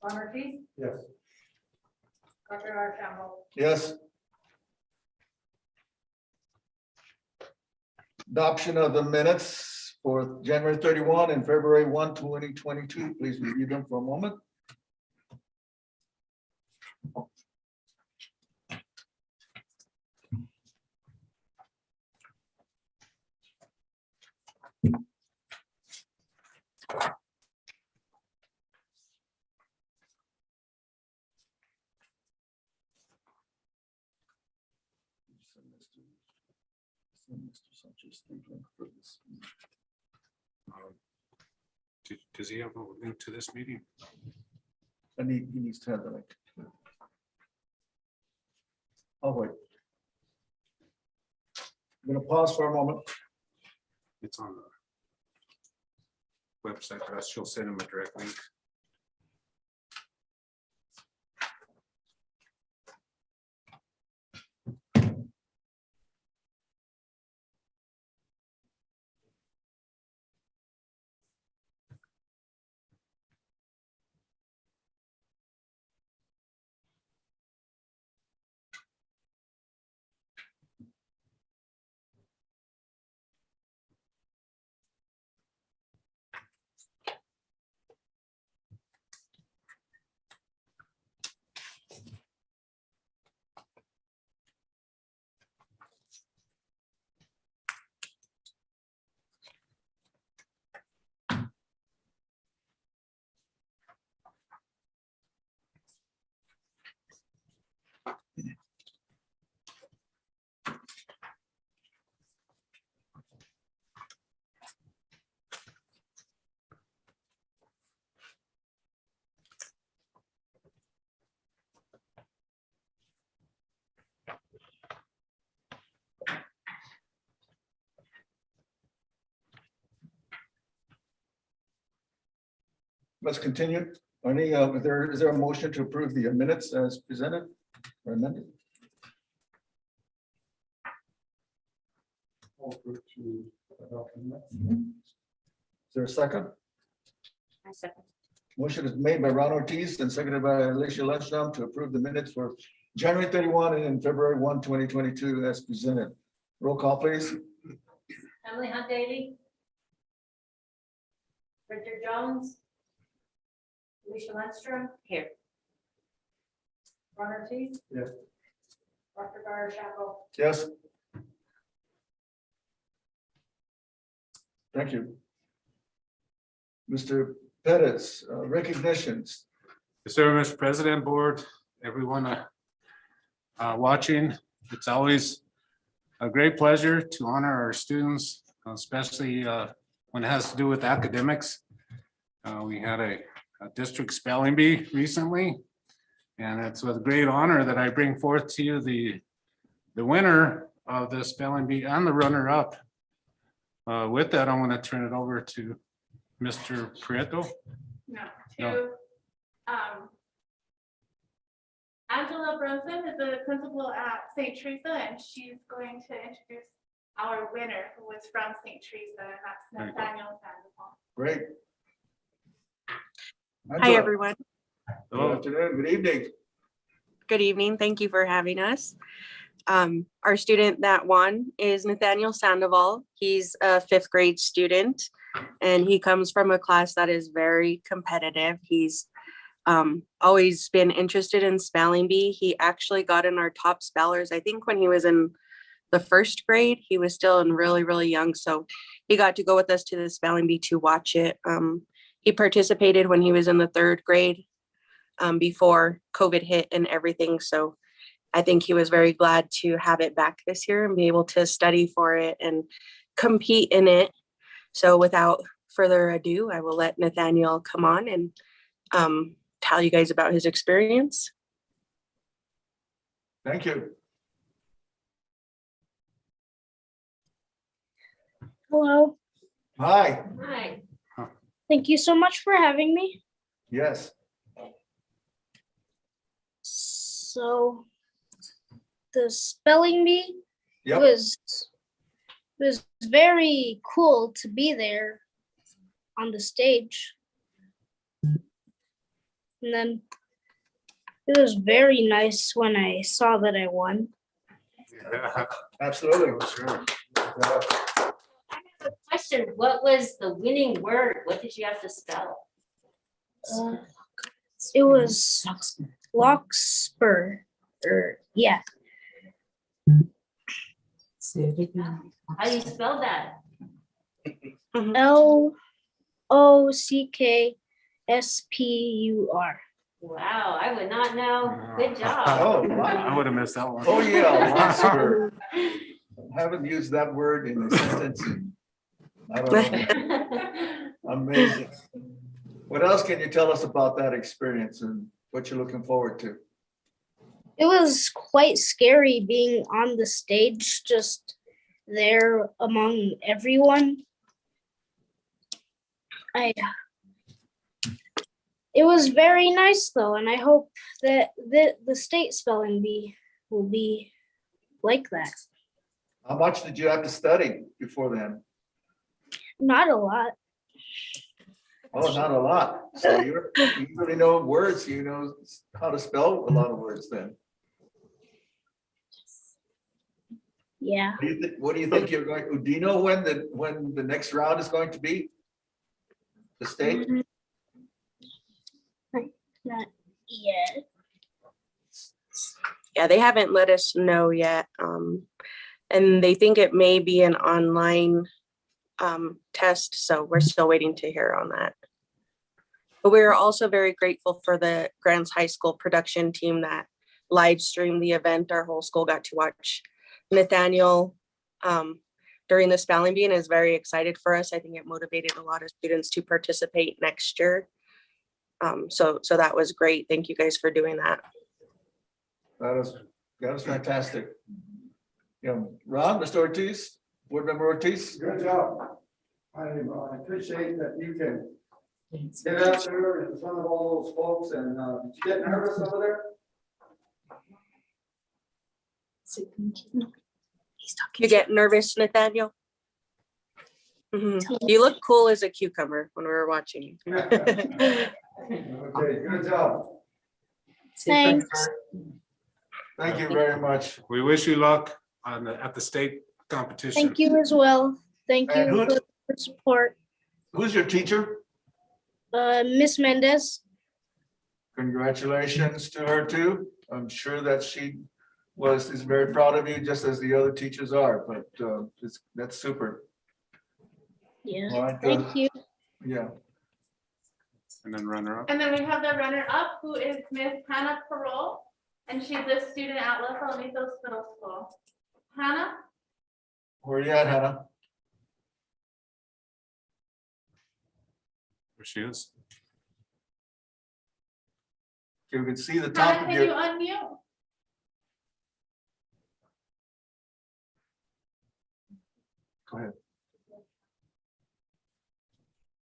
Ron Ortiz, Yes. Dr. Archambault. Yes. Adoption of the minutes for January 31 and February 1, 2022. Please review them for a moment. Does he have a link to this meeting? And he needs to have the link. Oh, wait. I'm gonna pause for a moment. It's on the website, but she'll send him a direct link. Let's continue. Any, is there a motion to approve the minutes as presented or amended? Is there a second? I second. Motion is made by Ron Ortiz and seconded by Alicia Lunchdown to approve the minutes for January 31 and February 1, 2022 as presented. Roll call, please. Emily Hunt Daly. Richard Jones. Alicia Lundstrom. Here. Ron Ortiz. Yes. Dr. Archambault. Yes. Thank you. Mr. Pettis, recognitions. Yes, sir, Mr. President, Board, everyone watching. It's always a great pleasure to honor our students, especially when it has to do with academics. We had a district spelling bee recently, and it's with great honor that I bring forth to you the winner of the spelling bee and the runner-up. With that, I want to turn it over to Mr. Prieto. No, Angela Brunson is the principal at St. Teresa, and she's going to introduce our winner, who was from St. Teresa, and that's There you go. Nathaniel Sandoval. Great. Hi, Angela, everyone. Good afternoon, good evening. Good evening. Thank you for having us. Our student that won is Nathaniel Sandoval. He's a 5th grade student, and he comes from a class that is very competitive. He's always been interested in spelling bee. He actually got in our top spellers, I think, when he was in the 1st grade. He was still in really, really young. So he got to go with us to the spelling bee to watch it. He participated when he was in the 3rd grade before COVID hit and everything. So I think he was very glad to have it back this year and be able to study for it and compete in it. So without further ado, I will let Nathaniel come on and tell you guys about his experience. Thank you. Hello. Hi, Hi. Thank you so much for having me. yes, So the spelling bee yep, was very cool to be there on the stage. And then it was very nice when I saw that I won. Yeah, Absolutely. sure. Question, what was the winning word? What did you have to spell? It was Lockspur, or yeah, How do you spell that? LOCKSPUR. Wow, I would not know. Good job. Oh, wow. I would have missed that one. Oh, yeah, Lockspur. Haven't used that word in a sentence. I don't know. Amazing. What else can you tell us about that experience and what you're looking forward to? It was quite scary being on the stage, just there among everyone. It was very nice though, and I hope that the state spelling bee will be like that. How much did you have to study before then? Not a lot. Oh, not a lot. So you really know words, you know how to spell a lot of words then. Yeah. What do you think you're going, do you know when the next round is going to be? The state? Not yet. Yeah, they haven't let us know yet. And they think it may be an online test, so we're still waiting to hear on that. But we're also very grateful for the Grants High School production team that live streamed the event. Our whole school got to watch Nathaniel during the spelling bee and is very excited for us. I think it motivated a lot of students to participate next year. So that was great. Thank you guys for doing that. That was fantastic. Ron, Mr. Ortiz, Board Member Ortiz? Good job. I appreciate that you can get out there in front of all those folks and did you get nervous over there? You get nervous, Nathaniel? You look cool as a cucumber when we were watching you. Okay, good job. Thanks. Thank you very much. We wish you luck at the state competition. Thank you as well. Thank And you who- for the support. Who's your teacher? Miss Mendez. Congratulations to her too. I'm sure that she is very proud of you, just as the other teachers are, but that's super. Yeah. All right, Thank you. Yeah. And then runner up. And then we have the runner-up, who is Miss Hannah Parole, and she's a student at Los Alamitos Middle School. Hannah? Where you at, Hannah? There she is. You can see the top Hannah, of can you your, unmute? go ahead.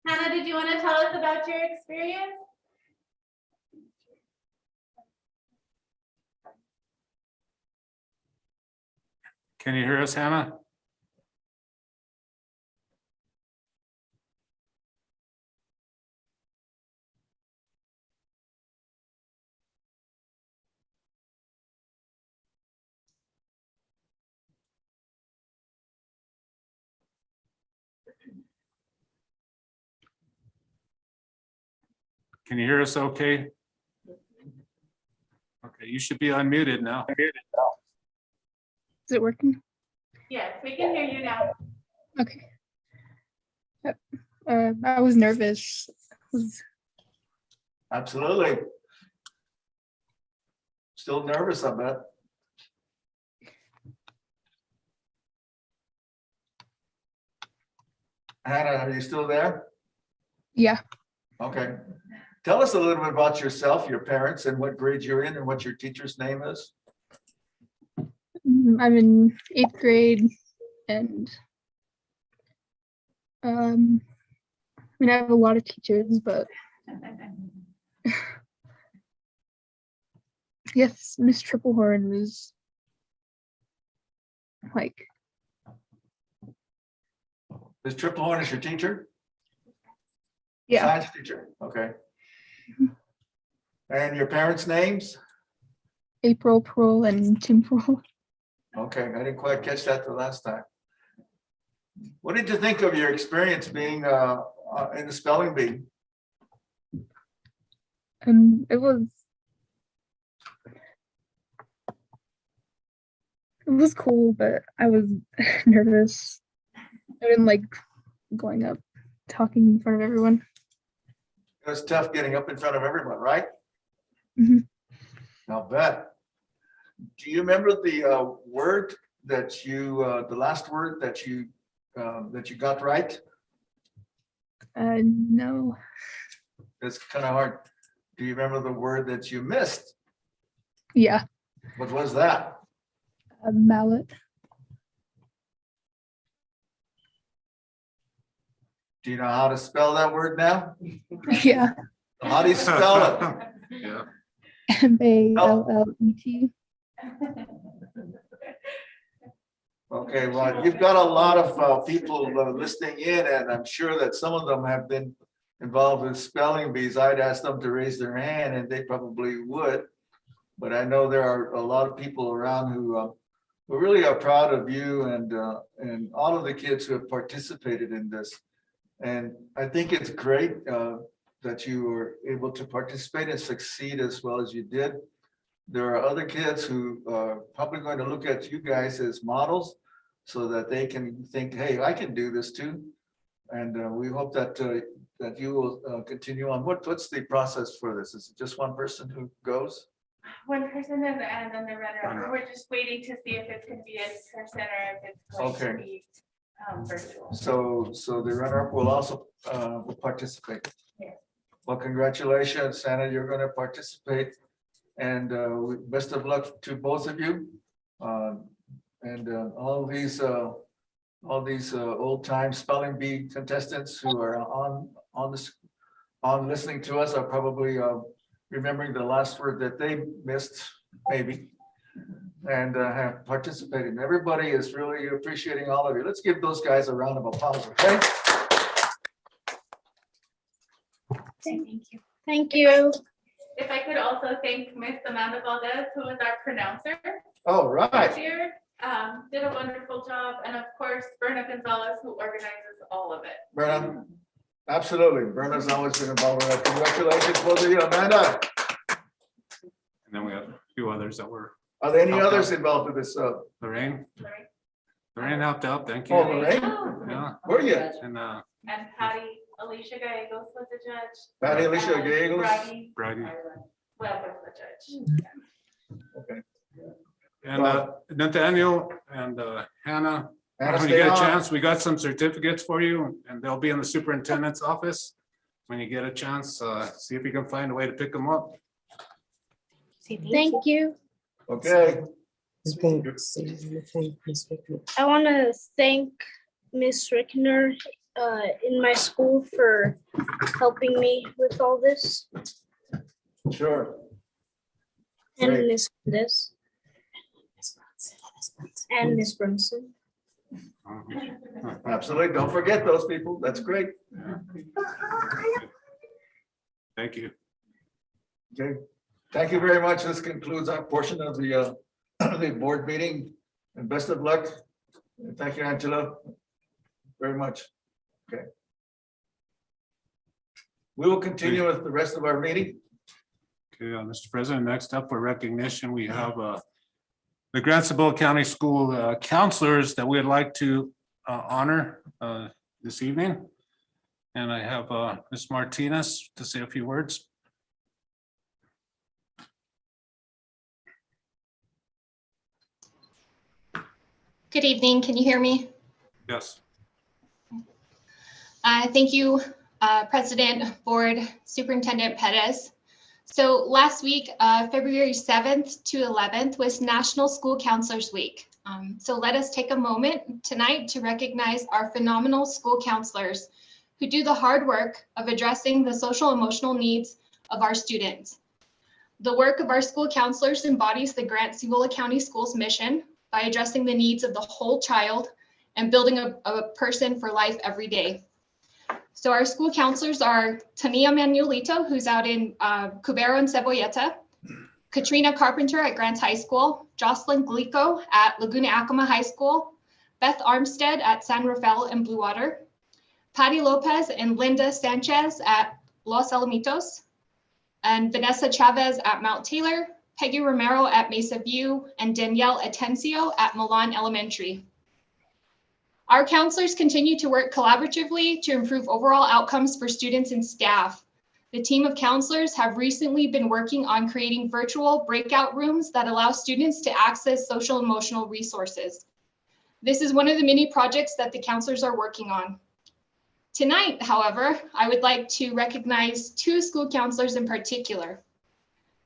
Hannah, did you want to tell us about your experience? Can you hear us, Hannah? Can you hear us okay? Okay, you should be unmuted now. Is it working? Yes, we can hear you now. Okay. Yep. I was nervous. Absolutely. Still nervous, I bet. Hannah, are you still there? Yeah. Okay. Tell us a little bit about yourself, your parents, and what grade you're in and what your teacher's name is. I'm in 8th grade and I have a lot of teachers, but yes, Miss Triplehorn was like, Is Triplehorn is your teacher? yeah. Science teacher, okay. And your parents' names? April Pearl and Tim Pearl. Okay, I didn't quite catch that the last time. What did you think of your experience being in the spelling bee? It was cool, but I was nervous. I didn't like going up, talking in front of everyone. It was tough getting up in front of everyone, right? Mhm. I'll bet. Do you remember the word that you, the last word that you got right? No. It's kind of hard. Do you remember the word that you missed? Yeah, What was that? a mallet. Do you know how to spell that word now? Yeah, How do you spell it? Yeah. MALLET. Okay, well, you've got a lot of people listening in, and I'm sure that some of them have been involved with spelling bees. I'd ask them to raise their hand, and they probably would. But I know there are a lot of people around who really are proud of you and all of the kids who have participated in this. And I think it's great that you were able to participate and succeed as well as you did. There are other kids who are probably going to look at you guys as models so that they can think, hey, I can do this too. And we hope that that you will continue on. What's the process for this? Is it just one person who goes? One person and then the runner-up. We're just waiting to see if it's going to be in person or if it's going to Okay. be virtual. So the runner-up will also participate. Yes. Well, congratulations, Santa, you're going to participate. And best of luck to both of you. And all these old time spelling bee contestants who are on listening to us are probably remembering the last word that they missed, maybe, and have participated. And everybody is really appreciating all of you. Let's give those guys a round of applause, okay? Thank you. Thank you. If I could also thank Miss Amanda Valdez, who is our pronouncer All right. this year. Did a wonderful job. And of course, Berna Gonzalez, who organizes all of it. Berna, absolutely. Berna's always been involved with that. Congratulations, both of you. Amanda, And then we have a few others that were, are there any others involved with this? Lorraine Sorry. helped out, thank you. Oh, Lorraine, Yeah, where are you? and And Patty Alicia Gallegos was the judge. Patty Alicia Gallegos. Brady Brady. Webb was the judge. Okay. And Nathaniel and Hannah, Hannah, when you stay get a on. chance, we got some certificates for you and they'll be in the superintendent's office. When you get a chance, see if you can find a way to pick them up. Thank you. Okay, I want to thank Miss Rickner in my school for helping me with all this, sure. and Great. Miss this and Miss Brunson. Absolutely. Don't forget those people. That's great. Thank you. Okay. Thank you very much. This concludes our portion of the the board meeting, and best of luck. And thank you, Angela, very much. Okay. We will continue with the rest of our meeting. Okay, Mr. President, next up for recognition, we have the Grand Isabel County School counselors that we'd like to honor this evening. And I have Ms. Martinez to say a few words. Good evening. Can you hear me? Yes. Thank you, President, Board, Superintendent Perez. So last week, February 7th to 11th was National School Counselors Week. So let us take a moment tonight to recognize our phenomenal school counselors who do the hard work of addressing the social emotional needs of our students. The work of our school counselors embodies the Grant Isabel County Schools mission by addressing the needs of the whole child and building a person for life every day. So our school counselors are Tania Manuelito, who's out in Cubero and Cebolleta, Katrina Carpenter at Grants High School, Jocelyn Glico at Laguna Acoma High School, Beth Armstead at San Rafael and Blue Water, Patty Lopez and Linda Sanchez at Los Alamitos, and Vanessa Chavez at Mount Taylor, Peggy Romero at Mesa View, and Danielle Atencio at Milan Elementary. Our counselors continue to work collaboratively to improve overall outcomes for students and staff. The team of counselors have recently been working on creating virtual breakout rooms that allow students to access social emotional resources. This is one of the many projects that the counselors are working on. Tonight, however, I would like to recognize two school counselors in particular.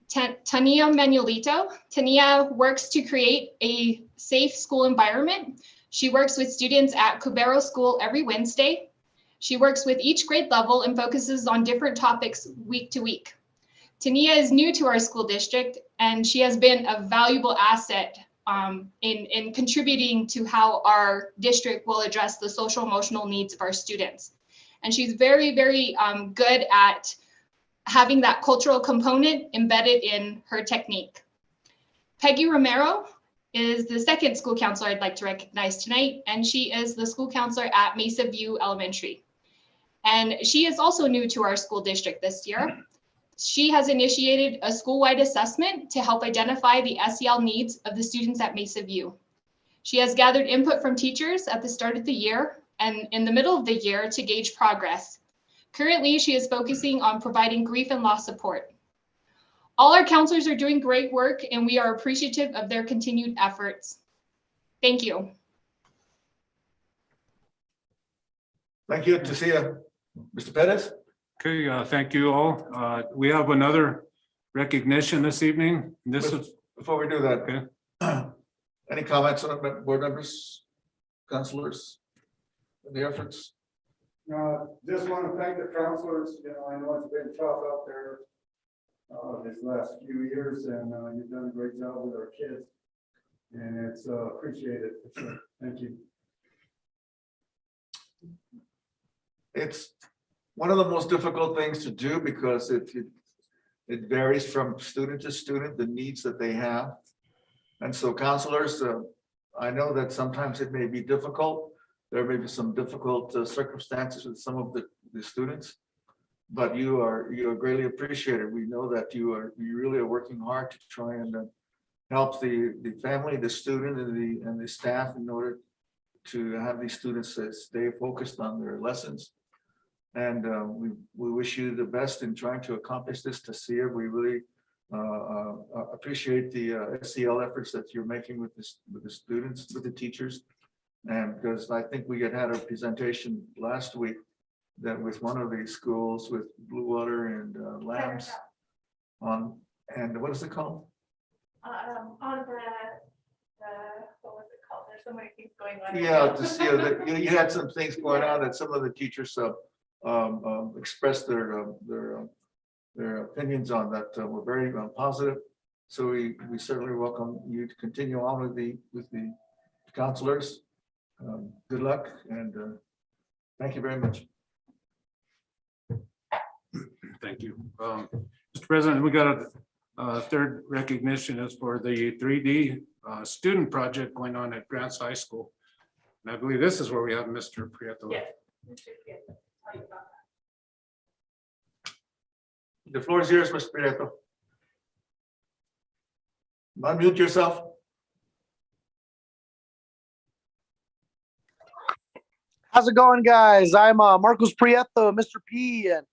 Tania Manuelito. Tania works to create a safe school environment. She works with students at Cubero School every Wednesday. She works with each grade level and focuses on different topics week to week. Tania is new to our school district, and she has been a valuable asset in contributing to how our district will address the social emotional needs of our students. And she's very, very good at having that cultural component embedded in her technique. Peggy Romero is the second school counselor I'd like to recognize tonight, and she is the school counselor at Mesa View Elementary. And she is also new to our school district this year. She has initiated a school-wide assessment to help identify the SEL needs of the students at Mesa View. She has gathered input from teachers at the start of the year and in the middle of the year to gauge progress. Currently, she is focusing on providing grief and loss support. All our counselors are doing great work, and we are appreciative of their continued efforts. Thank you. Thank you, Tasia. Mr. Pettis? Okay, thank you all. We have another recognition this evening. This is, Before we do that, okay. any comments on it, board members, councilors, the efforts? Just want to thank the counselors. I know it's been tough out there these last few years, and you've done a great job with our kids, and it's appreciated for sure. Thank you. It's one of the most difficult things to do because it varies from student to student, the needs that they have. And so counselors, I know that sometimes it may be difficult. There may be some difficult circumstances with some of the students, but you are greatly appreciated. We know that you really are working hard to try and help the family, the student, and the staff in order to have these students stay focused on their lessons. And we wish you the best in trying to accomplish this, Tasia. We really appreciate the SEL efforts that you're making with the students, with the teachers. And because I think we had a presentation last week that with one of these schools with Blue Water and Lambs on, and what is it called? On the what was it called? There's so many things going on. Yeah, to see that you had some things going on that some of the teachers expressed their opinions on that were very positive. So we certainly welcome you to continue on with the counselors. Good luck and thank you very much. Thank you. Mr. President, we got a third recognition is for the 3D student project going on at Grants High School. And I believe this is where we have Mr. Prieto. Yes. The floor is yours, Mr. Prieto. Unmute yourself. How's it going, guys? I'm Marcos Prieto, Mr. P, and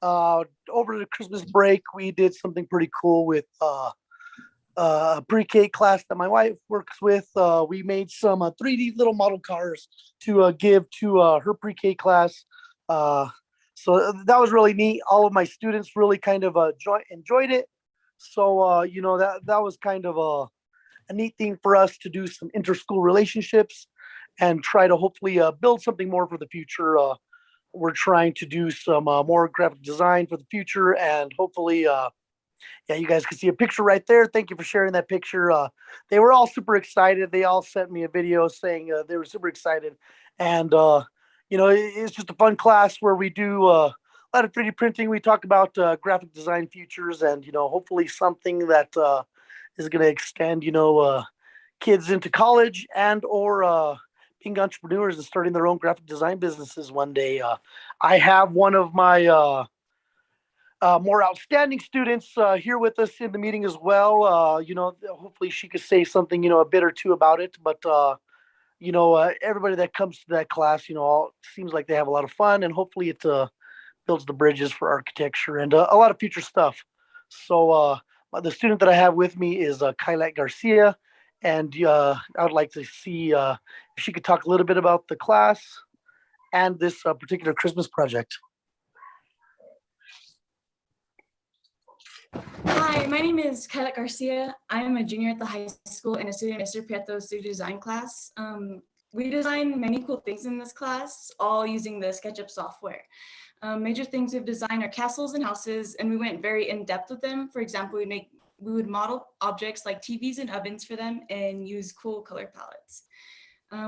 over the Christmas break, we did something pretty cool with a pre-K class that my wife works with. We made some 3D little model cars to give to her pre-K class. So that was really neat. All of my students really kind of enjoyed it. So, that was kind of a neat thing for us to do some inter-school relationships and try to hopefully build something more for the future. We're trying to do some more graphic design for the future, and hopefully, yeah, you guys can see a picture right there. Thank you for sharing that picture. They were all super excited. They all sent me a video saying they were super excited. And, it's just a fun class where we do a lot of 3D printing. We talk about graphic design futures and, hopefully something that is going to extend, kids into college and or being entrepreneurs and starting their own graphic design businesses one day. I have one of my more outstanding students here with us in the meeting as well. Hopefully she could say something, a bit or two about it. But, everybody that comes to that class, all seems like they have a lot of fun, and hopefully it builds the bridges for architecture and a lot of future stuff. So the student that I have with me is Kailat Garcia, and I would like to see if she could talk a little bit about the class and this particular Christmas project. Hi, my name is Kailat Garcia. I am a junior at the high school and a student in Mr. Prieto's studio design class. We design many cool things in this class, all using the SketchUp software. Major things we've designed are castles and houses, and we went very in depth with them. For example, we would model objects like TVs and ovens for them and use cool color palettes.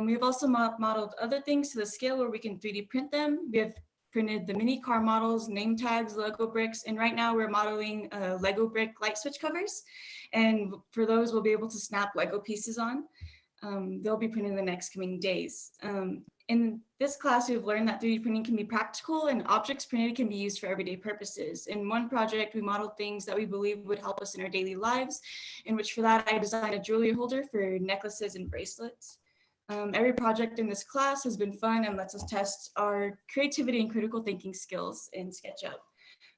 We have also modeled other things to the scale where we can 3D print them. We have printed the mini car models, name tags, Lego bricks, and right now we're modeling Lego brick light switch covers. And for those, we'll be able to snap Lego pieces on. They'll be printed in the next coming days. In this class, we've learned that 3D printing can be practical and objects printed can be used for everyday purposes. In one project, we modeled things that we believe would help us in our daily lives, in which for that, I designed a jewelry holder for necklaces and bracelets. Every project in this class has been fun and lets us test our creativity and critical thinking skills in SketchUp.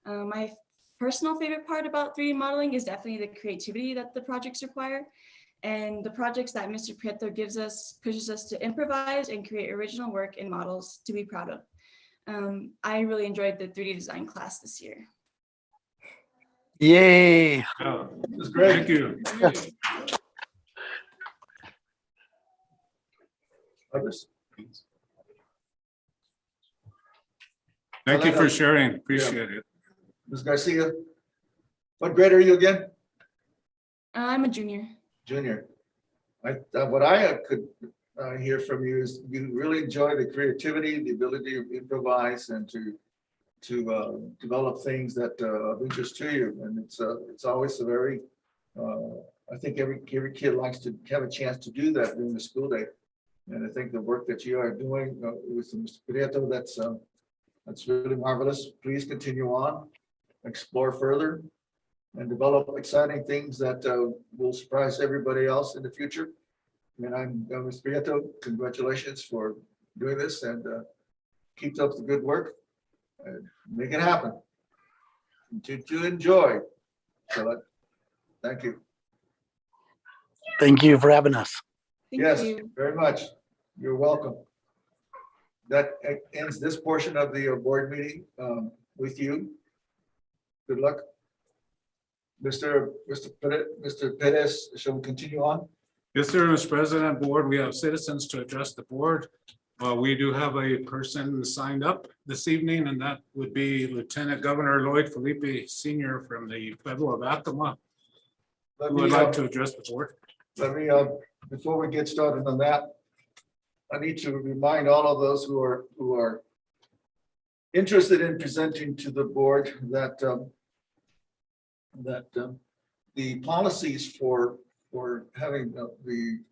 My personal favorite part about 3D modeling is definitely the creativity that the projects require. And the projects that Mr. Prieto gives us pushes us to improvise and create original work and models to be proud of. I really enjoyed the 3D design class this year. Yay. Oh, That's great. thank you. Others? Thank you for sharing. Appreciate it. Ms. Garcia, what grade are you again? I'm a junior. Junior. What I could hear from you is you really enjoy the creativity, the ability to improvise and to develop things that are of interest to you. And it's always a very, I think every kid likes to have a chance to do that during the school day. And I think the work that you are doing with Mr. Prieto, that's really marvelous. Please continue on, explore further, and develop exciting things that will surprise everybody else in the future. And Mr. Prieto, congratulations for doing this, and keep up the good work and make it happen. To enjoy. So thank you. Thank you for having us. Yes, very much. You're welcome. That ends this portion of the board meeting with you. Good luck. Mr. Perez, shall we continue on? Yes, sir, Mr. President, board, we have citizens to address the board. We do have a person signed up this evening, and that would be Lieutenant Governor Lloyd Felipe Sr. from the Pueblo of Acoma, who would like to address the board. Let me, before we get started on that, I need to remind all of those who are interested in presenting to the board that the policies for having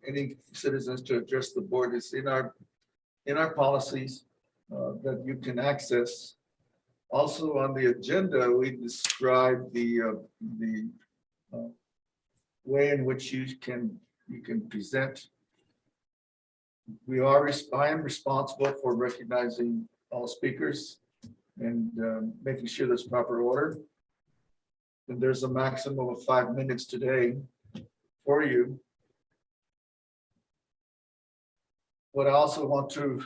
any citizens to address the board is in our policies that you can access. Also on the agenda, we describe the way in which you can present. I am responsible for recognizing all speakers and making sure there's proper order. And there's a maximum of 5 minutes today for you. What I also want to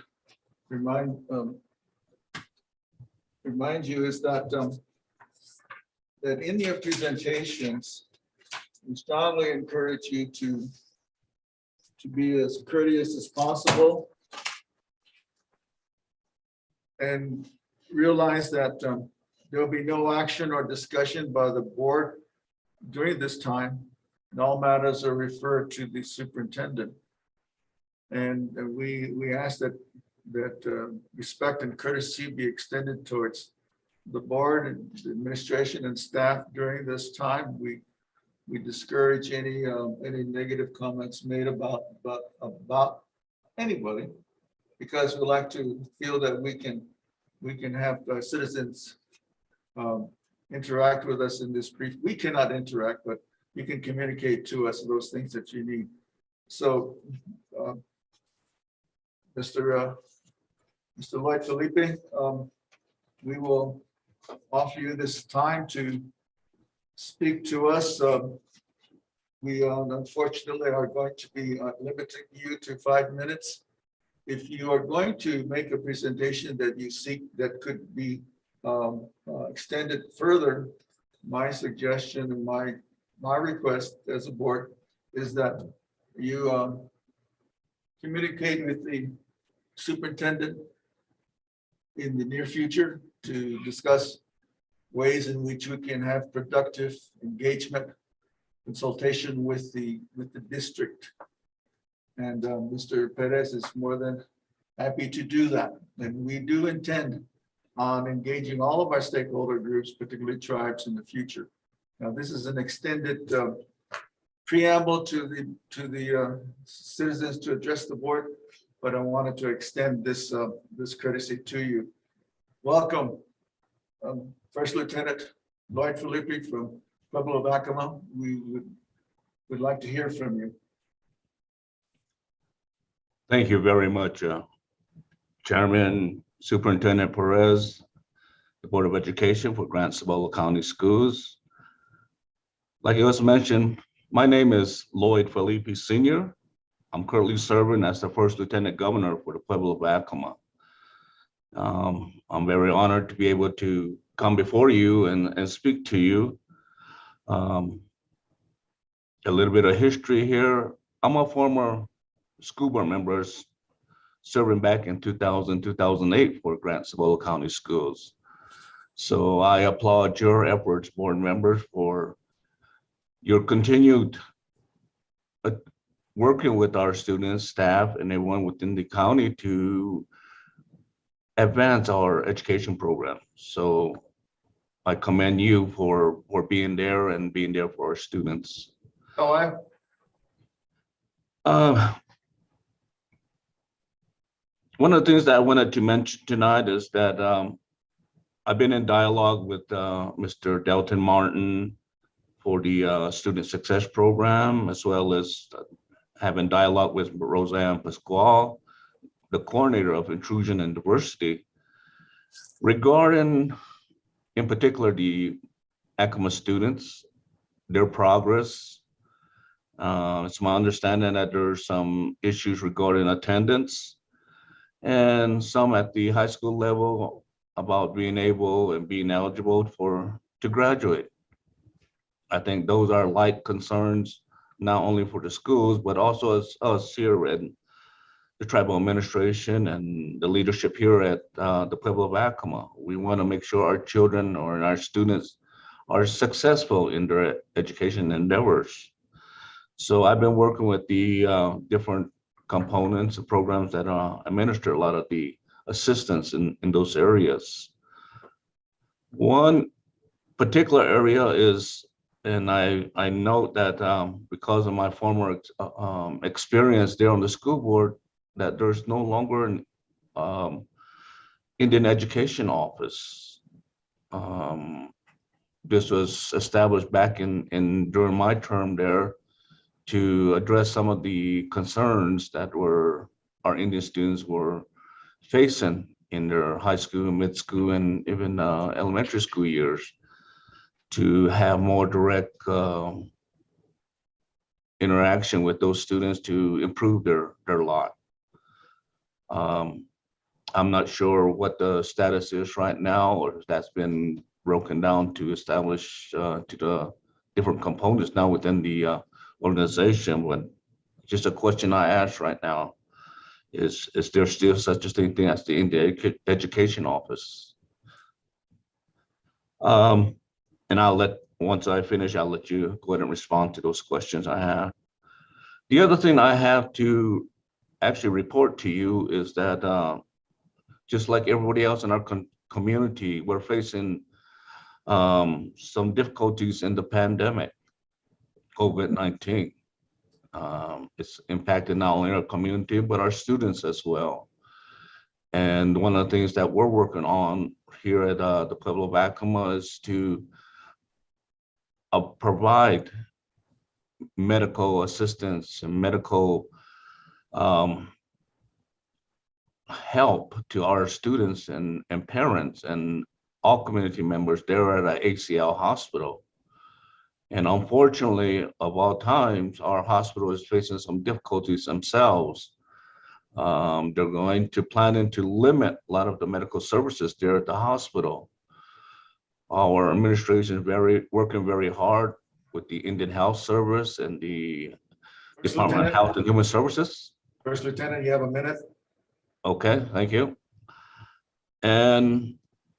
remind you is that that in your presentations, we strongly encourage you to be as courteous as possible and realize that there will be no action or discussion by the board during this time, and all matters are referred to the superintendent. And we ask that respect and courtesy be extended towards the board and the administration and staff during this time. We discourage any negative comments made about anybody, because we like to feel that we can have citizens interact with us in this brief. We cannot interact, but you can communicate to us those things that you need. So, Mr. Lloyd Felipe, we will offer you this time to speak to us. We unfortunately are going to be limiting you to 5 minutes. If you are going to make a presentation that you seek that could be extended further, my suggestion and my request as a board is that you communicate with the superintendent in the near future to discuss ways in which we can have productive engagement, consultation with the district. And Mr. Perez is more than happy to do that. And we do intend on engaging all of our stakeholder groups, particularly tribes, in the future. Now, this is an extended preamble to the citizens to address the board, but I wanted to extend this courtesy to you. Welcome, First Lieutenant Lloyd Felipe from Pueblo of Acoma. We would like to hear from you. Thank you very much, Chairman Superintendent Perez, the Board of Education for Grant Cibolo County Schools. Like it was mentioned, my name is Lloyd Felipe Sr. I'm currently serving as the First Lieutenant Governor for the Pueblo of Acoma. I'm very honored to be able to come before you and speak to you. A little bit of history here. I'm a former school board member serving back in 2000, 2008 for Grant Cibolo County Schools. So I applaud your efforts, board members, for your continued working with our students, staff, and everyone within the county to advance our education program. So I commend you for being there and being there for our students. Oh, one of the things that I wanted to mention tonight is that I've been in dialogue with Mr. Delton Martin for the Student Success Program, as well as having dialogue with Roseanne Pascual, the coordinator of Inclusion and Diversity, regarding, in particular, the Acoma students, their progress. It's my understanding that there's some issues regarding attendance and some at the high school level about being able and being eligible to graduate. I think those are light concerns, not only for the schools, but also as us here in the tribal administration and the leadership here at the Pueblo of Acoma. We want to make sure our children or our students are successful in their education endeavors. So I've been working with the different components and programs that administer a lot of the assistance in those areas. One particular area is, and I note that because of my former experience there on the school board, that there's no longer an Indian Education Office. This was established back during my term there to address some of the concerns that our Indian students were facing in their high school, mid school, and even elementary school years, to have more direct interaction with those students to improve their lot. I'm not sure what the status is right now, or if that's been broken down to establish to the different components now within the organization. But just a question I ask right now is there still such a thing as the Indian Education Office? And once I finish, I'll let you go ahead and respond to those questions I have. The other thing I have to actually report to you is that just like everybody else in our community, we're facing some difficulties in the pandemic, COVID-19. It's impacted not only our community, but our students as well. And one of the things that we're working on here at the Pueblo of Acoma is to provide medical assistance and medical help to our students and parents and all community members there at the ACL hospital. And unfortunately, of all times, our hospital is facing some difficulties themselves. They're planning to limit a lot of the medical services there at the hospital. Our administration is working very hard with the Indian Health Service and the Department of Health and Human Services. First Lieutenant, you have a minute? Okay, thank you. And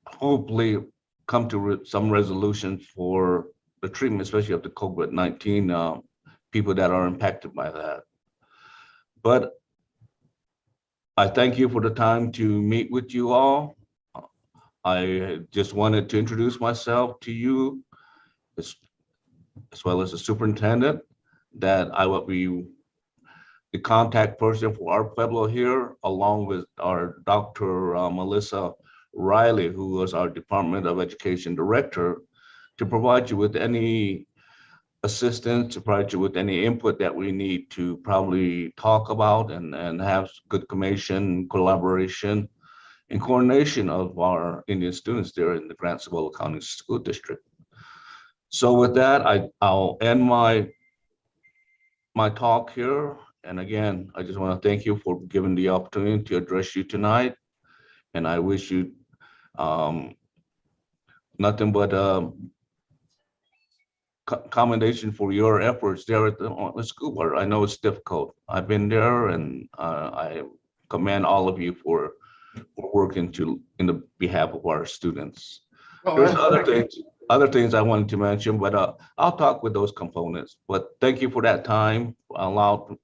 hopefully come to some resolution for the treatment, especially of the COVID-19 people that are impacted by that. But I thank you for the time to meet with you all. I just wanted to introduce myself to you as well as the superintendent, that I will be the contact person for our Pueblo here, along with our Dr. Melissa Riley, who was our Department of Education Director, to provide you with any assistance, to provide you with any input that we need to probably talk about and have good commission, collaboration, and coordination of our Indian students there in the Grant Cibolo County School District. So with that, I'll end my talk here. And again, I just want to thank you for giving the opportunity to address you tonight. And I wish you nothing but commendation for your efforts there at the school board. I know it's difficult. I've been there, and I commend all of you for working in the behalf of our students. There's other things I wanted to mention, but I'll talk with those components. But thank you for that time allowed,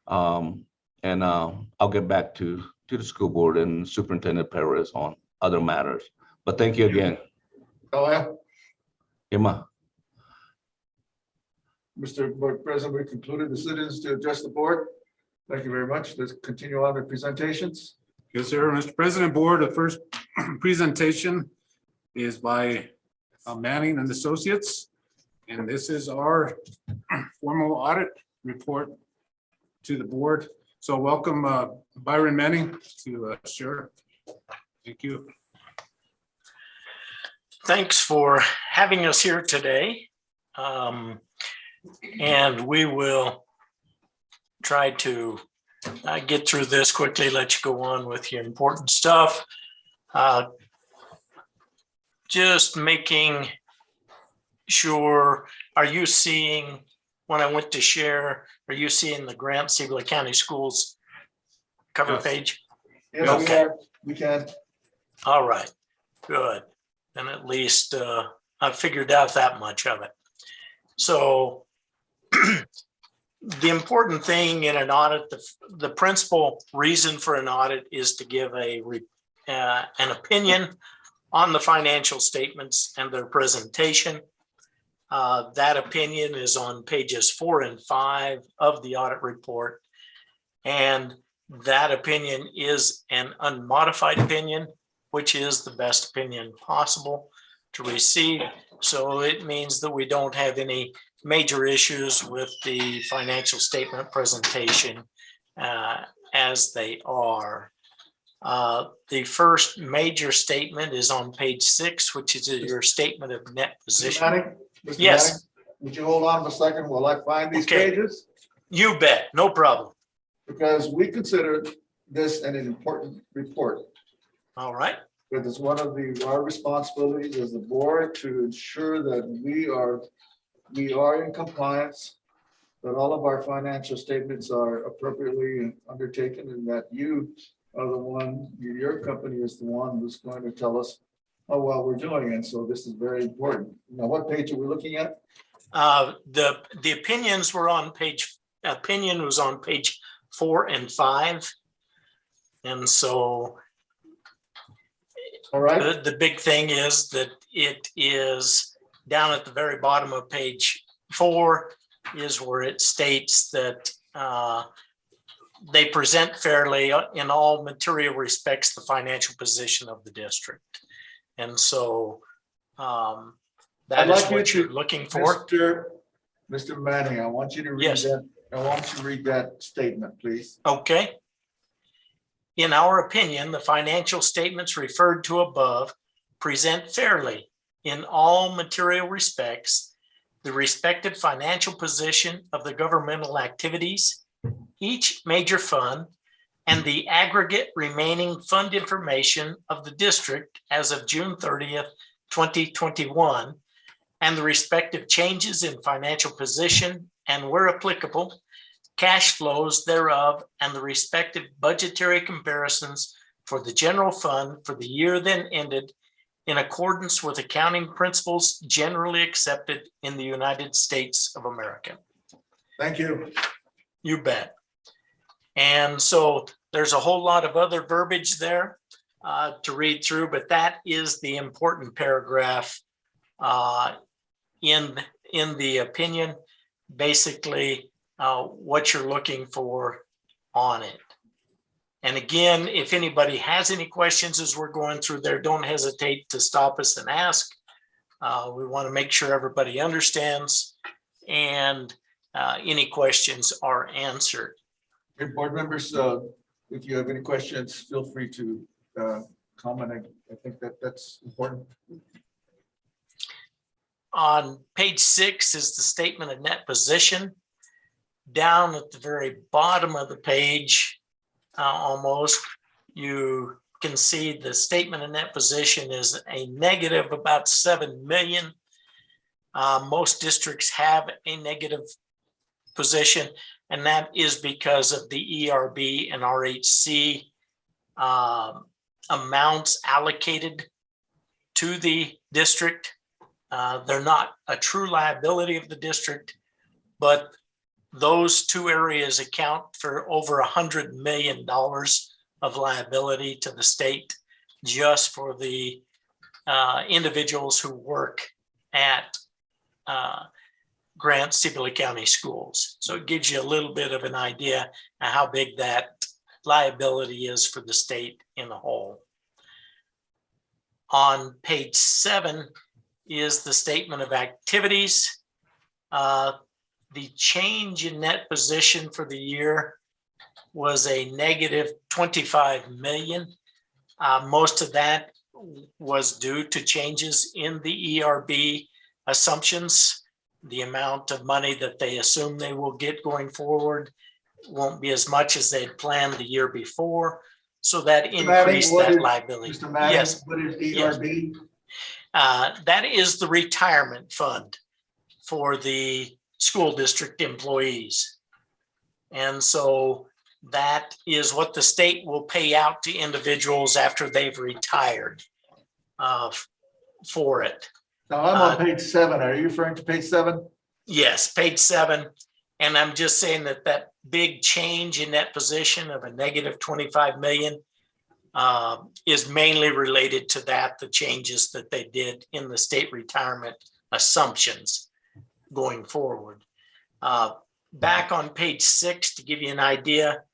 and I'll get back to the school board and Superintendent Perez on other matters. But thank you again. Emma. Mr. Board President, we concluded the citizens to address the board. Thank you very much. Let's continue on with presentations. Yes, sir. Mr. President, Board, the first presentation is by Manning and Associates. And this is our formal audit report to the board. So welcome Byron Manning to share. Thank you. Thanks for having us here today. And we will try to get through this quickly, let you go on with your important stuff. Just making sure, are you seeing, when I went to share, are you seeing the Grant Cibolo County Schools cover page? Yes, okay. We can. All right, good. And at least I figured out that much of it. So the important thing in an audit, the principal reason for an audit is to give an opinion on the financial statements and their presentation. That opinion is on pages 4 and 5 of the audit report. And that opinion is an unmodified opinion, which is the best opinion possible to receive. So it means that we don't have any major issues with the financial statement presentation as they are. The first major statement is on page 6, which is your statement of net position. Mr. Yes. Manning, would you hold on a second while I find these pages? You bet, no problem. Because we consider this an important report. All right. Because it's one of our responsibilities as the board to ensure that we are in compliance, that all of our financial statements are appropriately undertaken, and that you are the one, your company is the one who's going to tell us how well we're doing. And so this is very important. Now, what page are we looking at? The opinions were on opinion was on page 4 and 5. And so All right, The big thing is that it is down at the very bottom of page 4 is where it states that they present fairly in all material respects the financial position of the district. And so I'd that like is you what to- you're looking for. Mr. Manning, I want you to read Yes. that. I want you to read that statement, please. Okay. In our opinion, the financial statements referred to above present fairly in all material respects the respective financial position of the governmental activities, each major fund, and the aggregate remaining fund information of the district as of June 30th, 2021, and the respective changes in financial position and, where applicable, cash flows thereof, and the respective budgetary comparisons for the general fund for the year then ended in accordance with accounting principles generally accepted in the United States of America. Thank you. You bet. And so there's a whole lot of other verbiage there to read through, but that is the important paragraph in the opinion. Basically, what you're looking for on it. And again, if anybody has any questions as we're going through there, don't hesitate to stop us and ask. We want to make sure everybody understands and any questions are answered. Hey, board members, if you have any questions, feel free to comment. I think that's important. On page 6 is the statement of net position. Down at the very bottom of the page, almost, you can see the statement of net position is a negative about 7 million. Most districts have a negative position, and that is because of the ERB and RHC amounts allocated to the district. They're not a true liability of the district, but those two areas account for over $100 million of liability to the state just for the individuals who work at Grant Sibley County Schools. So it gives you a little bit of an idea of how big that liability is for the state in a whole. On page 7 is the statement of activities. The change in net position for the year was a negative 25 million. Most of that was due to changes in the ERB assumptions. The amount of money that they assume they will get going forward won't be as much as they'd planned the year before. So that increased that liability. Mr. Manning, Yes. what is Yes. ERB? That is the retirement fund for the school district employees. And so that is what the state will pay out to individuals after they've retired for it. Now I'm on page 7. Are you referring to page 7? Yes, page 7. And I'm just saying that that big change in that position of a negative 25 million is mainly related to that, the changes that they did in the state retirement assumptions going forward. Back on page 6, to give you an idea,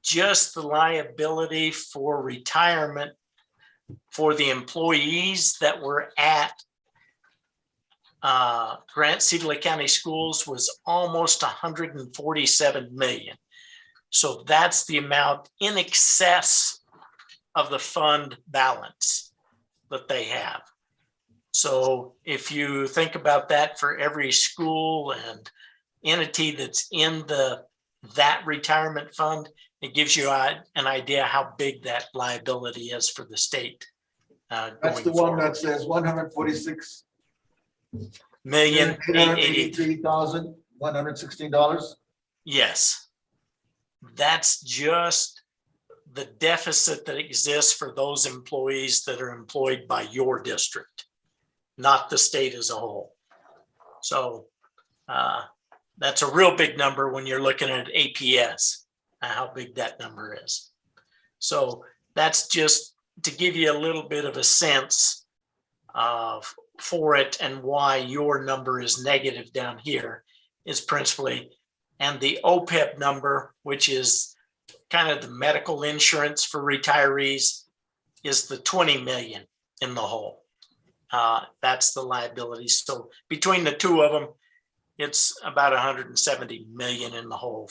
just the liability for retirement for the employees that were at Grant Sibley County Schools was almost 147 million. So that's the amount in excess of the fund balance that they have. So if you think about that for every school and entity that's in that retirement fund, it gives you an idea how big that liability is for the state. That's the one that says 146 million $883,116. Yes. That's just the deficit that exists for those employees that are employed by your district, not the state as a whole. So that's a real big number when you're looking at APS, how big that number is. So that's just to give you a little bit of a sense of for it and why your number is negative down here is principally, and the OPEB number, which is kind of the medical insurance for retirees, is the 20 million in the hole. That's the liability. So between the two of them, it's about 170 million in the hole,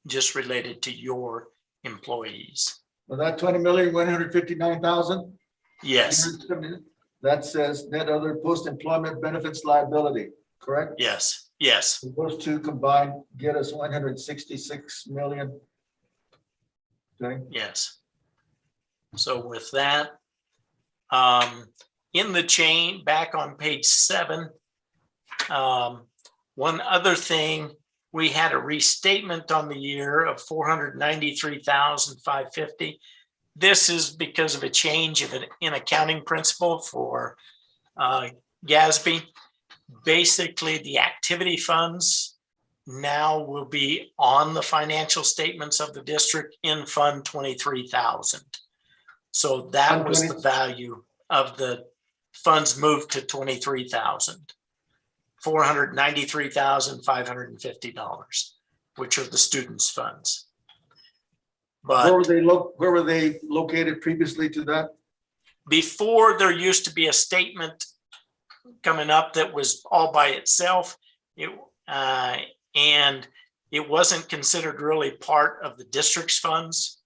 just related to your employees. Well, that 20,159,000. Yes, That says net other post-employment benefits liability, correct? yes, yes. Those two combined get us 166 million. Okay, Yes. So with that, in the chain, back on page 7, one other thing, we had a restatement on the year of 493,550. This is because of a change in accounting principle for GASB. Basically, the activity funds now will be on the financial statements of the district in Fund 23,000. So that was the value of the funds moved to 23,000, $493,550, which are the students' funds. But where were they located previously to that? before, there used to be a statement coming up that was all by itself. And it wasn't considered really part of the district's funds.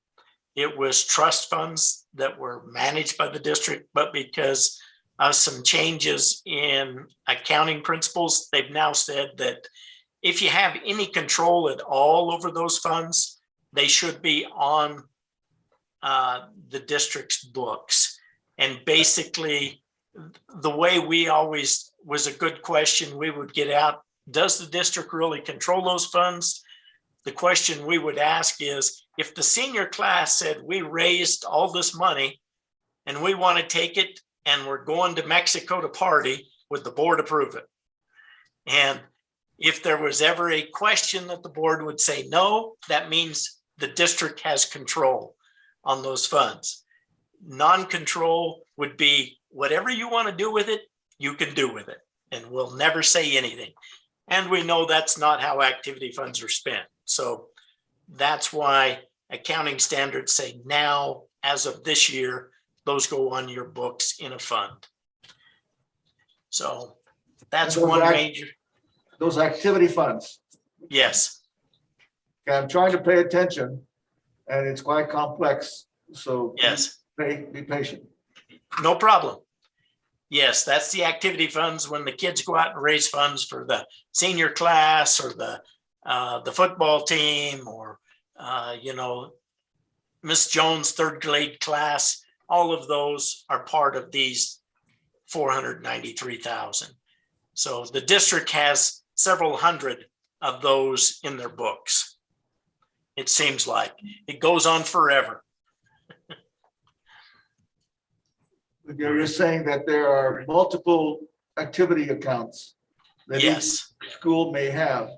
It was trust funds that were managed by the district, but because of some changes in accounting principles, they've now said that if you have any control at all over those funds, they should be on the district's books. And basically, the way we always was a good question we would get out, does the district really control those funds? The question we would ask is, if the senior class said we raised all this money and we want to take it and we're going to Mexico to party, would the board approve it? And if there was ever a question that the board would say no, that means the district has control on those funds. Non-control would be whatever you want to do with it, you can do with it, and we'll never say anything. And we know that's not how activity funds are spent. So that's why accounting standards say now, as of this year, those go on your books in a fund. So that's one major. Those activity funds. Yes. Okay, I'm trying to pay attention and it's quite complex. So yes, be patient. No problem. Yes, that's the activity funds when the kids go out and raise funds for the senior class or the football team or, Miss Jones' third grade class. All of those are part of these 493,000. So the district has several hundred of those in their books. It seems like it goes on forever. You're saying that there are multiple activity accounts that each school may have.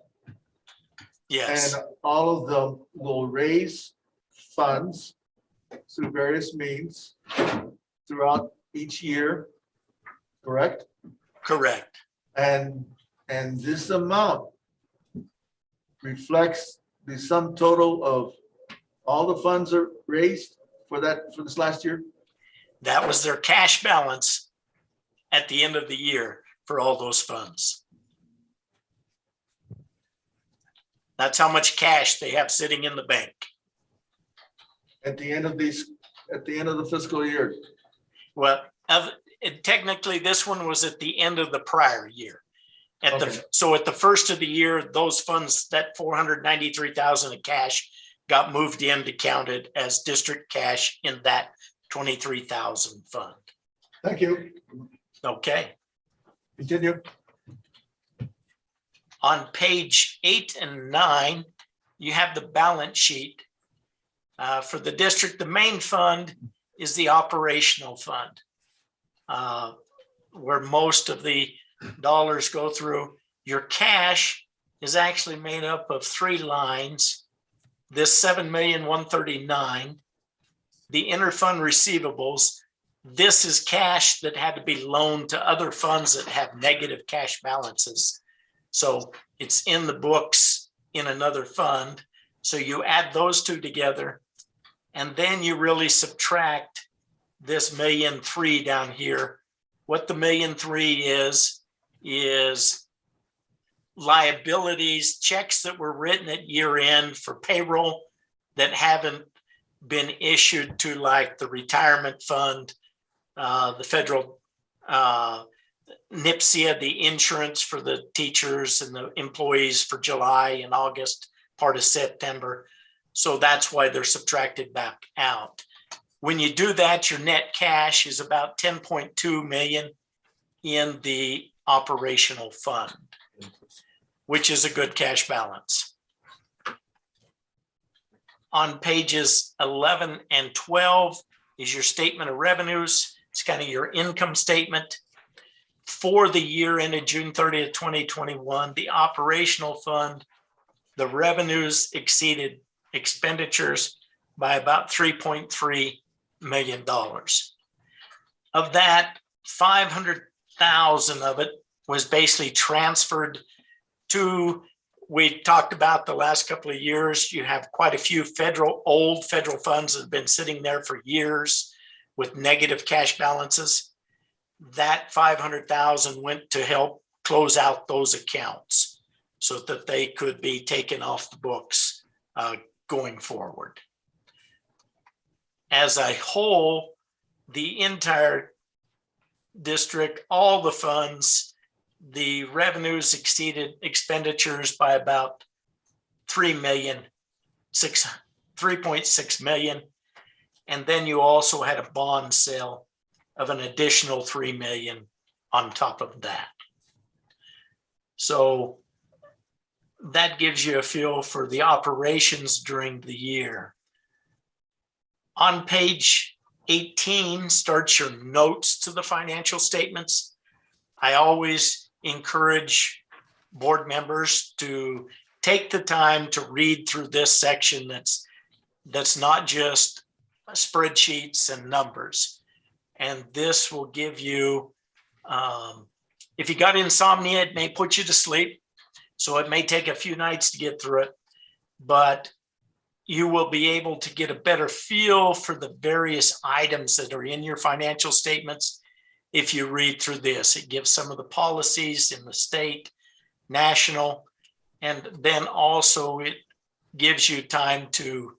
Yes. And all of them will raise funds through various means throughout each year, correct? Correct. And this amount reflects the sum total of all the funds are raised for this last year? That was their cash balance at the end of the year for all those funds. That's how much cash they have sitting in the bank. At the end of the fiscal year? Well, technically this one was at the end of the prior year. So at the first of the year, those funds, that 493,000 of cash got moved in to counted as district cash in that 23,000 fund. Thank you. Okay. Continue. On page 8 and 9, you have the balance sheet. For the district, the main fund is the operational fund, where most of the dollars go through. Your cash is actually made up of 3 lines. This 7,139,000, the interfund receivables, this is cash that had to be loaned to other funds that have negative cash balances. So it's in the books in another fund. So you add those two together, and then you really subtract this 1.3 million down here. What the 1.3 million is liabilities, checks that were written at year end for payroll that haven't been issued to, like the retirement fund, the federal NIPSIA, the insurance for the teachers and the employees for July and August, part of September. So that's why they're subtracted back out. When you do that, your net cash is about 10.2 million in the operational fund, which is a good cash balance. On pages 11 and 12 is your statement of revenues. It's kind of your income statement. For the year ended June 30th, 2021, the operational fund, the revenues exceeded expenditures by about $3.3 million. Of that, 500,000 of it was basically transferred to, we talked about the last couple of years, you have quite a few old federal funds that have been sitting there for years with negative cash balances. That 500,000 went to help close out those accounts so that they could be taken off the books going forward. As a whole, the entire district, all the funds, the revenues exceeded expenditures by about 3.6 million. And then you also had a bond sale of an additional 3 million on top of that. So that gives you a feel for the operations during the year. On page 18 starts your notes to the financial statements. I always encourage board members to take the time to read through this section that's not just spreadsheets and numbers. And this will give you, if you got insomnia, it may put you to sleep. So it may take a few nights to get through it, but you will be able to get a better feel for the various items that are in your financial statements. If you read through this, it gives some of the policies in the state, national, and then also it gives you time to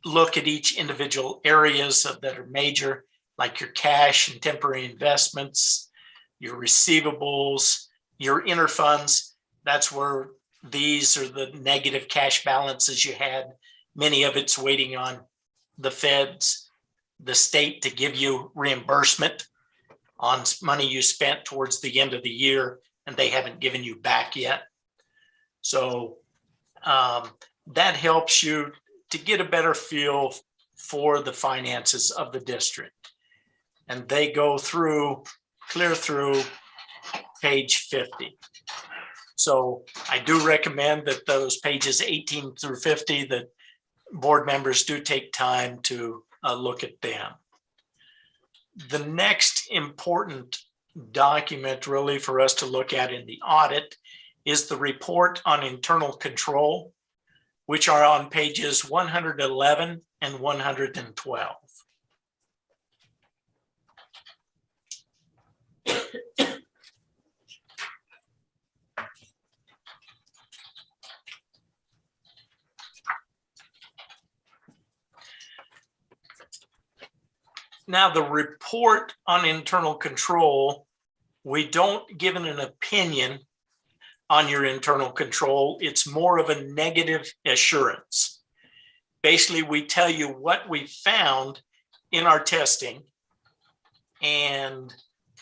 look at each individual areas that are major, like your cash and temporary investments, your receivables, your interfunds. That's where these are the negative cash balances you had. Many of it's waiting on the feds, the state to give you reimbursement on money you spent towards the end of the year and they haven't given you back yet. So that helps you to get a better feel for the finances of the district. And they go through, clear through page 50. So I do recommend that those pages 18 through 50, that board members do take time to look at them. The next important document really for us to look at in the audit is the report on internal control, which are on pages 111 and 112. Now, the report on internal control, we don't give an opinion on your internal control. It's more of a negative assurance. Basically, we tell you what we found in our testing and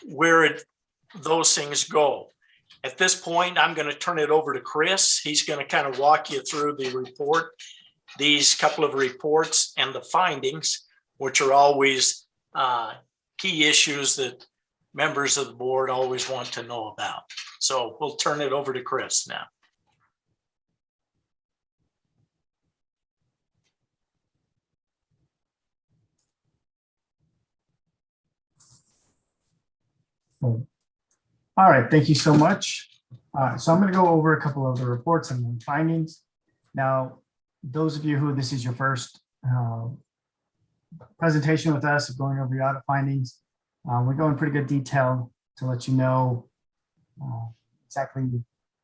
where those things go. At this point, I'm going to turn it over to Chris. He's going to kind of walk you through the report, these couple of reports and the findings, which are always key issues that members of the board always want to know about. So we'll turn it over to Chris now. All right, thank you so much. So I'm going to go over a couple of the reports and findings. Now, those of you who this is your first presentation with us, going over your audit findings, we go in pretty good detail to let you know exactly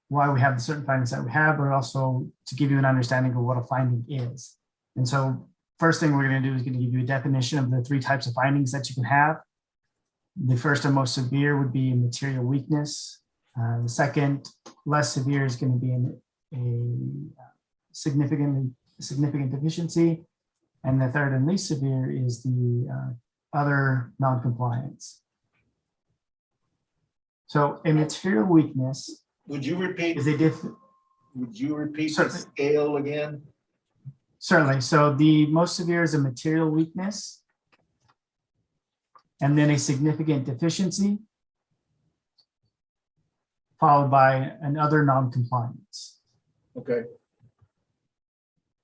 why we have the certain findings that we have, but also to give you an understanding of what a finding is. And so first thing we're going to do is going to give you a definition of the 3 types of findings that you can have. The first and most severe would be material weakness. The second, less severe, is going to be a significant deficiency. And the third and least severe is the other non-compliance. So a material weakness. Would you repeat? Is a Would you repeat the scale again? Certainly. So the most severe is a material weakness, and then a significant deficiency, followed by another non-compliance. Okay.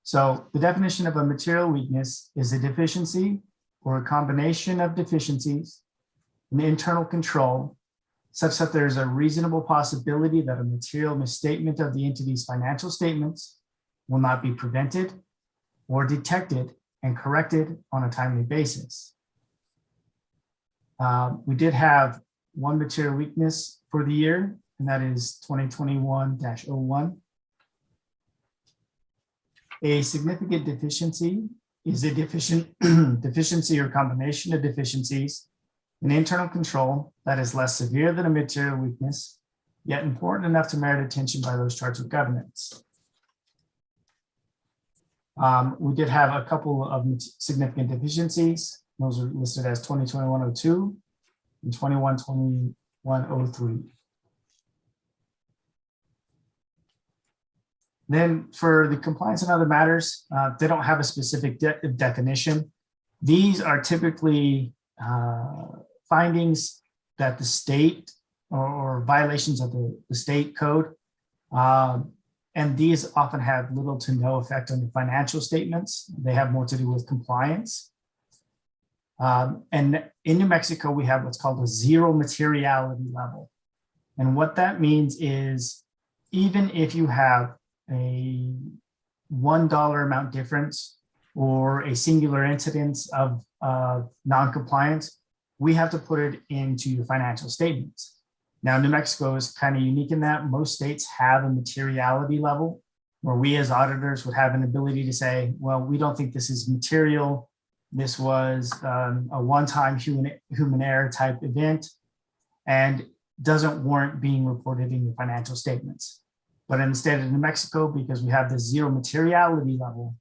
So the definition of a material weakness is a deficiency or a combination of deficiencies in internal control such that there's a reasonable possibility that a material misstatement of the entity's financial statements will not be prevented or detected and corrected on a timely basis. We did have one material weakness for the year, and that is 2021-01. A significant deficiency is a deficiency or combination of deficiencies in internal control that is less severe than a material weakness, yet important enough to merit attention by those charged with governance. We did have a couple of significant deficiencies. Those are listed as 2021-02 and 21-21-03. Then for the compliance and other matters, they don't have a specific definition. These are typically findings that the state or violations of the state code. And these often have little to no effect on the financial statements. They have more to do with compliance. And in New Mexico, we have what's called a zero materiality level. And what that means is even if you have a $1 amount difference or a singular incidence of non-compliance, we have to put it into your financial statements. Now, New Mexico is kind of unique in that most states have a materiality level where we as auditors would have an ability to say, well, we don't think this is material. This was a one-time human error type event and doesn't warrant being reported in your financial statements. But in the state of New Mexico, because we have the zero materiality level,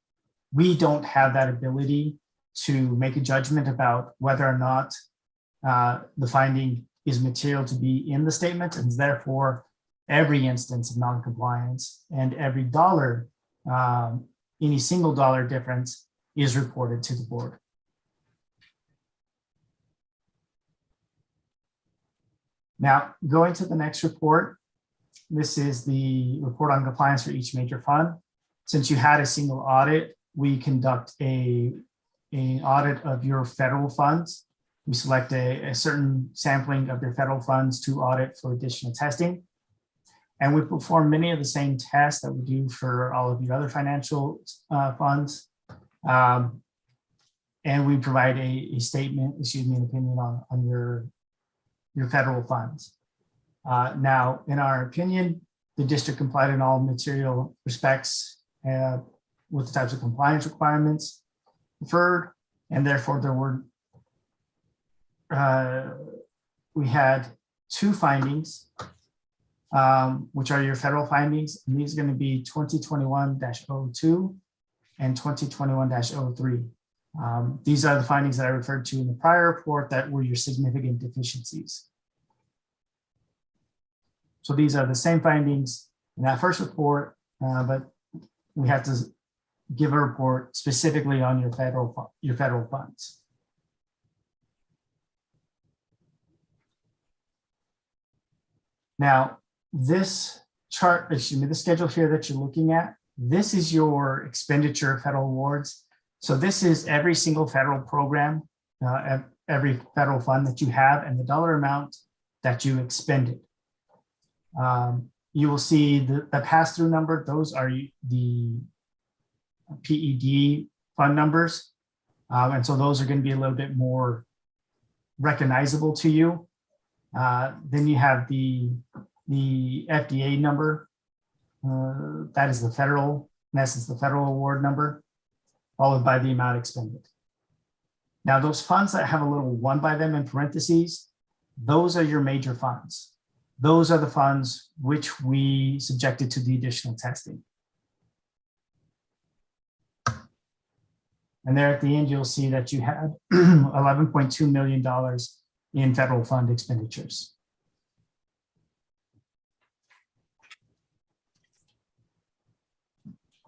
we don't have that ability to make a judgment about whether or not the finding is material to be in the statement, and therefore every instance of non-compliance and every dollar, any single dollar difference is reported to the board. Now, going to the next report, this is the report on compliance for each major fund. Since you had a single audit, we conduct an audit of your federal funds. We select a certain sampling of your federal funds to audit for additional testing. And we perform many of the same tests that we do for all of your other financial funds. And we provide a statement, an opinion on your federal funds. Now, in our opinion, the district complied in all material respects with the types of compliance requirements preferred, and therefore there were we had 2 findings, which are your federal findings, and these are going to be 2021-02 and 2021-03. These are the findings that I referred to in the prior report that were your significant deficiencies. So these are the same findings in that first report, but we have to give a report specifically on your federal funds. Now, this chart, the schedule here that you're looking at, this is your expenditure federal awards. So this is every single federal program, every federal fund that you have, and the dollar amount that you expended. You will see the pass-through number. Those are the PED fund numbers. And so those are going to be a little bit more recognizable to you. Then you have the FDA number. That is the federal, in essence, the federal award number, followed by the amount expended. Now, those funds that have a little one by them in parentheses, those are your major funds. Those are the funds which we subjected to the additional testing. And there at the end, you'll see that you had $11.2 million in federal fund expenditures.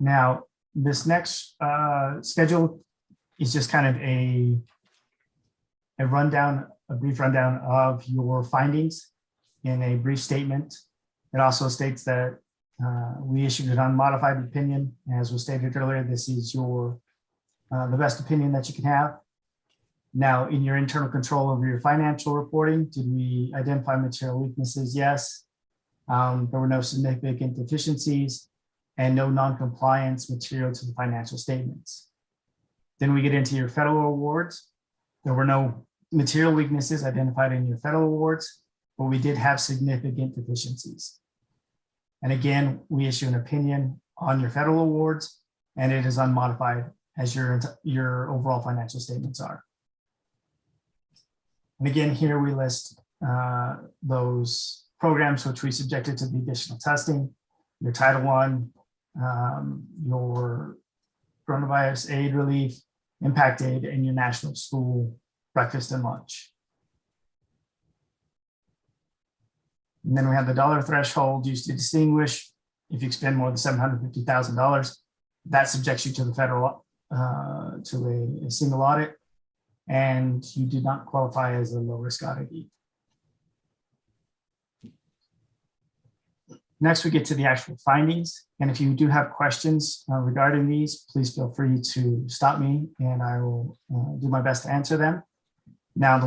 Now, this next schedule is just kind of a rundown, a brief rundown of your findings in a brief statement. It also states that we issued an unmodified opinion. As was stated earlier, this is your the best opinion that you can have. Now, in your internal control over your financial reporting, did we identify material weaknesses? Yes. There were no significant deficiencies and no non-compliance material to the financial statements. Then we get into your federal awards. There were no material weaknesses identified in your federal awards, but we did have significant deficiencies. And again, we issue an opinion on your federal awards, and it is unmodified as your overall financial statements are. And again, here we list those programs which we subjected to the additional testing, your Title I, your coronavirus aid relief, impact aid, and your national school breakfast and lunch. And then we have the dollar threshold used to distinguish if you expend more than $750,000, that subjects you to the federal, to a single audit, and you do not qualify as a low risk auditee. Next, we get to the actual findings. And if you do have questions regarding these, please feel free to stop me and I will do my best to answer them. Now,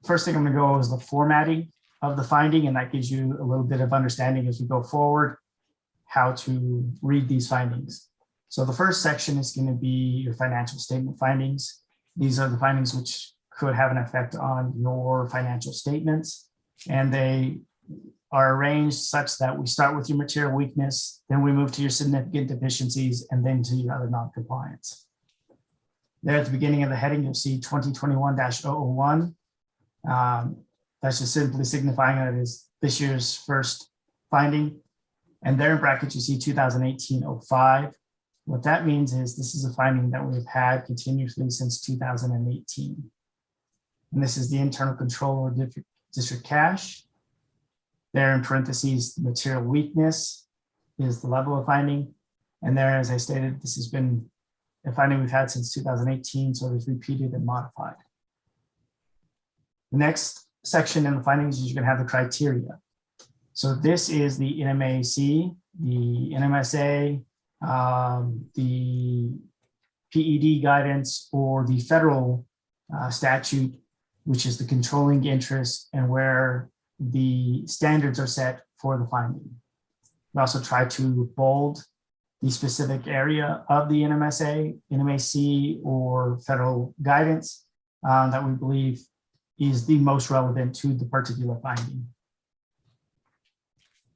first thing I'm gonna go is the formatting of the finding, and that gives you a little bit of understanding as we go forward, how to read these findings. So the first section is gonna be your financial statement findings. These are the findings which could have an effect on your financial statements, and they are arranged such that we start with your material weakness, then we move to your significant deficiencies, and then to your other non-compliance. There at the beginning of the heading, you'll see 2021-001. That's just simply signifying that it is this year's first finding. And there in brackets, you see 2018-05. What that means is this is a finding that we've had continuously since 2018. And this is the internal control of district cash. There in parentheses, the material weakness is the level of finding. And there, as I stated, this has been a finding we've had since 2018, so it is repeated and modified. The next section in the findings is you're going to have the criteria. So this is the NMAC, the NMSA, the PED guidance, or the federal statute, which is the controlling interest and where the standards are set for the finding. We also try to bold the specific area of the NMSA, NMAC, or federal guidance that we believe is the most relevant to the particular finding.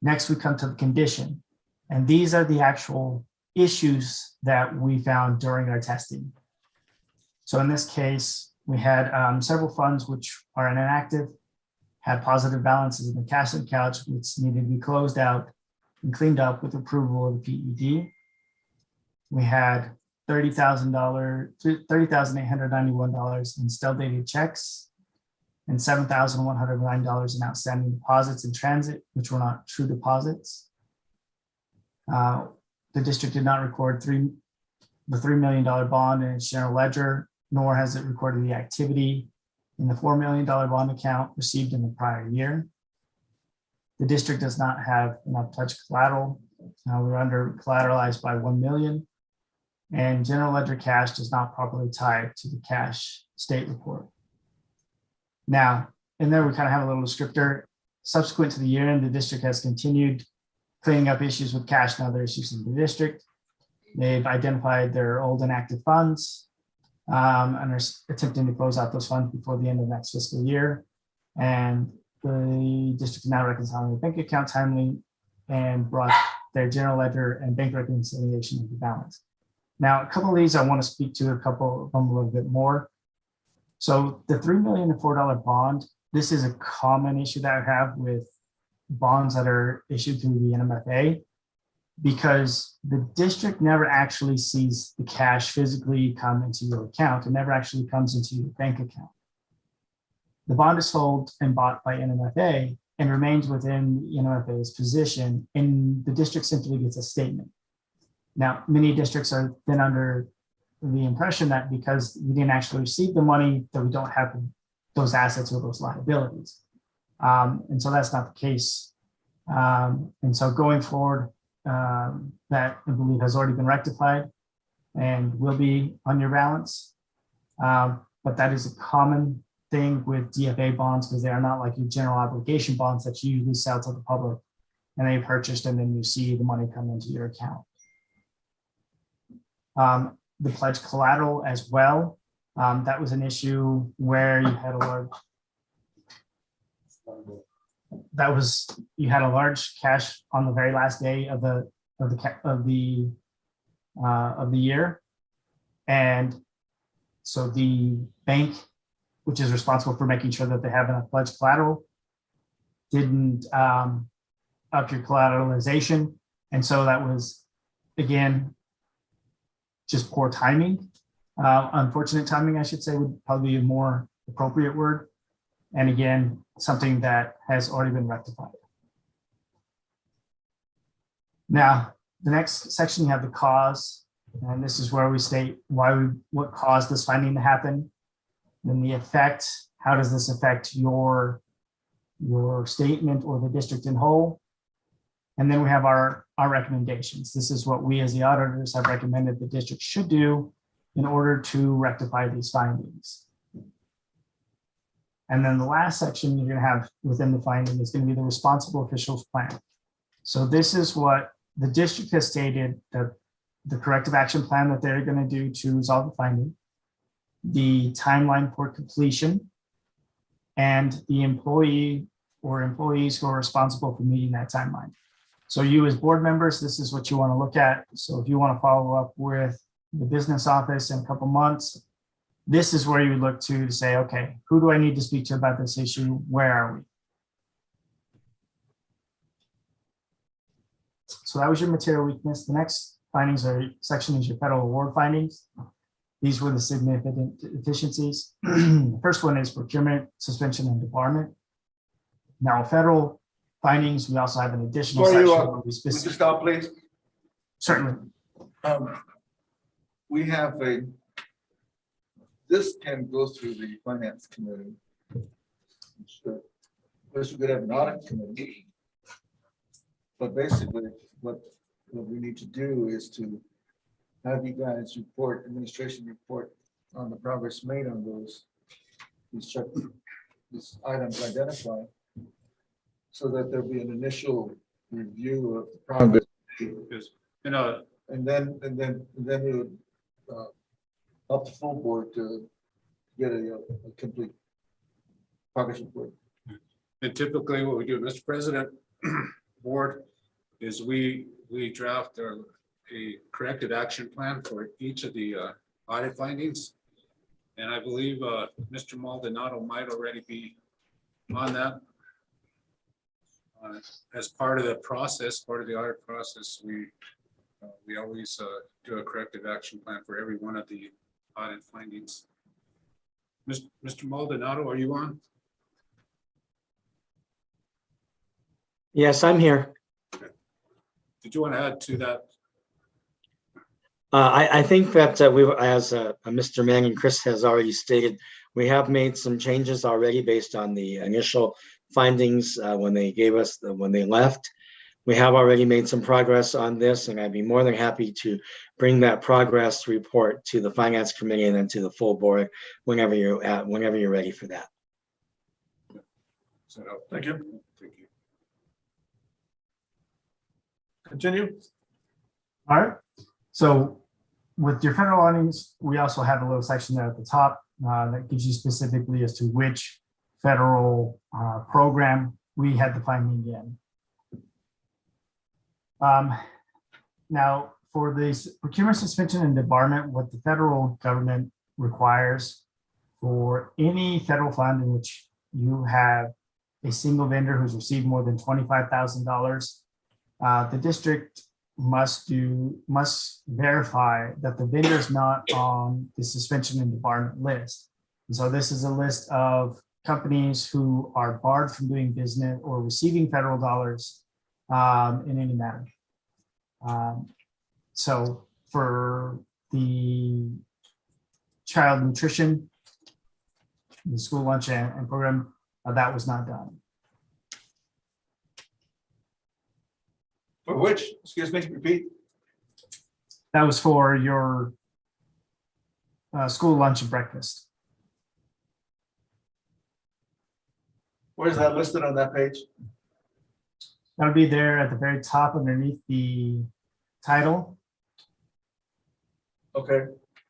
Next, we come to the condition, and these are the actual issues that we found during our testing. So in this case, we had several funds which are inactive, had positive balances in the cash account, which needed to be closed out and cleaned up with approval of the PED. We had $30,891 in still dated checks and $7,109 in outstanding deposits in transit, which were not true deposits. The district did not record the $3 million bond in its general ledger, nor has it recorded the activity in the $4 million bond account received in the prior year. The district does not have enough touch collateral. We're under collateralized by 1 million, and general ledger cash does not properly tie to the cash state report. Now, in there, we kind of have a little descriptor. Subsequent to the year end, the district has continued cleaning up issues with cash and other issues in the district. They've identified their old inactive funds and are attempting to close out those funds before the end of next fiscal year. And the district is now reconciling the bank account timely and brought their general ledger and bank reconciliation into balance. Now, a couple of these I want to speak to, a couple of them a little bit more. So the $3 million and $4 bond, this is a common issue that I have with bonds that are issued through the NMFA, because the district never actually sees the cash physically come into your account. It never actually comes into your bank account. The bond is sold and bought by NMFA and remains within the NMFA's position, and the district simply gets a statement. Now, many districts are then under the impression that because we didn't actually receive the money, that we don't have those assets or those liabilities. And so that's not the case. And so going forward, that I believe has already been rectified and will be on your balance. But that is a common thing with DFA bonds, because they are not like your general obligation bonds that you usually sell to the public and they purchased and then you see the money come into your account. The pledge collateral as well. That was an issue where you had a large cash on the very last day of the year, and so the bank, which is responsible for making sure that they have enough pledge collateral, didn't up your collateralization, and so that was again just poor timing. Unfortunate timing, I should say, would probably be a more appropriate word. And again, something that has already been rectified. Now, the next section, you have the cause. And this is where we state what caused this finding to happen. Then the effect, how does this affect your statement or the district in whole? And then we have our recommendations. This is what we as the auditors have recommended the district should do in order to rectify these findings. And then the last section you're going to have within the finding is going to be the responsible officials plan. So this is what the district has stated, that the corrective action plan that they're going to do to resolve the finding, the timeline for completion, and the employee or employees who are responsible for meeting that timeline. So you as board members, this is what you want to look at. So if you want to follow up with the business office in a couple months, this is where you look to say, okay, who do I need to speak to about this issue? Where are we? So that was your material weakness. The next section is your federal award findings. These were the significant deficiencies. The first one is procurement, suspension, and debarment. Now, federal findings, we also have an additional section. Where we would you stop, please? Certainly. We have this can go through the finance committee. Sure. First, we could have an audit committee. But basically, what we need to do is to have you guys report, administration report on the progress made on these items identified, so that there'll be an initial review of the progress. And then we would up the full board to get a complete progress report. And typically what we do, Mr. President, board, is we draft a corrective action plan for each of the audit findings. And I believe Mr. Maldonado might already be on that. As part of the process, part of the audit process, we always do a corrective action plan for every one of the audit findings. Mr. Maldonado, are you on? Yes, I'm here. Okay. Did you want to add to that? I think that we, as Mr. Mang and Chris has already stated, we have made some changes already based on the initial findings when they gave us when they left. We have already made some progress on this, and I'd be more than happy to bring that progress report to the finance committee and then to the full board whenever you're ready for that. Does that help? Thank you. Thank you. Continue. All right. So with your federal earnings, we also have a little section there at the top that gives you specifically as to which federal program we had the finding in. Now, for this procurement suspension and debarment, what the federal government requires for any federal fund in which you have a single vendor who's received more than $25,000, the district must verify that the vendor is not on the suspension and debarment list. And so this is a list of companies who are barred from doing business or receiving federal dollars in any manner. So for the child nutrition, the school lunch and program, that was not done. For which, excuse me, repeat. That was for your school lunch and breakfast. Where's that listed on that page? That'll be there at the very top underneath the title. Okay.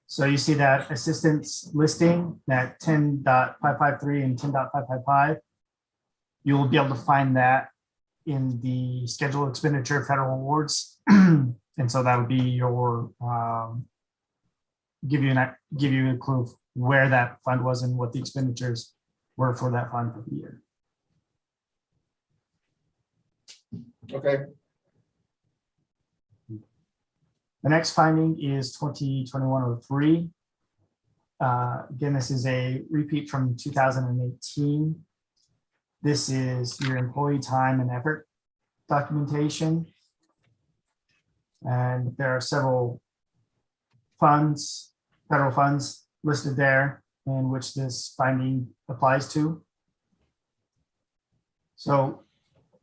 So you see that assistance listing, that 10.553 and 10.555. You will be able to find that in the schedule expenditure federal awards. And so that'll be your, give you a clue of where that fund was and what the expenditures were for that fund for the year. Okay. The next finding is 2021-03. Again, this is a repeat from 2018. This is your employee time and effort documentation. And there are several funds, federal funds listed there in which this finding applies to. So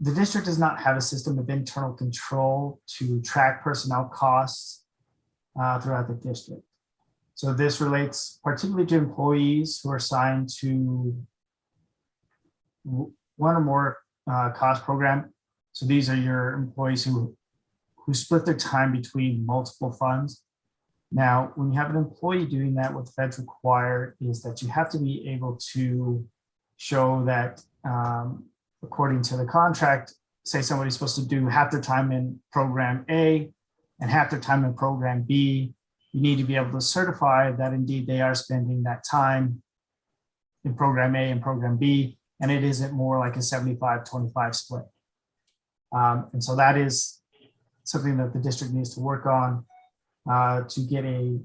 the district does not have a system of internal control to track personnel costs throughout the district. So this relates particularly to employees who are assigned to one or more cost program. So these are your employees who split their time between multiple funds. Now, when you have an employee doing that, what the feds require is that you have to be able to show that according to the contract, say somebody's supposed to do half their time in program A and half their time in program B, you need to be able to certify that indeed they are spending that time in program A and program B, and it isn't more like a 75-25 split. And so that is something that the district needs to work on to get a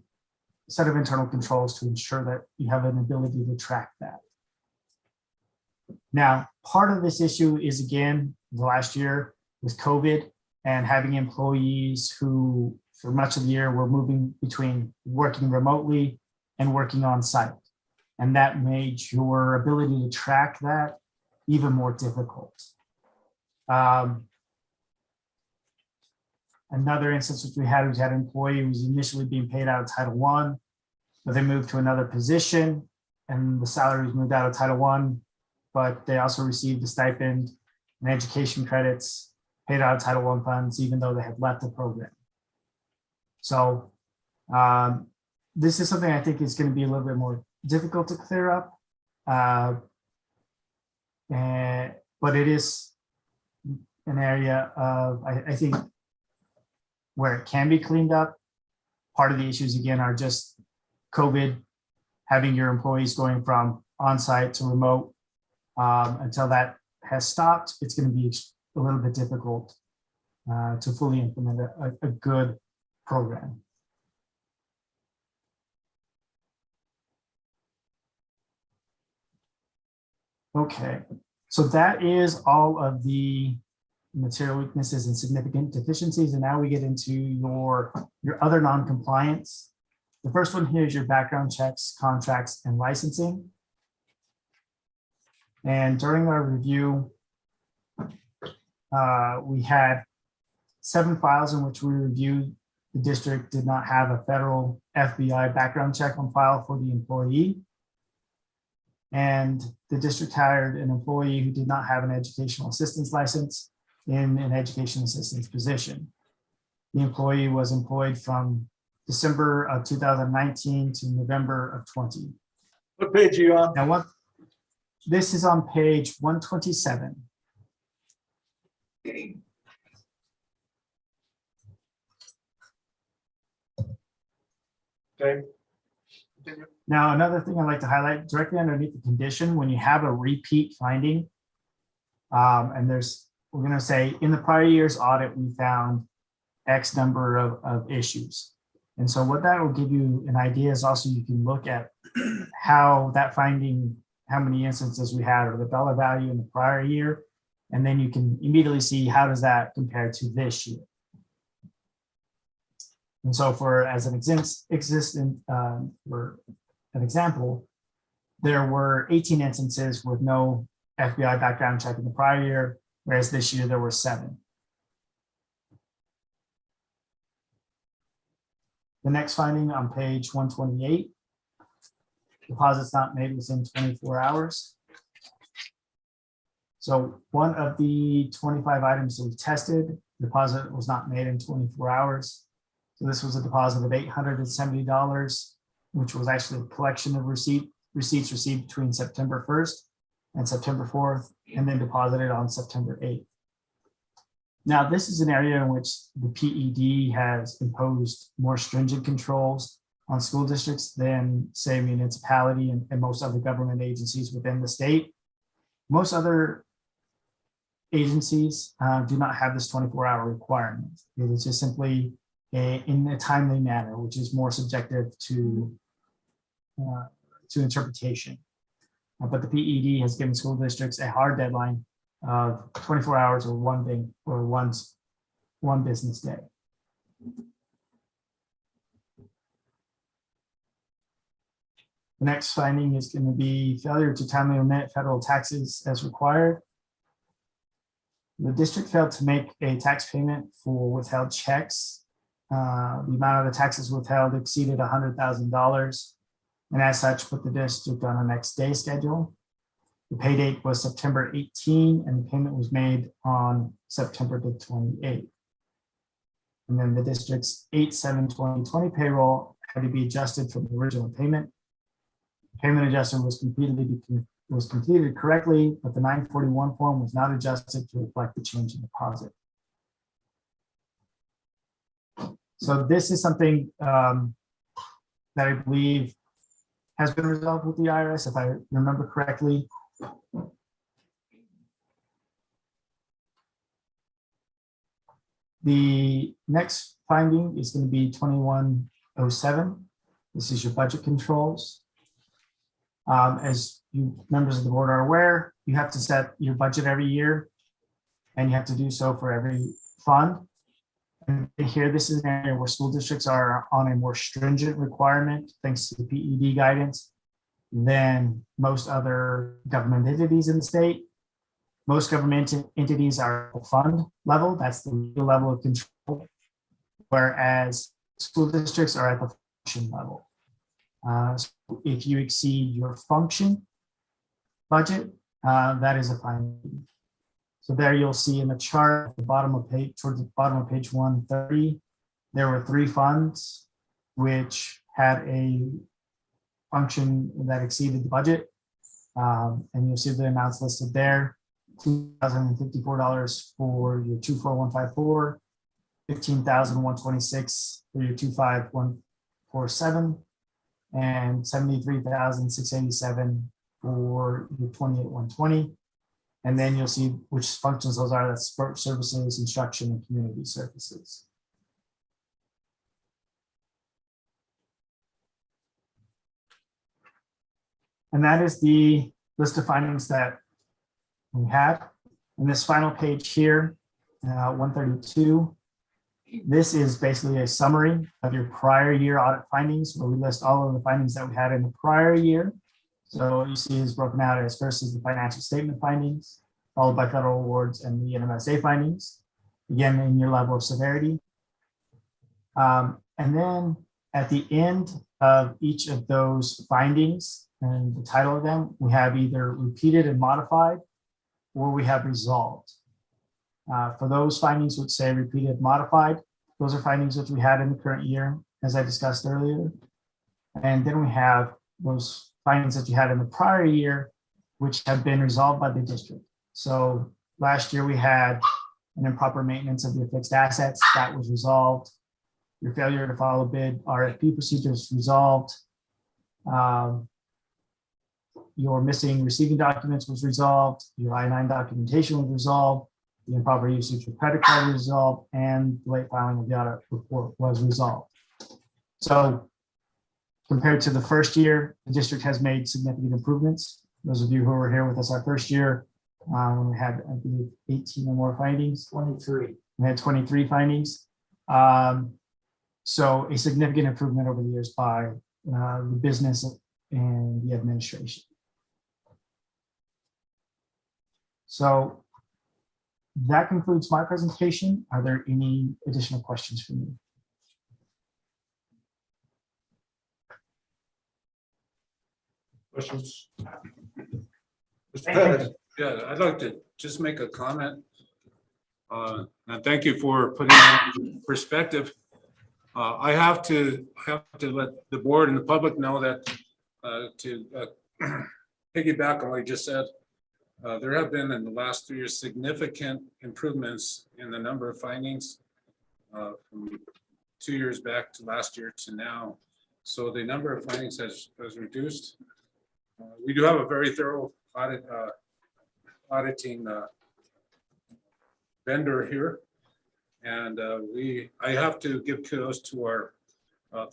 set of internal controls to ensure that you have an ability to track that. Now, part of this issue is, again, the last year with COVID and having employees who for much of the year were moving between working remotely and working on site. And that made your ability to track that even more difficult. Another instance which we had an employee who was initially being paid out of Title I, but they moved to another position and the salary was moved out of Title I, but they also received a stipend and education credits paid out of Title I funds, even though they had left the program. So this is something I think is going to be a little bit more difficult to clear up. But it is an area of, I think, where it can be cleaned up. Part of the issues, again, are just COVID, having your employees going from on-site to remote. Until that has stopped, it's going to be a little bit difficult to fully implement a good program. Okay, so that is all of the material weaknesses and significant deficiencies. And now we get into your other non-compliance. The first one here is your background checks, contracts, and licensing. And during our review, we had 7 files in which we reviewed. The district did not have a federal FBI background check on file for the employee. And the district hired an employee who did not have an educational assistance license in an education assistance position. The employee was employed from December of 2019 to November of 20. What page are you on? Now, this is on page 127. Okay. Now, another thing I'd like to highlight directly underneath the condition, when you have a repeat finding, and we're going to say in the prior year's audit, we found X number of issues. And so what that will give you an idea is also you can look at how that finding, how many instances we had or the dollar value in the prior year. And then you can immediately see how does that compare to this year. And so for an example, there were 18 instances with no FBI background check in the prior year, whereas this year there were 7. The next finding on page 128, deposits not made within 24 hours. So one of the 25 items that we tested, deposit was not made in 24 hours. So this was a deposit of $870, which was actually a collection of receipts received between September 1st and September 4th, and then deposited on September 8th. Now, this is an area in which the PED has imposed more stringent controls on school districts than, say, municipality and most other government agencies within the state. Most other agencies do not have this 24-hour requirement. It is just simply in a timely manner, which is more subjective to interpretation. But the PED has given school districts a hard deadline of 24 hours or one business day. The next finding is going to be failure to timely remit federal taxes as required. The district failed to make a tax payment for withheld checks. The amount of the taxes withheld exceeded $100,000, and as such, put the district on a next day schedule. The pay date was September 18, and the payment was made on September 28. And then the district's 8/7/2020 payroll had to be adjusted from the original payment. Payment adjustment was completed correctly, but the 941 form was not adjusted to reflect the change in deposit. So this is something that I believe has been resolved with the IRS, if I remember correctly. The next finding is going to be 2107. This is your budget controls. As you members of the board are aware, you have to set your budget every year, and you have to do so for every fund. And here, this is an area where school districts are on a more stringent requirement, thanks to the PED guidance, than most other government entities in the state. Most government entities are fund level, that's the legal level of control, whereas school districts are at the function level. So if you exceed your function budget, that is a finding. So there you'll see in the chart at the bottom of page, towards the bottom of page 130, there were 3 funds which had a function that exceeded the budget. And you'll see the amounts listed there. $2,054 for your 24154, $15,126 for your 25147, and $73,687 for your 28120. And then you'll see which functions those are. That's sport services, instruction, and community services. And that is the list of findings that we had. And this final page here, 132, this is basically a summary of your prior year audit findings, where we list all of the findings that we had in the prior year. So what you see is broken out as first is the financial statement findings, followed by federal awards and the NMSA findings, again, in your level of severity. And then At the end of each of those findings and the title of them, we have either repeated and modified, or we have resolved. For those findings which say repeated, modified, those are findings which we had in the current year, as I discussed earlier. And then we have those findings that you had in the prior year, which have been resolved by the district. So last year we had an improper maintenance of your fixed assets, that was resolved. Your failure to follow bid RFP procedures resolved. Your missing receiving documents was resolved. Your I-9 documentation was resolved. The improper usage of credit card was resolved, and the late filing of the audit report was resolved. So compared to the first year, the district has made significant improvements. Those of you who were here with us our first year, when we had, I believe, 18 or more findings. 23. We had 23 findings. So a significant improvement over the years by the business and the administration. So that concludes my presentation. Are there any additional questions for me? Questions? Mr. Pettis. Yeah, I'd like to just make a comment. And thank you for putting that in perspective. I have to let the board and the public know that to piggyback on what you just said, there have been in the last 3 years significant improvements in the number of findings from 2 years back to last year to now. So the number of findings has reduced. We do have a very thorough auditing vendor here. And I have to give kudos to our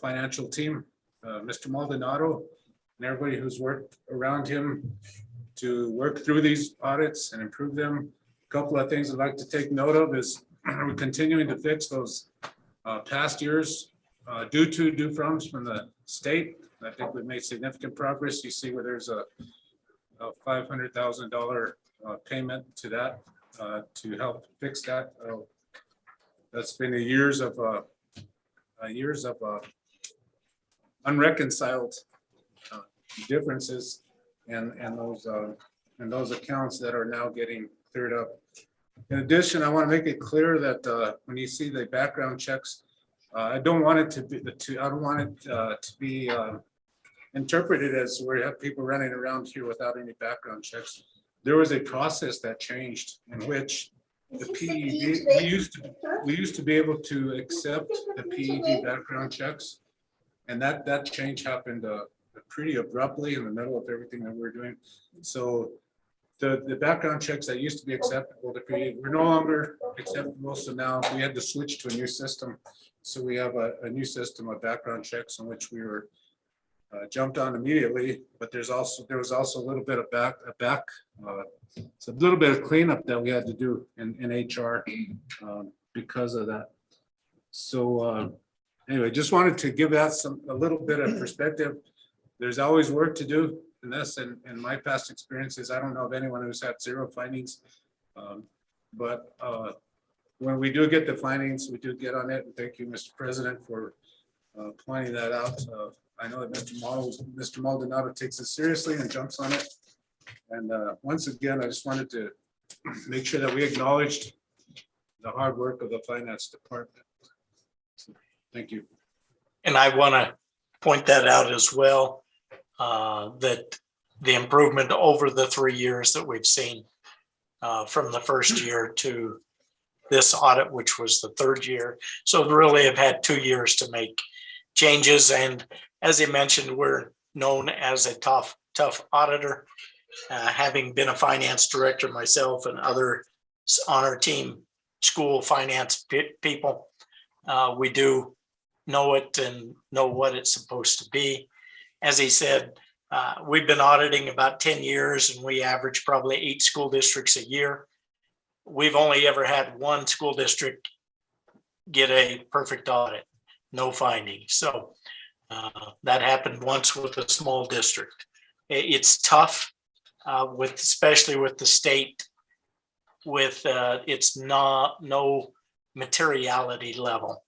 financial team, Mr. Maldonado, and everybody who's worked around him to work through these audits and improve them. A couple of things I'd like to take note of is we're continuing to fix those past years due from the state. I think we've made significant progress. You see where there's a $500,000 payment to that to help fix that. That's been years of unreconciled differences and those accounts that are now getting cleared up. In addition, I want to make it clear that when you see the background checks, I don't want it to be interpreted as we have people running around here without any background checks. There was a process that changed in which the PED, we used to be able to accept the PED background checks, and that change happened pretty abruptly in the middle of everything that we're doing. So the background checks that used to be acceptable to PED were no longer acceptable. So now we had to switch to a new system. So we have a new system of background checks in which we were jumped on immediately, but there was also a little bit of it's a little bit of cleanup that we had to do in HR because of that. So anyway, just wanted to give that a little bit of perspective. There's always work to do in this, and in my past experiences, I don't know of anyone who's had 0 findings. But when we do get the findings, we do get on it. And thank you, Mr. President, for pointing that out. I know that Mr. Maldonado takes it seriously and jumps on it. And once again, I just wanted to make sure that we acknowledged the hard work of the finance department. So, thank you. And I want to point that out as well, that the improvement over the 3 years that we've seen from the first year to this audit, which was the 3rd year. So really have had 2 years to make changes. And as he mentioned, we're known as a tough auditor. Having been a finance director myself and others on our team, school finance people, we do know it and know what it's supposed to be. As he said, we've been auditing about 10 years and we average probably 8 school districts a year. We've only ever had 1 school district get a perfect audit, no findings. So that happened once with a small district. It's tough especially with the state, with it's no materiality level.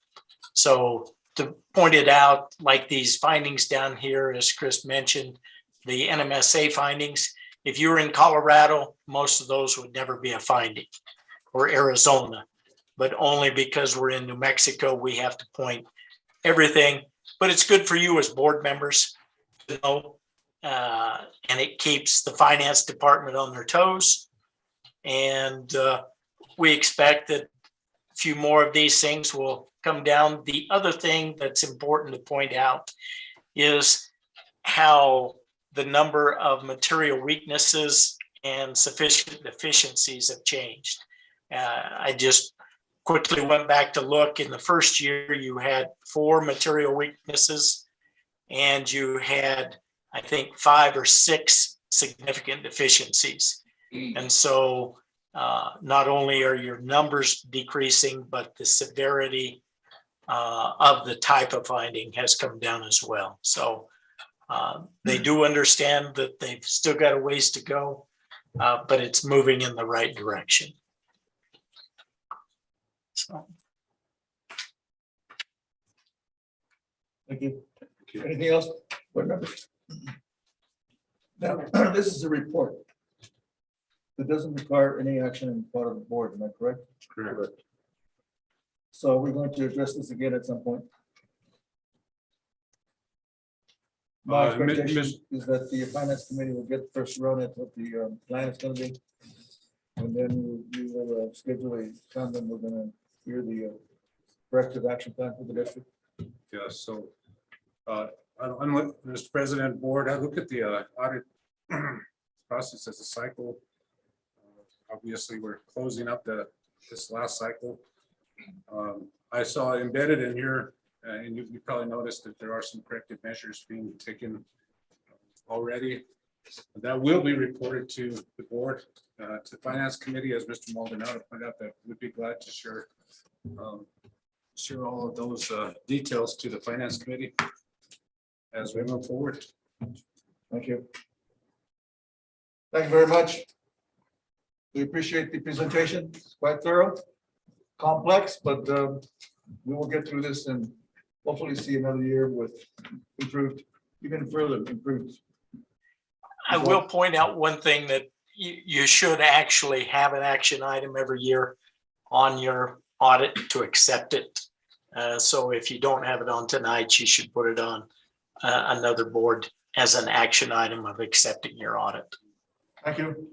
So to point it out, like these findings down here, as Chris mentioned, the NMSA findings. If you were in Colorado, most of those would never be a finding, or Arizona, but only because we're in New Mexico, we have to point everything. But it's good for you as board members to know, and it keeps the finance department on their toes. And we expect that a few more of these things will come down. The other thing that's important to point out is how the number of material weaknesses and sufficient deficiencies have changed. I just quickly went back to look. In the first year, you had 4 material weaknesses, and you had, I think, 5 or 6 significant deficiencies. And so not only are your numbers decreasing, but the severity of the type of finding has come down as well. So they do understand that they've still got a ways to go, but it's moving in the right direction. So. Thank you. Anything else? Board members? Now, this is a report. It doesn't require any action on the part of the board, am I correct? Correct. So we're going to address this again at some point. My expectation is that the finance committee will get first run at what the plan is going to be. And then we will schedule a time when we're going to hear the corrective action plan for the district. Yeah, so Mr. President, board, I look at the audit process as a cycle. Obviously, we're closing up this last cycle. I saw embedded in here, and you probably noticed that there are some corrective measures being taken already. That will be reported to the board, to the finance committee, as Mr. Maldonado pointed out, that we'd be glad to share all of those details to the finance committee as we move forward. Thank you. Thank you very much. We appreciate the presentation. It's quite thorough, complex, but we will get through this and hopefully see another year with improved, even further improved. I will point out one thing, that you should actually have an action item every year on your audit to accept it. So if you don't have it on tonight, you should put it on another board as an action item of accepting your audit. Thank you.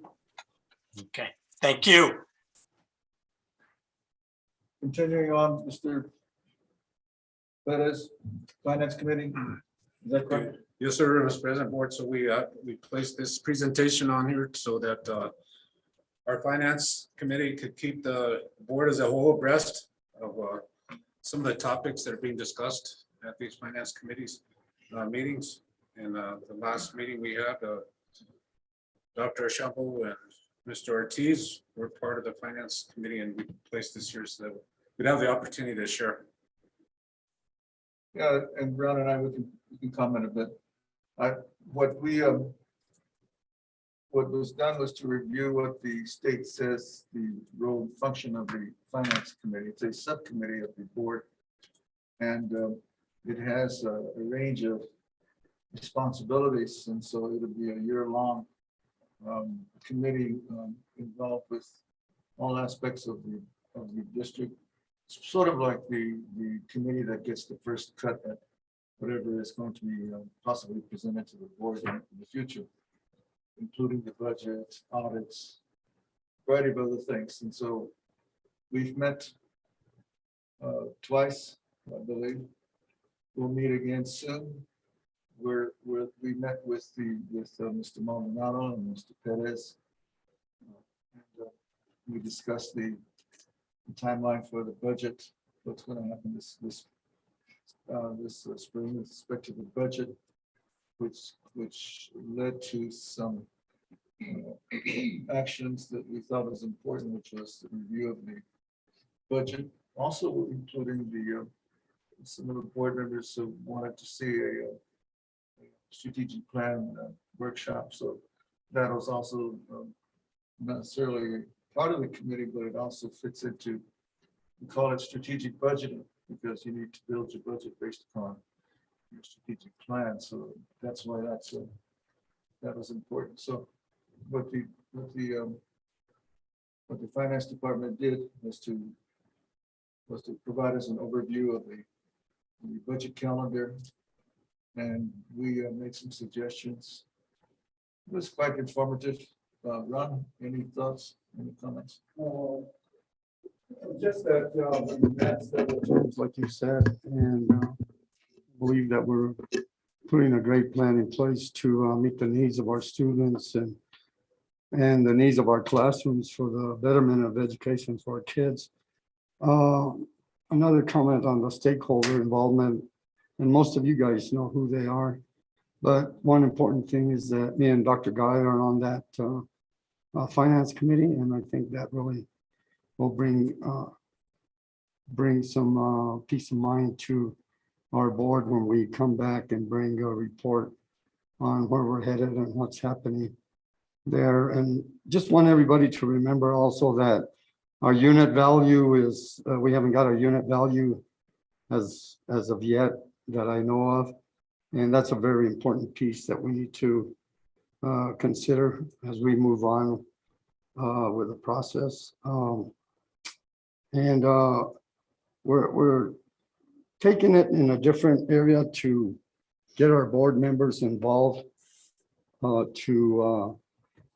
Okay, thank you. Continuing on, Mr. Perez, Finance Committee. Is that correct? Yes, sir, Mr. President, board. So we placed this presentation on here so that our finance committee could keep the board as a whole abreast of some of the topics that are being discussed at these finance committees meetings. And the last meeting we had, Dr. Shampo and Mr. Ortiz were part of the finance committee, and we placed this here so that we'd have the opportunity to share. Yeah, and Brown and I, we can comment a bit. What was done was to review what the state says the role and function of the finance committee. It's a subcommittee of the board, and it has a range of responsibilities, and so it'll be a year-long committee involved with all aspects of the district. It's sort of like the committee that gets the first cut at whatever is going to be possibly presented to the board in the future, including the budget, audits, a variety of other things. And so we've met twice, I believe. We'll meet again soon. We met with Mr. Maldonado and Mr. Perez. And we discussed the timeline for the budget, what's going to happen this spring with respect to the budget, which led to some actions that we thought was important, which was the review of the budget, also including some of the board members who wanted to see a strategic plan workshop. So that was also not necessarily part of the committee, but it also fits into, we call it strategic budgeting. because you need to build your budget based upon your strategic plan. So that's why that was important. So what the finance department did was to provide us an overview of the budget calendar, and we made some suggestions. It was quite informative. Ron, any thoughts, any comments? Just that, that's several times, like you said, and believe that we're putting a great plan in place to meet the needs of our students and the needs of our classrooms for the betterment of education for our kids. Another comment on the stakeholder involvement, and most of you guys know who they are, but one important thing is that me and Dr. Guy are on that finance committee, and I think that really will bring some peace of mind to our board when we come back and bring a report on where we're headed and what's happening there. And just want everybody to remember also that our unit value is, we haven't got a unit value as of yet that I know of. And that's a very important piece that we need to consider as we move on with the process. We're taking it in a different area to get our board members involved to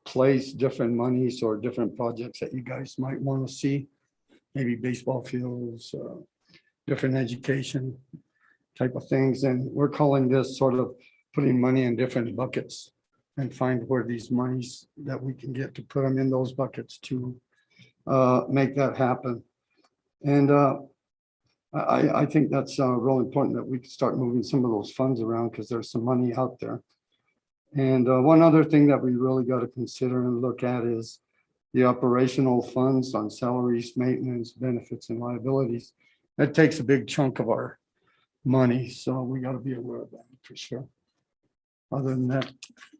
place different monies or different projects that you guys might want to see, maybe baseball fields, different education type of things. And we're calling this sort of putting money in different buckets and find where these monies that we can get to put them in those buckets to make that happen. And I think that's real important that we can start moving some of those funds around because there's some money out there. And one other thing that we really got to consider and look at is the operational funds on salaries, maintenance, benefits, and liabilities. That takes a big chunk of our money, so we got to be aware of that for sure. Other than that,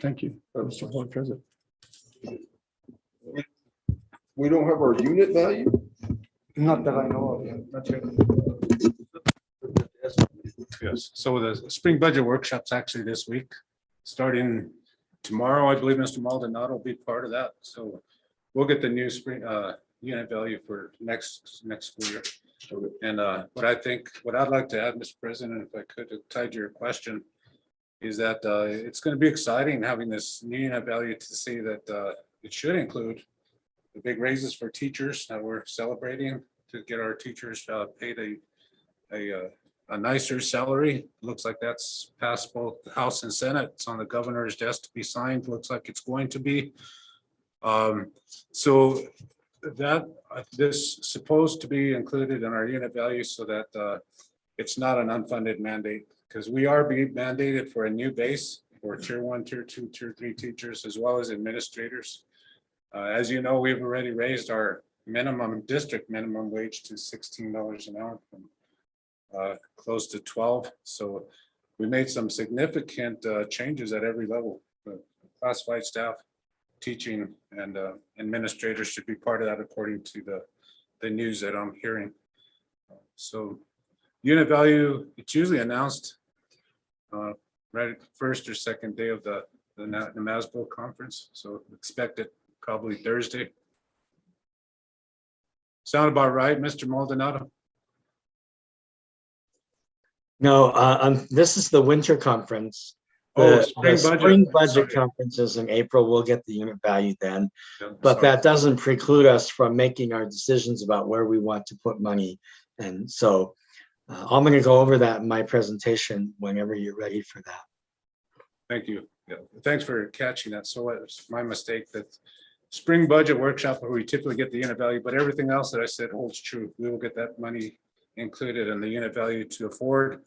thank you, Mr. Board President. We don't have our unit value? Not that I know of yet. Not yet. Yes, so the spring budget workshop's actually this week, starting tomorrow. I believe Mr. Maldonado will be part of that. So we'll get the new spring unit value for next school year. And what I'd like to add, Mr. President, if I could, tied to your question, is that it's going to be exciting having this new unit value to see that it should include the big raises for teachers that we're celebrating to get our teachers paid a nicer salary. Looks like that's passed both the House and Senate. It's on the governor's desk to be signed. Looks like it's going to be. So that this supposed to be included in our unit value so that it's not an unfunded mandate, because we are being mandated for a new base for tier 1, tier 2, tier 3 teachers, as well as administrators. As you know, we've already raised our district minimum wage to $16 an hour from close to 12. So we made some significant changes at every level. Classified staff, teaching, and administrators should be part of that according to the news that I'm hearing. So unit value, it's usually announced right at the first or second day of the NASBO conference. So expect it probably Thursday. Sound about right, Mr. Maldonado? No, this is the winter conference. Oh, The spring budget Sorry. conference is in April. We'll get the unit value then. Yeah, But sorry. that doesn't preclude us from making our decisions about where we want to put money. And so I'm going to go over that in my presentation whenever you're ready for that. Thank you. Yeah, thanks for catching that. So it's my mistake that spring budget workshop where we typically get the unit value, but everything else that I said holds true. We will get that money included in the unit value to afford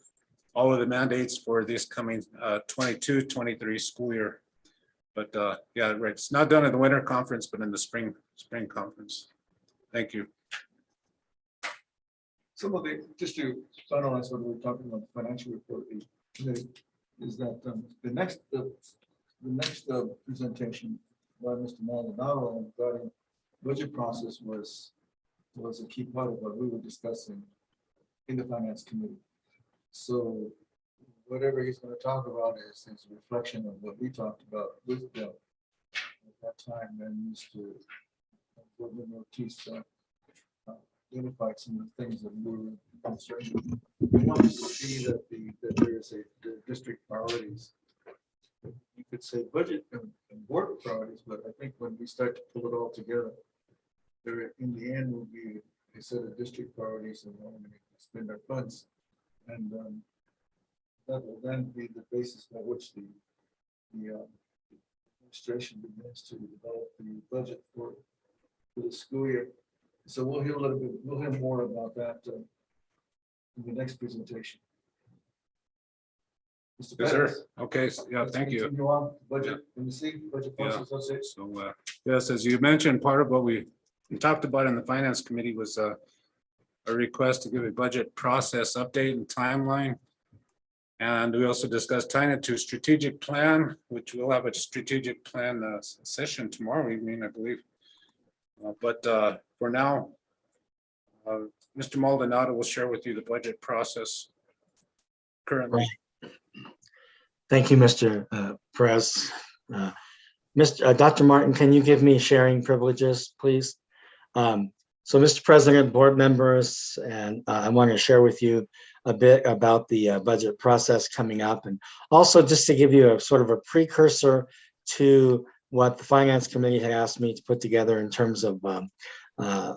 all of the mandates for this coming 22-23 school year. But yeah, right. It's not done in the winter conference, but in the spring conference. Thank you. Some of the, just to finalize what we're talking about, the financial report is that the next presentation by Mr. Maldonado regarding budget process was a key part of what we were discussing in the finance committee. So whatever he's going to talk about is a reflection of what we talked about with Bill at that time. And Mr. Ortiz identified some of the things that we were concerned with. We want to see that that there is the district priorities. You could say budget and board priorities, but I think when we start to pull it all together, there in the end will be a set of district priorities and how we're going to spend our funds. And that will then be the basis by which the administration begins to develop the budget for the school year. So we'll hear a little bit, we'll hear more about that in the next presentation. Mr. Yes, sir. Pettis, Okay, yeah, let's thank you. continue on. Budget, let me see, budget Yeah. policy associate. So, yes, as you mentioned, part of what we talked about in the finance committee was a request to give a budget process update and timeline. And we also discussed tying it to strategic plan, which we'll have a strategic plan session tomorrow evening, I believe. But for now, Mr. Maldonado will share with you the budget process currently. Thank you, Mr. Perez. Dr. Martin, can you give me sharing privileges, please? So, Mr. President, board members, and I want to share with you a bit about the budget process coming up, and also just to give you a sort of a precursor to what the Finance Committee had asked me to put together in terms of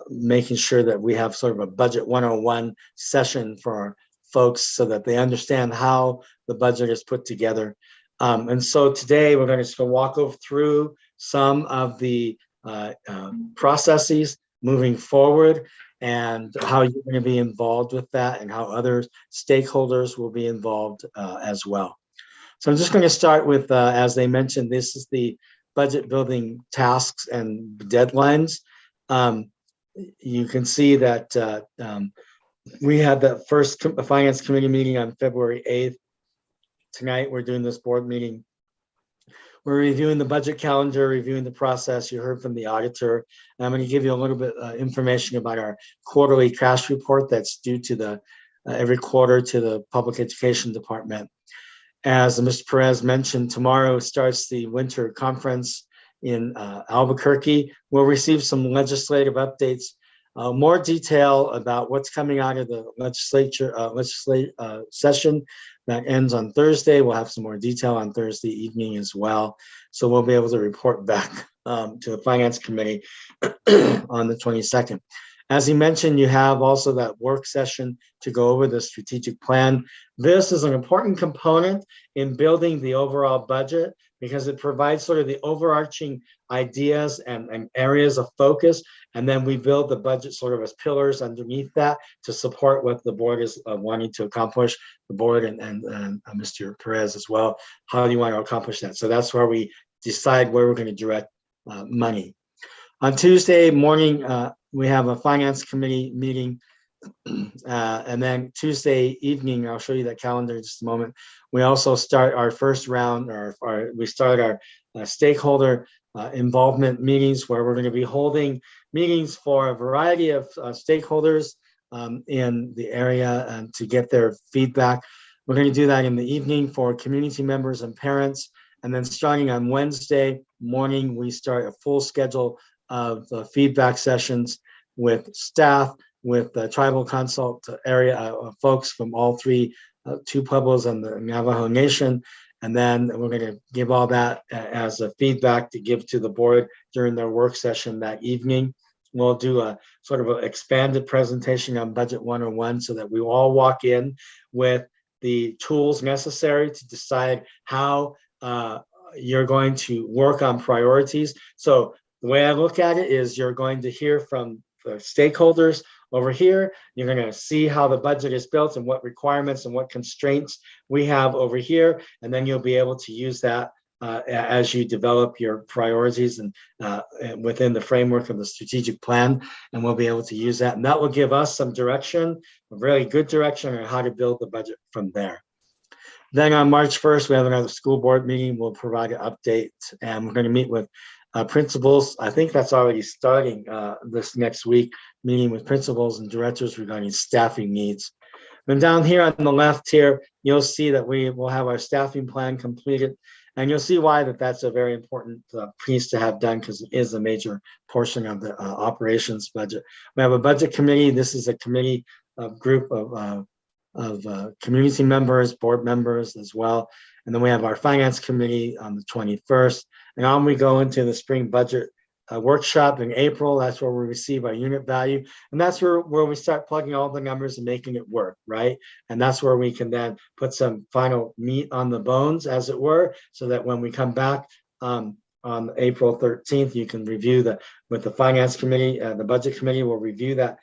making sure that we have sort of a budget 101 session for our folks so that they understand how the budget is put together. And so today we're going to walk through some of the processes moving forward and how you're going to be involved with that and how other stakeholders will be involved as well. So I'm just going to start with, as they mentioned, this is the budget building tasks and deadlines. You can see that we had the first Finance Committee meeting on February 8th. Tonight, we're doing this board meeting. We're reviewing the budget calendar, reviewing the process. You heard from the auditor. I'm going to give you a little bit information about our quarterly cash report that's due to the every quarter to the Public Education Department. As Mr. Perez mentioned, tomorrow starts the winter conference in Albuquerque. We'll receive some legislative updates, more detail about what's coming out of the legislature session that ends on Thursday. We'll have some more detail on Thursday evening as well. So we'll be able to report back to the Finance Committee on the 22nd. As he mentioned, you have also that work session to go over the strategic plan. This is an important component in building the overall budget because it provides sort of the overarching ideas and areas of focus. And then we build the budget sort of as pillars underneath that to support what the board is wanting to accomplish, the board and Mr. Perez as well. How do you want to accomplish that? So that's where we decide where we're going to direct money. On Tuesday morning, we have a Finance Committee meeting. And then Tuesday evening, I'll show you that calendar in just a moment. We also start our first round, we start our stakeholder involvement meetings where we're going to be holding meetings for a variety of stakeholders in the area and to get their feedback. We're going to do that in the evening for community members and parents. And then starting on Wednesday morning, we start a full schedule of feedback sessions with staff, with the tribal consult area folks from all two pueblos and the Navajo Nation. And then we're going to give all that as a feedback to give to the board during their work session that evening. We'll do a sort of an expanded presentation on Budget 101 so that we all walk in with the tools necessary to decide how you're going to work on priorities. So the way I look at it is you're going to hear from the stakeholders over here. You're going to see how the budget is built and what requirements and what constraints we have over here. And then you'll be able to use that as you develop your priorities and within the framework of the strategic plan. And we'll be able to use that. And that will give us some direction, a really good direction on how to build the budget from there. Then on March 1st, we have another school board meeting. We'll provide an update and we're going to meet with principals. I think that's already starting this next week, meeting with principals and directors regarding staffing needs. And down here on the left here, you'll see that we will have our staffing plan completed. And you'll see why that's a very important piece to have done, because it is a major portion of the operations budget. We have a budget committee. This is a committee group of community members, board members as well. And then we have our finance committee on the 21st. And on we go into the spring budget workshop in April. That's where we receive our unit value. And that's where we start plugging all the numbers and making it work, right? And that's where we can then put some final meat on the bones, as it were, so that when we come back on April 13th, you can review with the finance committee, the budget committee will review that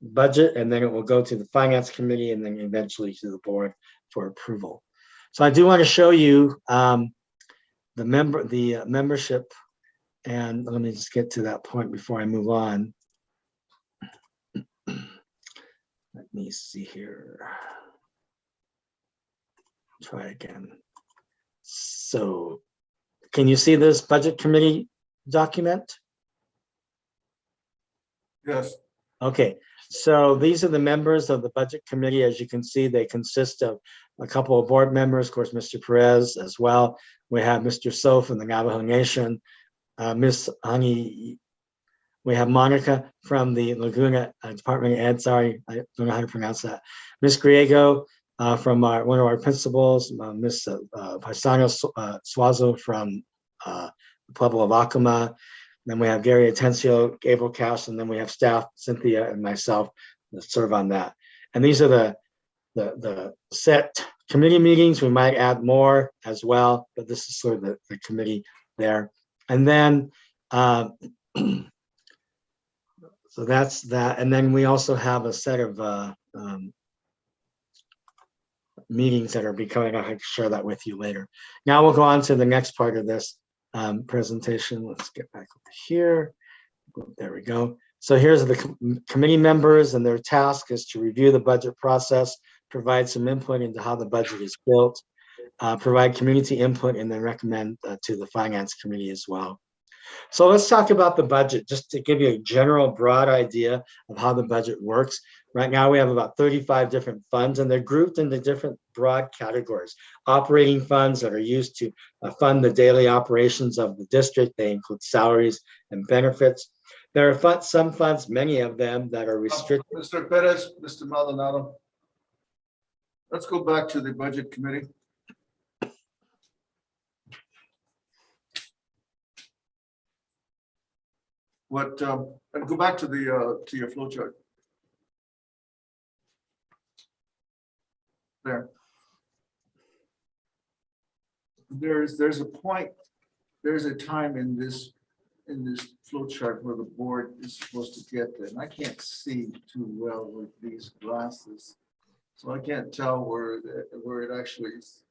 budget, and then it will go to the finance committee and then eventually to the board for approval. So I do want to show you the membership. And let me just get to that point before I move on. Let me see here. Try again. So can you see this budget committee document? Yes. Okay, so these are the members of the budget committee. As you can see, they consist of a couple of board members, of course, Mr. Perez as well. We have Mr. So from the Navajo Nation. Miss Honey, we have Monica from the Laguna Department of Ed. Sorry, I don't know how to pronounce that. Miss Griego from one of our principals, Miss Paisano Suazo from the Pueblo of Acoma. Then we have Gary Atencio, Gabriel Cash, and then we have staff, Cynthia and myself, that serve on that. And these are the set committee meetings. We might add more as well, but this is sort of the committee there. And then, so that's that. And then we also have a set of meetings that are becoming. I can share that with you later. Now we'll go on to the next part of this presentation. Let's get back over here. There we go. So here's the committee members, and their task is to review the budget process, provide some input into how the budget is built, provide community input, and then recommend to the finance committee as well. So let's talk about the budget, just to give you a general broad idea of how the budget works. Right now we have about 35 different funds, and they're grouped into different broad categories. Operating funds that are used to fund the daily operations of the district. They include salaries and benefits. There are some funds, many of them, that are restricted. Mr. Perez, Mr. Maldonado, let's go back to the budget committee. And go back to your flow chart. There. There's a point, there's a time in this flow chart where the board is supposed to get there. And I can't see too well with these glasses. So I can't tell where it actually is,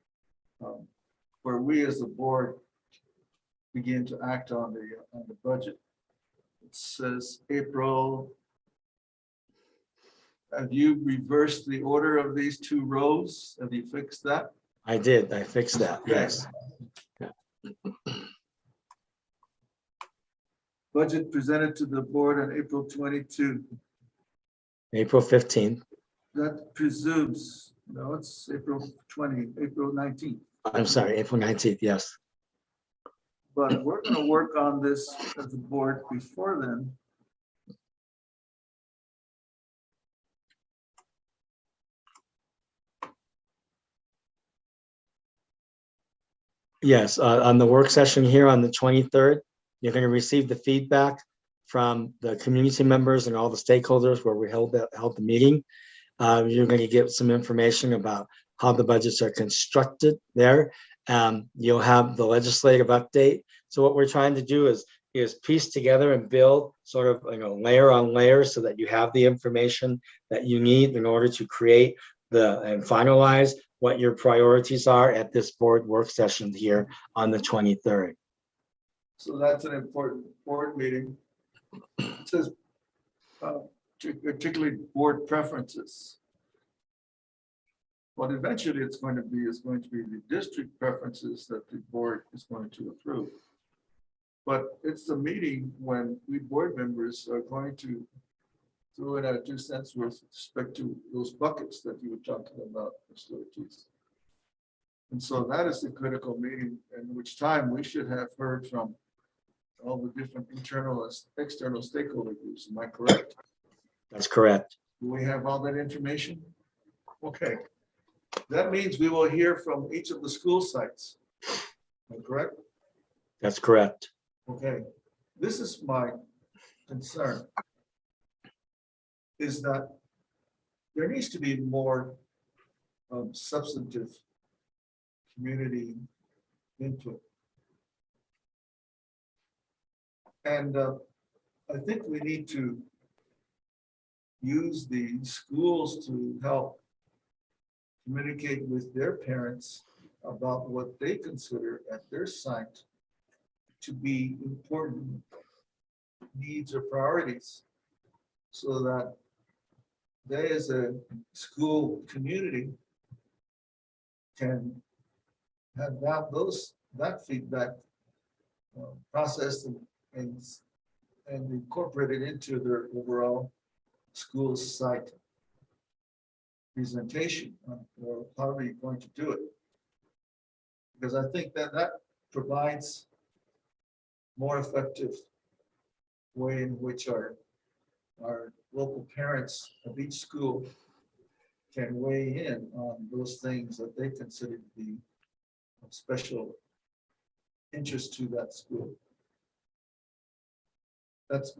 where we as the board begin to act on the budget. It says April. Have you reversed the order of these two rows? Have you fixed that? I did. I fixed that. Yes. Budget presented to the board on April 22. April 15th. That presumes, no, it's April 19th. I'm sorry, April 19th. Yes. But we're going to work on this as a board before then. Yes, on the work session here on the 23rd, you're going to receive the feedback from the community members and all the stakeholders where we held the meeting. You're going to get some information about how the budgets are constructed there. You'll have the legislative update. So what we're trying to do is piece together and build sort of layer on layer so that you have the information that you need in order to create and finalize what your priorities are at this board work session here on the 23rd. So that's an important board meeting. It says particularly board preferences. What eventually it's going to be is going to be the district preferences that the board is going to approve. But it's the meeting when we board members are going to threw in our 2 cents with respect to those buckets that you were talking about, Mr. Ortiz. And so that is the critical meeting, in which time we should have heard from all the different internal and external stakeholder groups. Am I correct? That's correct. Do we have all that information? Okay. That means we will hear from each of the school sites. Am I correct? That's correct. Okay. This is my concern, is that there needs to be more substantive community input. And I think we need to use the schools to help communicate with their parents about what they consider at their site to be important needs or priorities, so that they as a school community can have that feedback processed and incorporated into their overall school site presentation, or how are you going to do it? Because I think that provides more effective way in which our local parents of each school can weigh in on those things that they consider to be of special interest to that school. That's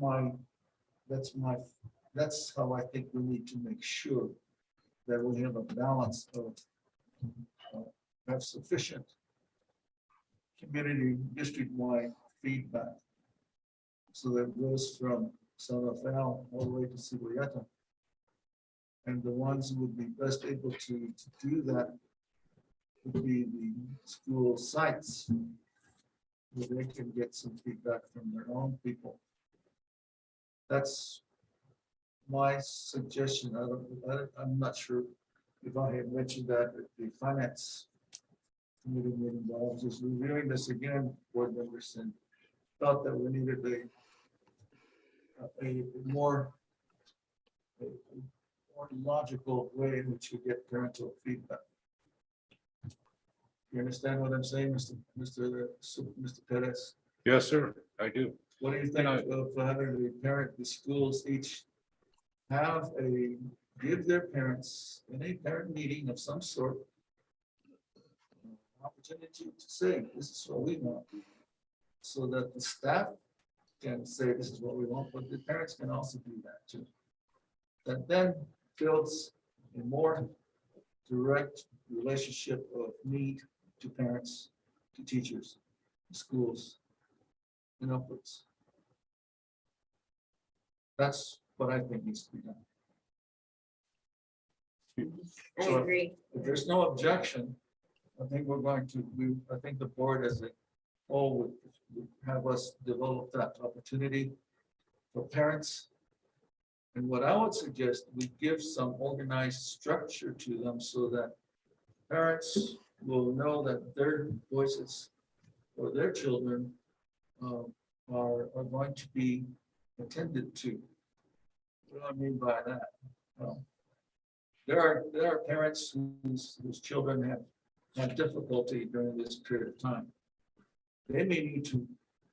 how I think we need to make sure that we have a balance of have sufficient community district-wide feedback, so that it goes from San Rafael all the way to Sigoyata. And the ones who would be best able to do that would be the school sites, where they can get some feedback from their own people. That's my suggestion. I'm not sure if I had mentioned that at the finance committee meeting, but I was just reviewing this again, board members, and thought that we needed a more logical way in which we get parental feedback. You understand what I'm saying, Mr. Perez? Yes, sir, I do. What do you think of having the schools each give their parents in a parent meeting of some sort opportunity to say, this is what we want, so that the staff can say, this is what we want, but the parents can also do that too. That then builds a more direct relationship of need to parents, to teachers, schools, and upwards. That's what I think needs to be done. I So agree. if there's no objection, I think I think the board as a whole would have us develop that opportunity for parents. And what I would suggest, we give some organized structure to them so that parents will know that their voices or their children are going to be attended to. What do I mean by that? There are parents whose children have difficulty during this period of time. They may need to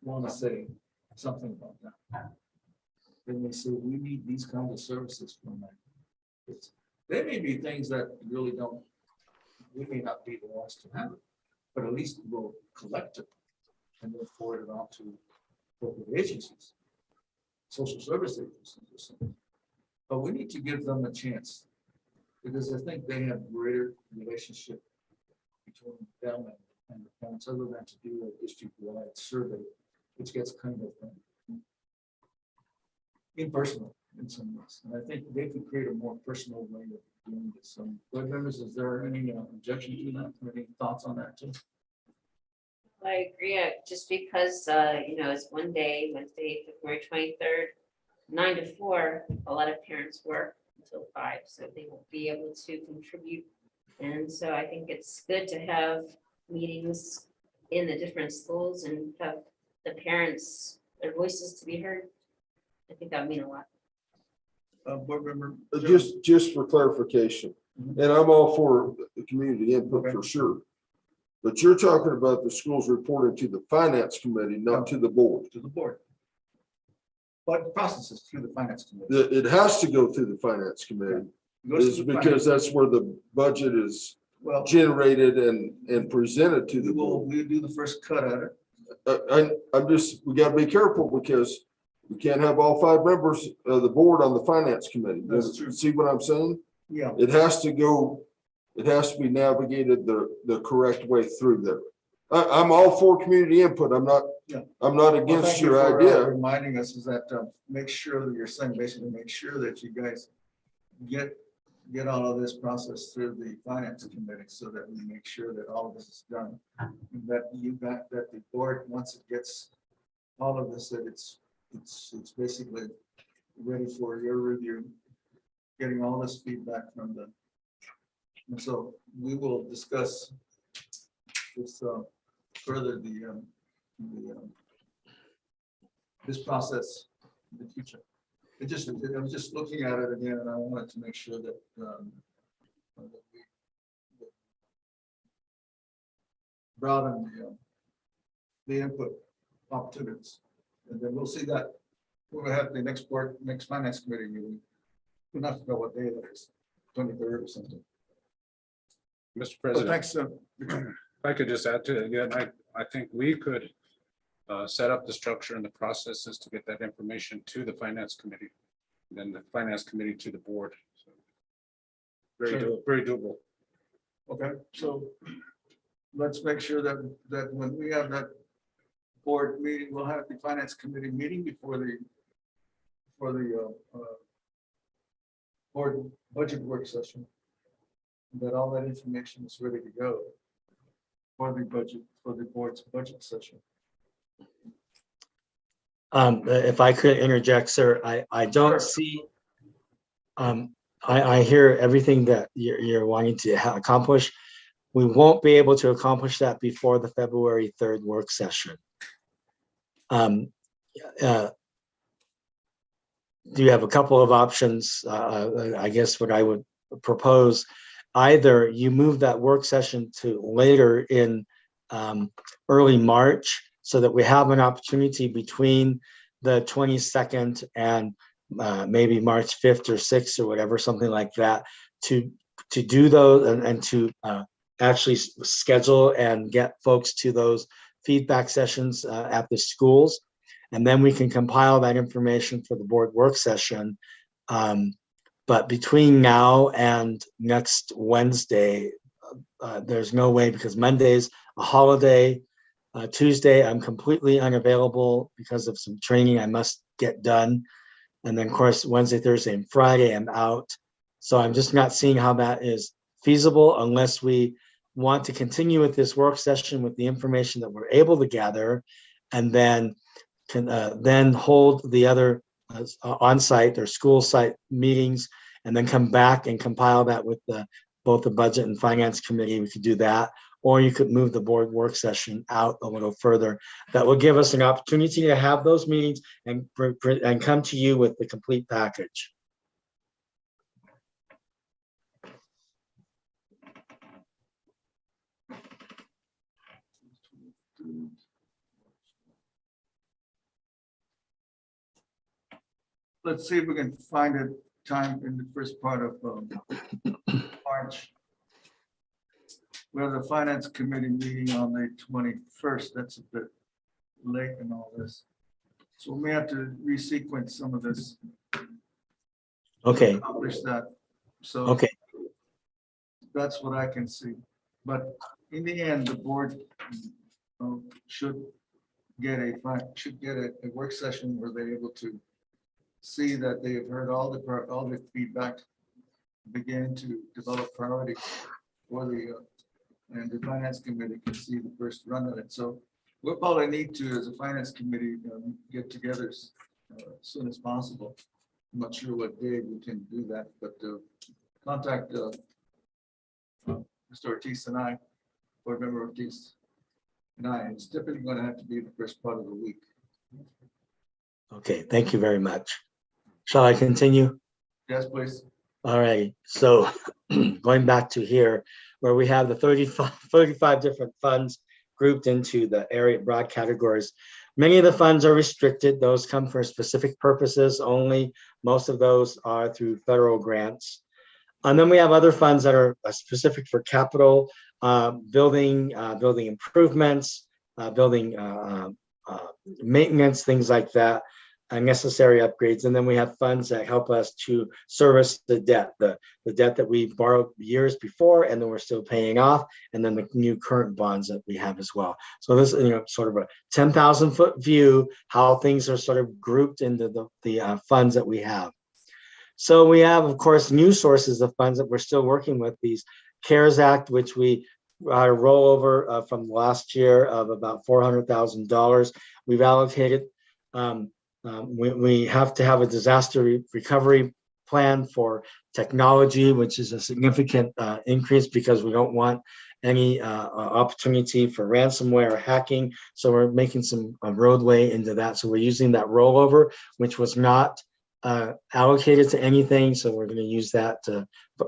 want to say something about that. They may say, we need these kinds of services from my kids. There may be things that really we may not be the ones to have it, but at least we'll collect it and then forward it on to local agencies, social service agencies or something. But we need to give them a chance, because I think they have greater relationship between them and the parents, other than to do a district-wide survey, which gets kind of impersonal in some ways. And I think they could create a more personal way of doing this. So, board members, is there any objection to that? Any thoughts on that too? I agree, just because, it's one day, Wednesday, February 23rd, 9 to 4, a lot of parents work until 5, so they won't be able to contribute. And so I think it's good to have meetings in the different schools and have the parents, their voices to be heard. I think that would mean a lot. Board member. Just for clarification, and I'm all for the community input Okay. for sure. But you're talking about the schools reporting to the finance committee, not to the board. To the board. But the process is through the finance committee. It has to go through the finance committee, It goes is to the because finance- that's where the budget is Well, generated and presented to the board. we do the first cut at it. We gotta be careful because we can't have all 5 members of the board on the finance committee. That's true. See what I'm saying? Yeah. It has to go, it has to be navigated the correct way through there. I'm all for community input. I'm not Well, against thank you your for, idea. reminding us is that, make sure that you're saying, basically make sure that you guys get all of this process through the finance committee so that we make sure that all of this is done. And that that the board, once it gets all of this, that it's basically ready for your review, getting all this feedback from the. And so we will discuss this further this process in the future. I was just looking at it again, and I wanted to make sure that we broaden the input opportunities, and then we'll see that when we have the next finance committee meeting. We'll not know what day that is, 23rd or something. Mr. But President, thanks. if I could just add to it again, I think we could set up the structure and the processes to get that information to the finance committee, then the finance committee to the board. So very doable. Okay, so let's make sure that when we have that board meeting, we'll have the finance committee meeting before the board budget work session. That all that information is ready to go for the board's budget session. If I could interject, sir, I don't see, I hear everything that you're wanting to accomplish. We won't be able to accomplish that before the February 3rd work session. Do you have a couple of options? I guess what I would propose, either you move that work session to later in early March, so that we have an opportunity between the 22nd and maybe March 5th or 6th or whatever, something like that, to do those and to actually schedule and get folks to those feedback sessions at the schools. And then we can compile that information for the board work session. But between now and next Wednesday, there's no way, because Monday's a holiday. Tuesday, I'm completely unavailable because of some training I must get done. And then, of course, Wednesday, Thursday, and Friday, I'm out. So I'm just not seeing how that is feasible unless we want to continue with this work session with the information that we're able to gather, and then can then hold the other on-site or school site meetings, and then come back and compile that with both the budget and finance committee. We could do that, or you could move the board work session out a little further. That will give us an opportunity to have those meetings and come to you with the complete package. Let's see if we can find a time in the first part of March. We have the finance committee meeting on the 21st. That's a bit late and all this. So we may have to resequence some of this. Okay. Accomplish that. So okay, that's what I can see. But in the end, the board should get a work session where they're able to see that they have heard all the feedback, begin to develop priorities for and the finance committee can see the first run at it. So we'll probably need to, as a finance committee, get together as soon as possible. I'm not sure what day we can do that, but contact Mr. Ortiz and I, board member Ortiz and I. It's typically going to have to be the first part of the week. okay, thank you very much. Shall I continue? Yes, please. All right, so going back to here, where we have the 35 different funds grouped into the area broad categories. Many of the funds are restricted. Those come for specific purposes only. Most of those are through federal grants. And then we have other funds that are specific for capital, building improvements, building maintenance, things like that, necessary upgrades. And then we have funds that help us to service the debt that we borrowed years before, and then we're still paying off, and then the new current bonds that we have as well. So this, sort of a 10,000 foot view, how things are sort of grouped into the funds that we have. So we have, of course, new sources of funds that we're still working with. These CARES Act, which we roll over from last year of about $400,000. We've allocated. We have to have a disaster recovery plan for technology, which is a significant increase because we don't want any opportunity for ransomware or hacking. So we're making some roadway into that. So we're using that rollover, which was not allocated to anything. So we're going to use that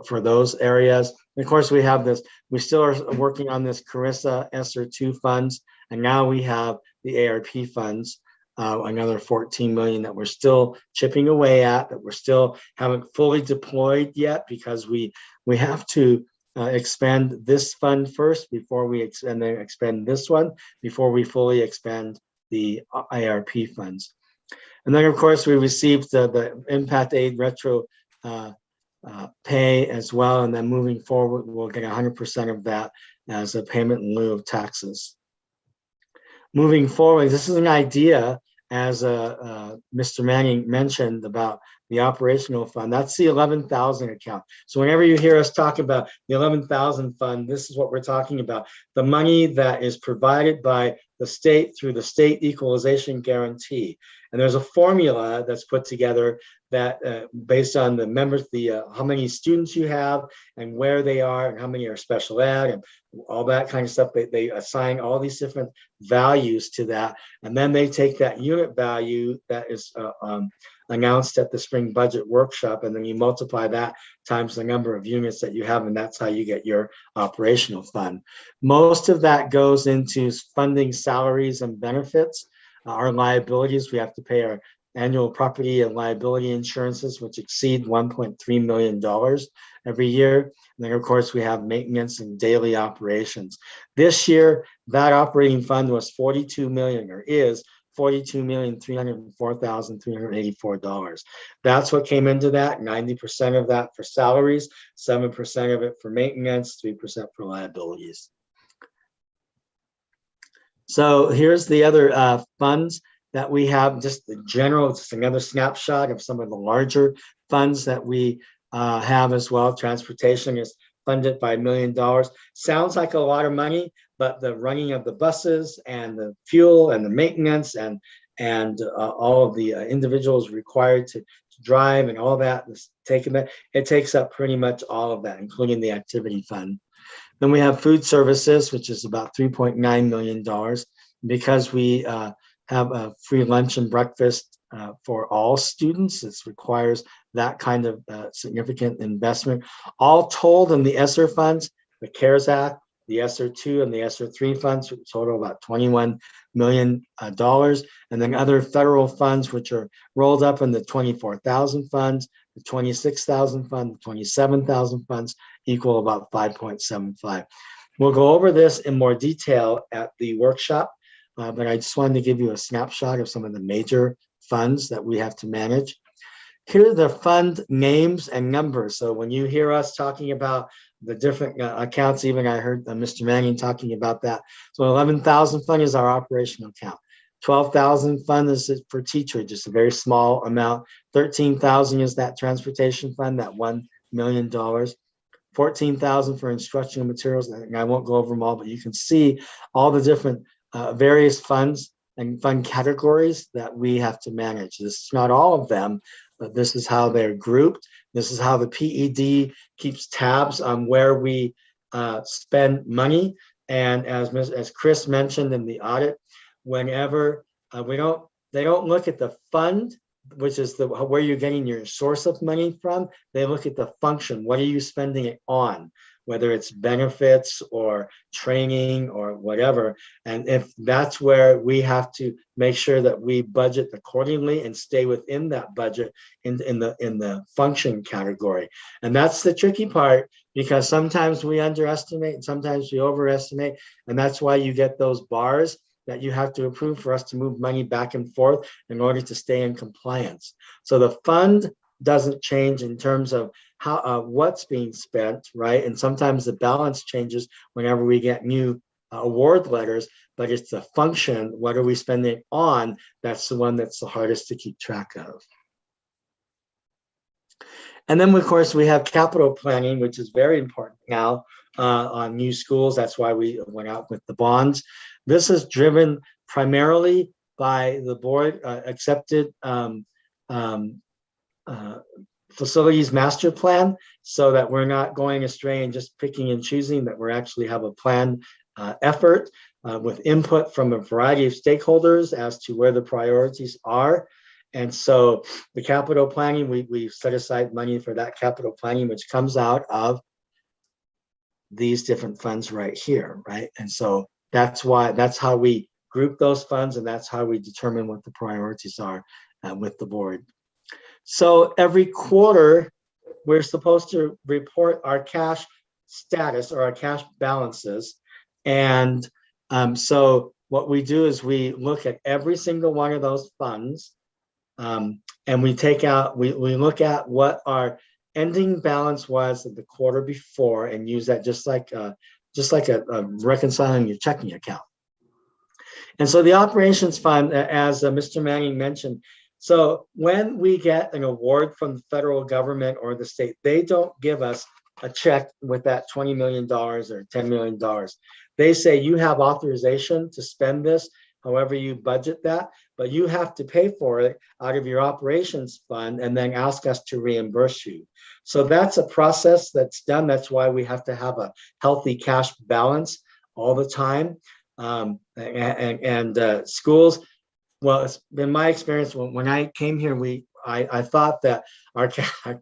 for those areas. And of course, we have this, we still are working on this Carissa ESSER 2 funds. And now we have the ARP funds, another 14 million that we're still chipping away at, that we're still haven't fully deployed yet, because we have to expend this fund first before we expend this one, before we fully expend the ARP funds. And then, of course, we received the impact aid retro pay as well. And then moving forward, we'll get 100% of that as a payment in lieu of taxes. Moving forward, this is an idea, as Mr. Manning mentioned, about the operational fund. That's the 11,000 account. So whenever you hear us talk about the 11,000 fund, this is what we're talking about. The money that is provided by the state through the state equalization guarantee. And there's a formula that's put together that based on the members, how many students you have and where they are and how many are special ed and all that kind of stuff. They assign all these different values to that. And then they take that unit value that is announced at the spring budget workshop, and then you multiply that times the number of units that you have, and that's how you get your operational fund. Most of that goes into funding salaries and benefits. Our liabilities, we have to pay our annual property and liability insurances, which exceed $1.3 million every year. And then, of course, we have maintenance and daily operations. This year, that operating fund was 42 million, or is $42,304,384. That's what came into that. 90% of that for salaries, 7% of it for maintenance, 3% for liabilities. So here's the other funds that we have, just the general, just another snapshot of some of the larger funds that we have as well. Transportation is funded by $1 million. Sounds like a lot of money, but the running of the buses and the fuel and the maintenance and all of the individuals required to drive and all that is taken, it takes up pretty much all of that, including the activity fund. Then we have food services, which is about $3.9 million, because we have a free lunch and breakfast for all students. It requires that kind of significant investment. All told in the ESSER funds, the CARES Act, the ESSER 2 and the ESSER 3 funds total about $21 million. And then other federal funds, which are rolled up in the 24,000 funds, the 26,000 fund, the 27,000 funds, equal about 5.75. We'll go over this in more detail at the workshop, but I just wanted to give you a snapshot of some of the major funds that we have to manage. Here are the fund names and numbers. So when you hear us talking about the different accounts, even I heard Mr. Manning talking about that. So 11,000 fund is our operational account. 12,000 fund is for teacher, just a very small amount. 13,000 is that transportation fund, that $1 million. 14,000 for instructional materials. And I won't go over them all, but you can see all the different various funds and fund categories that we have to manage. This is not all of them, but this is how they're grouped. This is how the PED keeps tabs on where we spend money. And as Chris mentioned in the audit, whenever they don't look at the fund which is where you're getting your source of money from. They look at the function. What are you spending it on? Whether it's benefits or training or whatever. And if that's where we have to make sure that we budget accordingly and stay within that budget in the function category. And that's the tricky part, because sometimes we underestimate and sometimes we overestimate. And that's why you get those bars that you have to approve for us to move money back and forth in order to stay in compliance. So the fund doesn't change in terms of how what's being spent, right? And sometimes the balance changes whenever we get new award letters, but it's the function, what are we spending on? That's the one that's the hardest to keep track of. And then, of course, we have capital planning, which is very important now on new schools. That's why we went out with the bonds. This is driven primarily by the board accepted facilities master plan, so that we're not going astray and just picking and choosing, that we actually have a planned effort with input from a variety of stakeholders as to where the priorities are. And so the capital planning, we set aside money for that capital planning, which comes out of these different funds right here, right? And so that's how we group those funds, and that's how we determine what the priorities are with the board. So every quarter, we're supposed to report our cash status or our cash balances. And so what we do is we look at every single one of those funds, and we look at what our ending balance was of the quarter before, and use that just like a reconciling your checking account. And so the operations fund, as Mr. Manning mentioned, so when we get an award from the federal government or the state, they don't give us a check with that $20 million or $10 million. They say you have authorization to spend this, however you budget that, but you have to pay for it out of your operations fund and then ask us to reimburse you. So that's a process that's done. That's why we have to have a healthy cash balance all the time. Schools, well, it's been my experience when I came here, I thought that our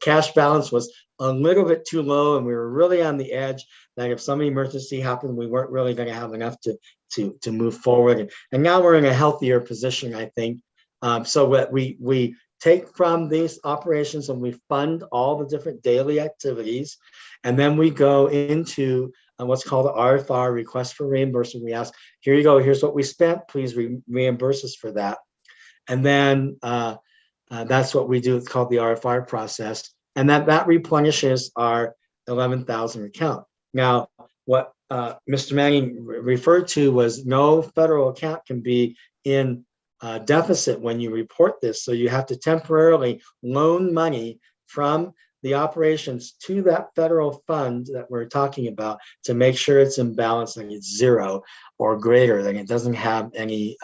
cash balance was a little bit too low, and we were really on the edge that if some emergency happened, we weren't really going to have enough to move forward. And now we're in a healthier position, I think. So what we take from these operations and we fund all the different daily activities, and then we go into what's called the RFR, request for reimbursement. We ask, here you go, here's what we spent, please reimburse us for that. And then that's what we do. It's called the RFR process. And that replenishes our 11,000 account. Now, what Mr. Manning referred to was no federal account can be in deficit when you report this. So you have to temporarily loan money from the operations to that federal fund that we're talking about to make sure it's in balance, and it's zero or greater, than it doesn't have any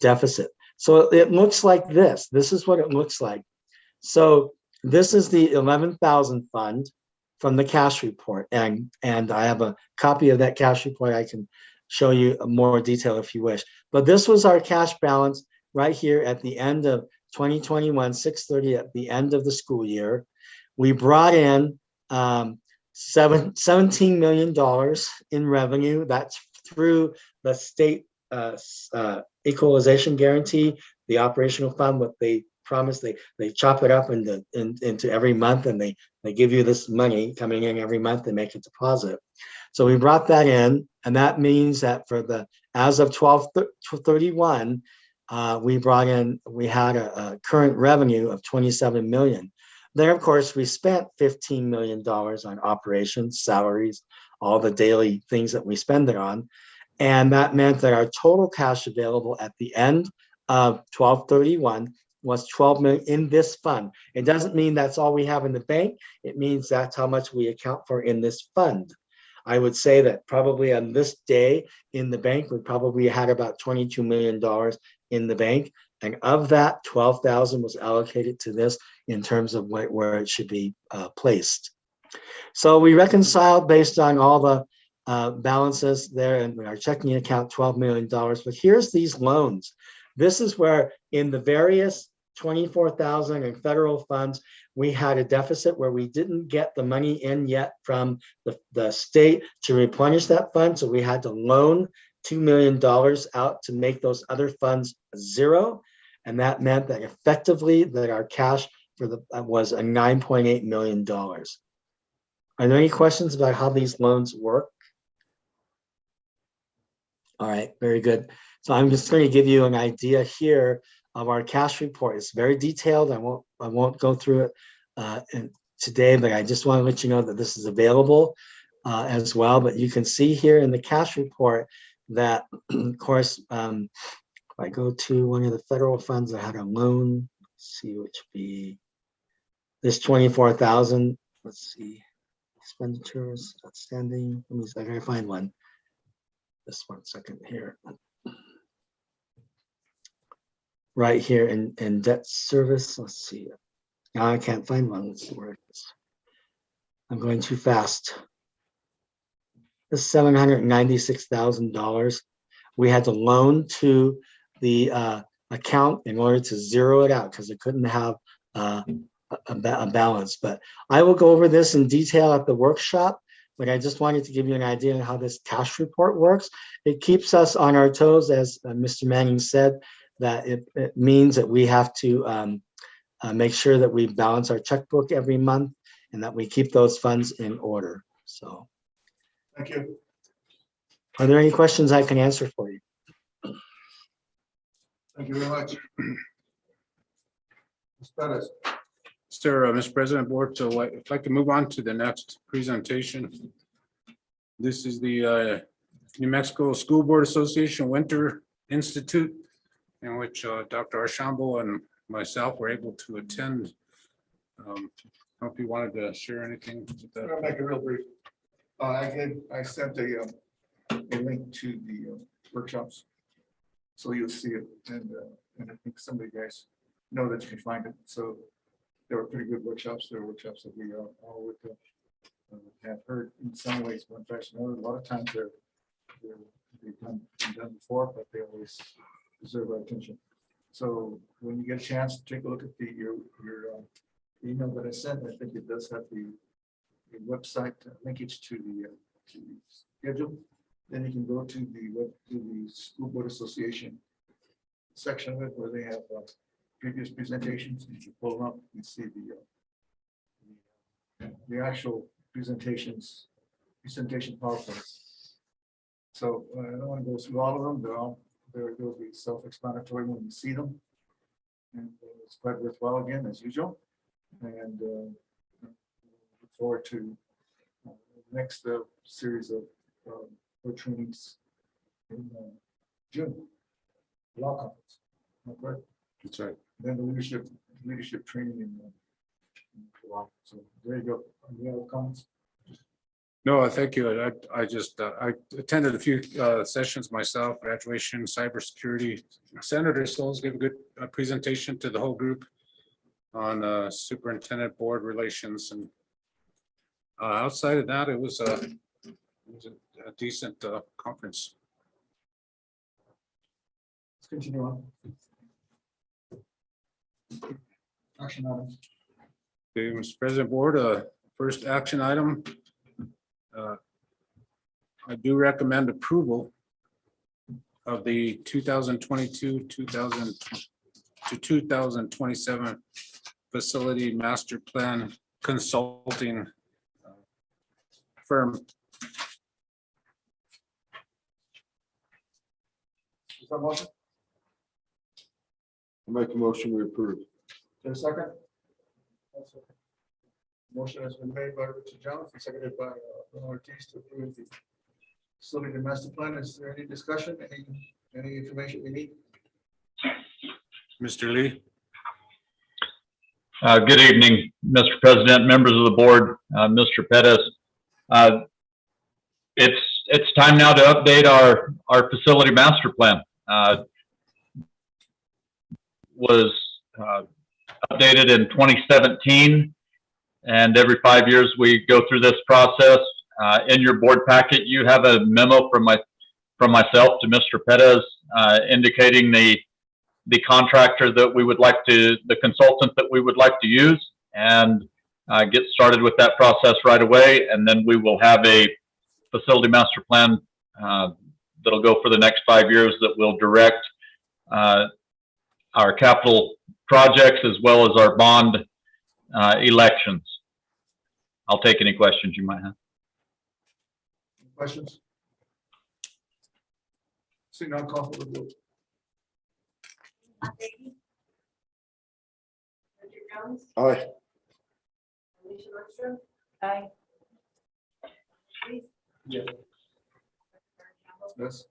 deficit. So it looks like this. This is what it looks like. So this is the 11,000 fund from the cash report. And I have a copy of that cash report. I can show you more detail if you wish. But this was our cash balance right here at the end of 2021, 6/30 at the end of the school year. We brought in $17 million in revenue. That's through the state equalization guarantee, the operational fund. What they promise, they chop it up into every month, and they give you this money coming in every month. They make a deposit. So we brought that in, and that means that as of 12/31, we had a current revenue of $27 million. Then, of course, we spent $15 million on operations, salaries, all the daily things that we spend it on. And that meant that our total cash available at the end of 12/31 was $12 million in this fund. It doesn't mean that's all we have in the bank. It means that's how much we account for in this fund. I would say that probably on this day in the bank, we probably had about $22 million in the bank. And of that, 12,000 was allocated to this in terms of where it should be placed. So we reconciled based on all the balances there in our checking account, $12 million. But here's these loans. This is where in the various $24,000 in federal funds. We had a deficit where we didn't get the money in yet from the state to replenish that fund. So we had to loan $2 million out to make those other funds zero. And that meant that effectively that our cash was a $9.8 million. Are there any questions about how these loans work? All right, very good. So I'm just going to give you an idea here of our cash report. It's very detailed. I won't go through it today, but I just want to let you know that this is available as well. But you can see here in the cash report that, of course, if I go to one of the federal funds that had a loan, let's see, which would be this 24,000. Let's see, expenditures outstanding. Let me see, I gotta find one. Just 1 second here. Right here in debt service. Let's see. Now I can't find one. Let's see where it is. I'm going too fast. This $796,000 we had to loan to the account in order to zero it out because it couldn't have a balance. But I will go over this in detail at the workshop. But I just wanted to give you an idea on how this cash report works. It keeps us on our toes, as Mr. Manning said, that it means that we have to make sure that we balance our checkbook every month and that we keep those funds in order. So, Thank you. are there any questions I can answer for you? Thank you very much. Ms. Perez. Mr. President, Board, so if I can move on to the next presentation. This is the New Mexico School Board Association Winter Institute, in which Dr. Archambault and myself were able to attend. I don't know if you wanted to share anything with that. I'll make it real brief. I sent a link to the workshops, so you'll see it, and I think some of you guys know that you can find it. So they were pretty good workshops. They were workshops that we all would have heard in some ways, one fashion or another. A lot of times they've been done before, but they always deserve our attention. So when you get a chance to take a look at your email that I sent, I think it does have the website linkage to the schedule. Then you can go to the School Board Association section of it where they have previous presentations. If you pull them up, you see the actual presentation PowerPoints. So I don't want to go through all of them. They'll be self-explanatory when you see them. And it's quite worthwhile again, as usual. And look forward to the next series of trainings in June. Law conference. Correct? That's right. Then the leadership training in July. So there you go. Any other comments? No, thank you. I just I attended a few sessions myself, graduation, cybersecurity. Senator Souls gave a good presentation to the whole group on superintendent board relations, and outside of that, it was a decent conference. Let's continue on. Action items. Okay, Mr. President, Board, first action item. I do recommend approval of the 2022 to 2027 facility master plan consulting firm. Is that motion? I'll make a motion we approve. Is there a second? Motion has been made by Richard Johnson, seconded by Ortiz to approve the facility master plan. Is there any discussion? Any information we need? Mr. Lee. Good evening, Mr. President, members of the board, Mr. Pettis. It's time now to update our facility master plan. Was updated in 2017, and every 5 years we go through this process. In your board packet, you have a memo from myself to Mr. Pettis indicating the contractor that we would like to, the consultant that we would like to use, and get started with that process right away. And then we will have a facility master plan that'll go for the next 5 years that will direct our capital projects as well as our bond elections. I'll take any questions you might have. Questions? Seeing none, call for the vote. Richard Jones, Aye. Alicia Lundstrom. Aye. Yes. Yes.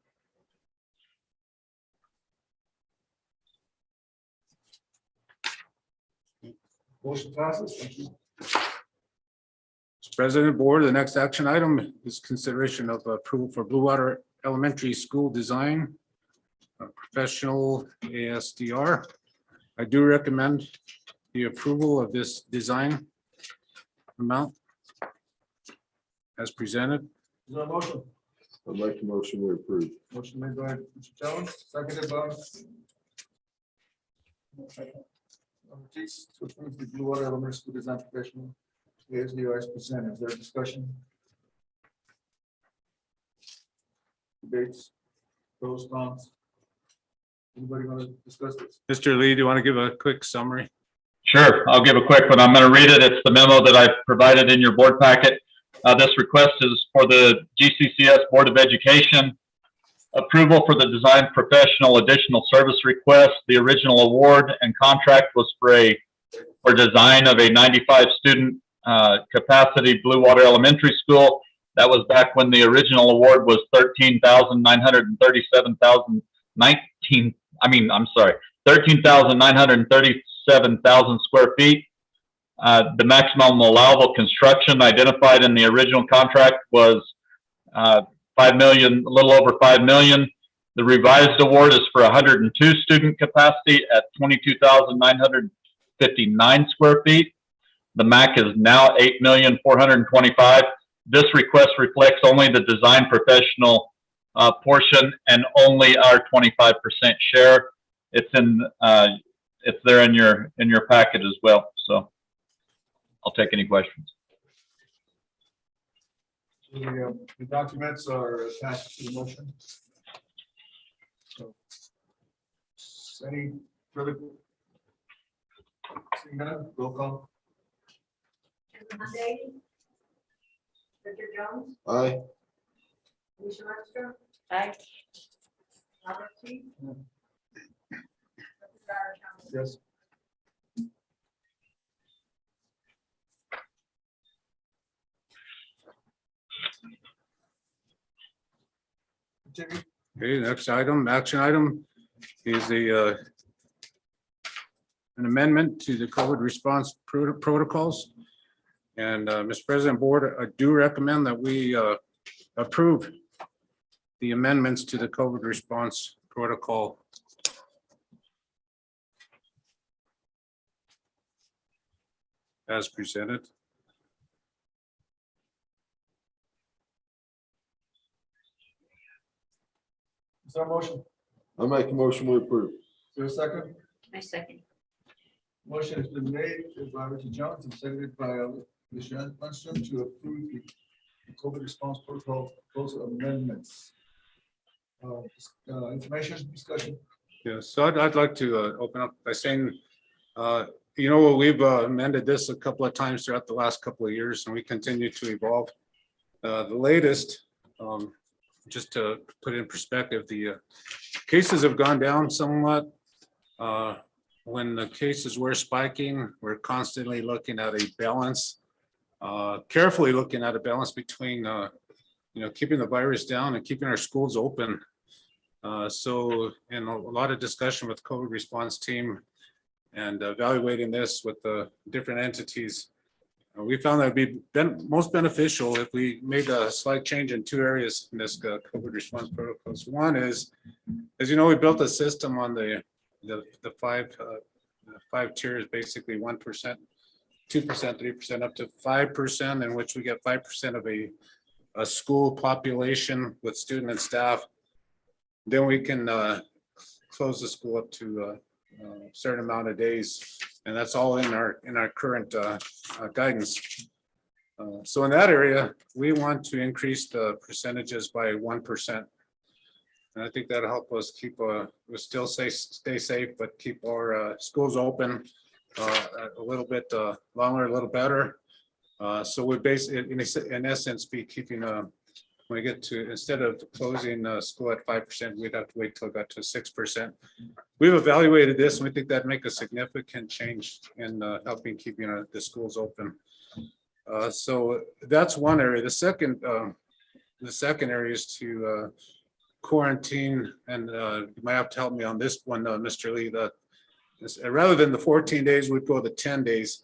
Motion passes. Thank you. Mr. President, Board, the next action item is consideration of approval for Blue Water Elementary School design, professional ASDR. I do recommend the approval of this design amount as presented. Is there a motion? I'd like the motion we approve. Motion made by Mr. Jones, seconded by Ortiz to approve the Blue Water Elementary School Design Professional ASDR as presented. Is there a discussion? Debates? Pros, cons? Anybody want to discuss this? Mr. Lee, do you want to give a quick summary? Sure, I'll give a quick one. I'm going to read it. It's the memo that I've provided in your board packet. This request is for the GCCS Board of Education. Approval for the design professional additional service request. The original award and contract was for design of a 95 student capacity Blue Water Elementary School. That was back when the original award was 13,937,000 square feet. The maximum allowable construction identified in the original contract was 5 million, a little over 5 million. The revised award is for 102 student capacity at 22,959 square feet. The MAC is now 8,425,000. This request reflects only the design professional portion and only our 25% share. It's there in your packet as well. So I'll take any questions. The documents are attached to the motion. So, any further? Seeing none, roll call. Monday. Richard Jones, Aye. Alicia Lundstrom. Aye. Robert T. Yes. Continue. Okay, next item, action item is an amendment to the COVID response protocols. And Mr. President, Board, I do recommend that we approve the amendments to the COVID response protocol. As presented. Is there a motion? I make a motion we approve. Is there a second? I second. Motion has been made by Richard Jones and seconded by Alicia Lundstrom to approve the COVID response protocol proposal amendments. Information discussion. Yeah, so I'd like to open up by saying, we've amended this a couple of times throughout the last couple of years, and we continue to evolve. The latest, just to put it in perspective, the cases have gone down somewhat. When the cases were spiking, we're constantly looking at a balance, carefully looking at a balance between, keeping the virus down and keeping our schools open. So in a lot of discussion with COVID response team and evaluating this with the different entities, we found that it'd be most beneficial if we made a slight change in two areas in this COVID response protocols. One is, as you know, we built a system on the five tiers, basically 1%, 2%, 3%, up to 5%, in which we get 5% of a school population with student and staff. Then we can close the school up to certain amount of days, and that's all in our current guidance. So in that area, we want to increase the percentages by 1%. And I think that'll help us keep, we still stay safe, but keep our schools open a little bit longer, a little better. So we basically, in essence, be keeping, when we get to, instead of closing school at 5%, we'd have to wait till it got to 6%. We've evaluated this, and we think that'd make a significant change in helping keeping the schools open. So that's one area. The second area is to quarantine, and you might have to help me on this one, Mr. Lee. That rather than the 14 days, we'd go to 10 days.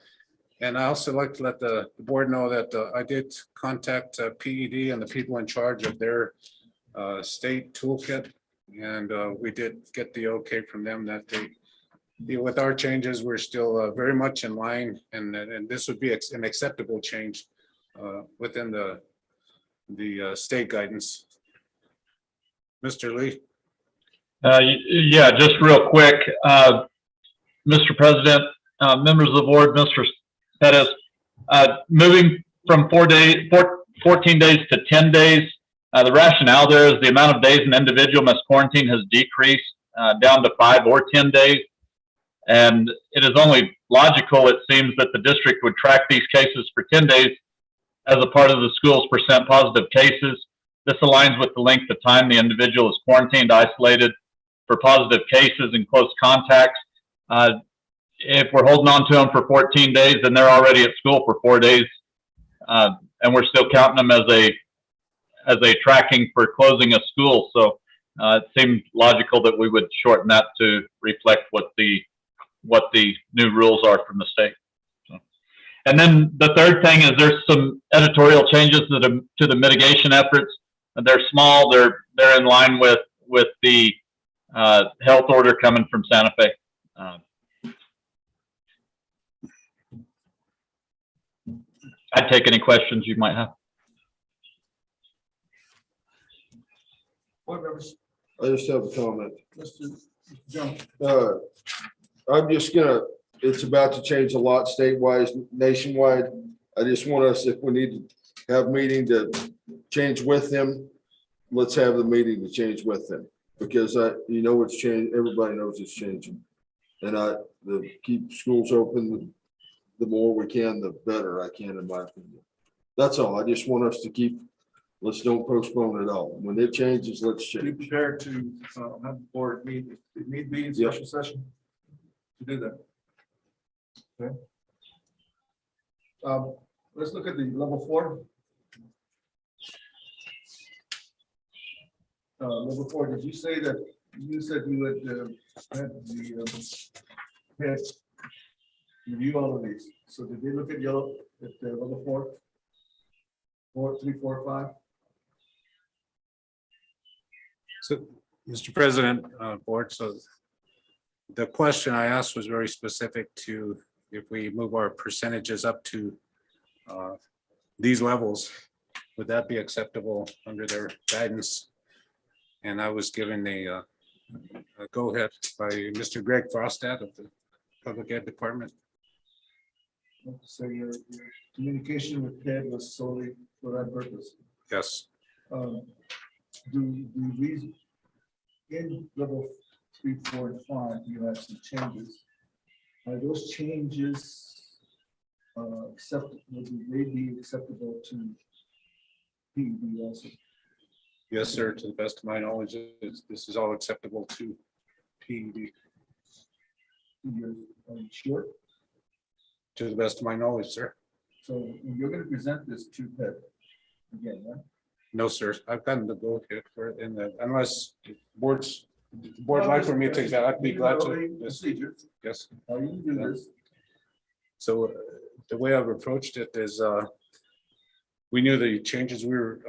And I also like to let the board know that I did contact PED and the people in charge of their state toolkit, and we did get the okay from them that they, with our changes, we're still very much in line, and this would be an acceptable change within the state guidance. Mr. Lee. Yeah, just real quick, Mr. President, members of the board, Mr. Pettis, moving from 14 days to 10 days. The rationale there is the amount of days an individual must quarantine has decreased down to 5 or 10 days. And it is only logical, it seems, that the district would track these cases for 10 days as a part of the school's % positive cases. This aligns with the length of time the individual is quarantined, isolated for positive cases and close contacts. If we're holding on to them for 14 days, then they're already at school for 4 days. And we're still counting them as a tracking for closing a school. So it seemed logical that we would shorten that to reflect what the new rules are from the state. So. And then the third thing is there's some editorial changes to the mitigation efforts. They're small. They're in line with the health order coming from Santa Fe. I'd take any questions you might have. Board members. I just have a comment. Mr. Jones. I'm just gonna, it's about to change a lot statewide, nationwide. I just want us, if we need to have a meeting to change with them, let's have the meeting to change with them. Because you know it's changed, everybody knows it's changing. And the keep schools open, the more we can, the better I can, in my opinion. That's all. I just want us to keep, let's don't postpone it all. When it changes, let's change. Be prepared to have the board meet, if need be, in special session to do that. Okay. Let's look at the level 4. Level 4, did you say that you said you had the head review all of these? So did they look at the level 4? 3, 4, 5? So, Mr. President, board, so the question I asked was very specific to if we move our percentages up to these levels, would that be acceptable under their guidance? And I was given a go-ahead by Mr. Greg Frostad of the Public Ed Department. So your communication with Ted was solely for that purpose? Yes. Do these in level 3, 4, and 5, you have some changes? Are those changes acceptable? Would they be acceptable to PED also? Yes, sir. To the best of my knowledge, this is all acceptable to PED. Are you sure? To the best of my knowledge, sir. So you're going to present this to Ted again, right? No, sir. I've gotten the go ahead for it, unless the board like for me to take that, I'd be glad to. Procedure. Yes. How you do this? So the way I've approached it is, we knew the changes we were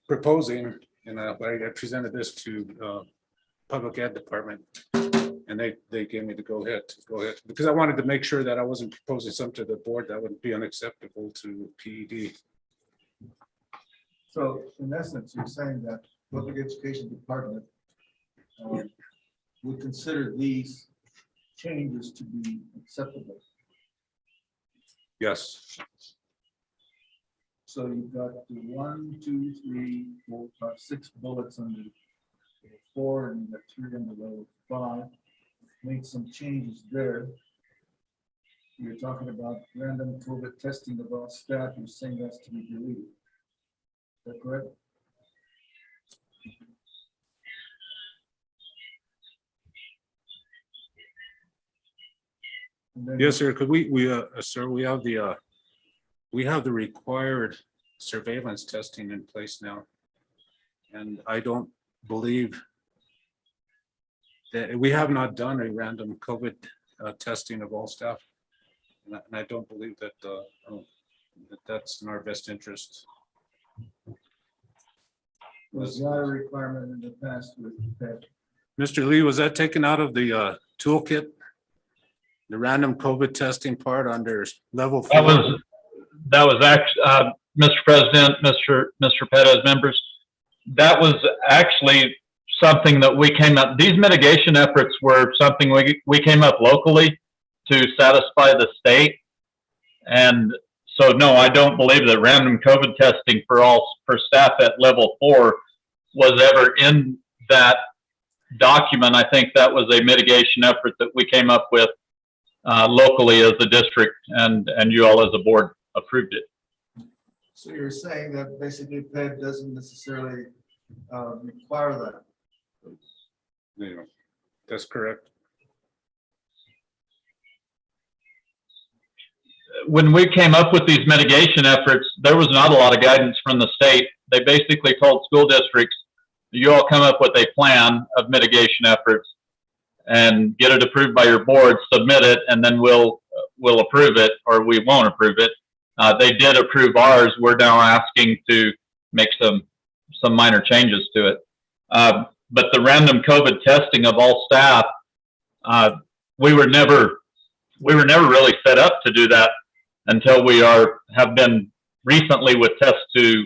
proposing, and I presented this to Public Ed Department, and they gave me the go ahead because I wanted to make sure that I wasn't proposing something to the board that would be unacceptable to PED. So in essence, you're saying that Public Education Department would consider these changes to be acceptable. Yes. So you've got the 1, 2, 3, 4, 5, 6 bullets under level 4, and you've got 3 under level 5. Made some changes there. You're talking about random COVID testing of all staff. You're saying that's to be deleted. Is that correct? And then- Yes, sir. Could sir, we have the required surveillance testing in place now. And I don't believe that we have not done a random COVID testing of all staff. And I don't believe that that's in our best interest. Was that a requirement in the past with PED? Mr. Lee, was that taken out of the toolkit? The random COVID testing part under level 4? That was actually, Mr. President, Mr. Pettis, members, that was actually something that we came up, these mitigation efforts were something we came up locally to satisfy the state. And so, no, I don't believe that random COVID testing for staff at level 4 was ever in that document. I think that was a mitigation effort that we came up with locally as a district, and you all as a board approved it. So you're saying that basically PED doesn't necessarily require that? Yeah, that's correct. When we came up with these mitigation efforts, there was not a lot of guidance from the state. They basically told school districts, you all come up with a plan of mitigation efforts and get it approved by your board, submit it, and then we'll approve it, or we won't approve it. They did approve ours. We're now asking to make some minor changes to it. But the random COVID testing of all staff, we were never really set up to do that until we have been recently with tests to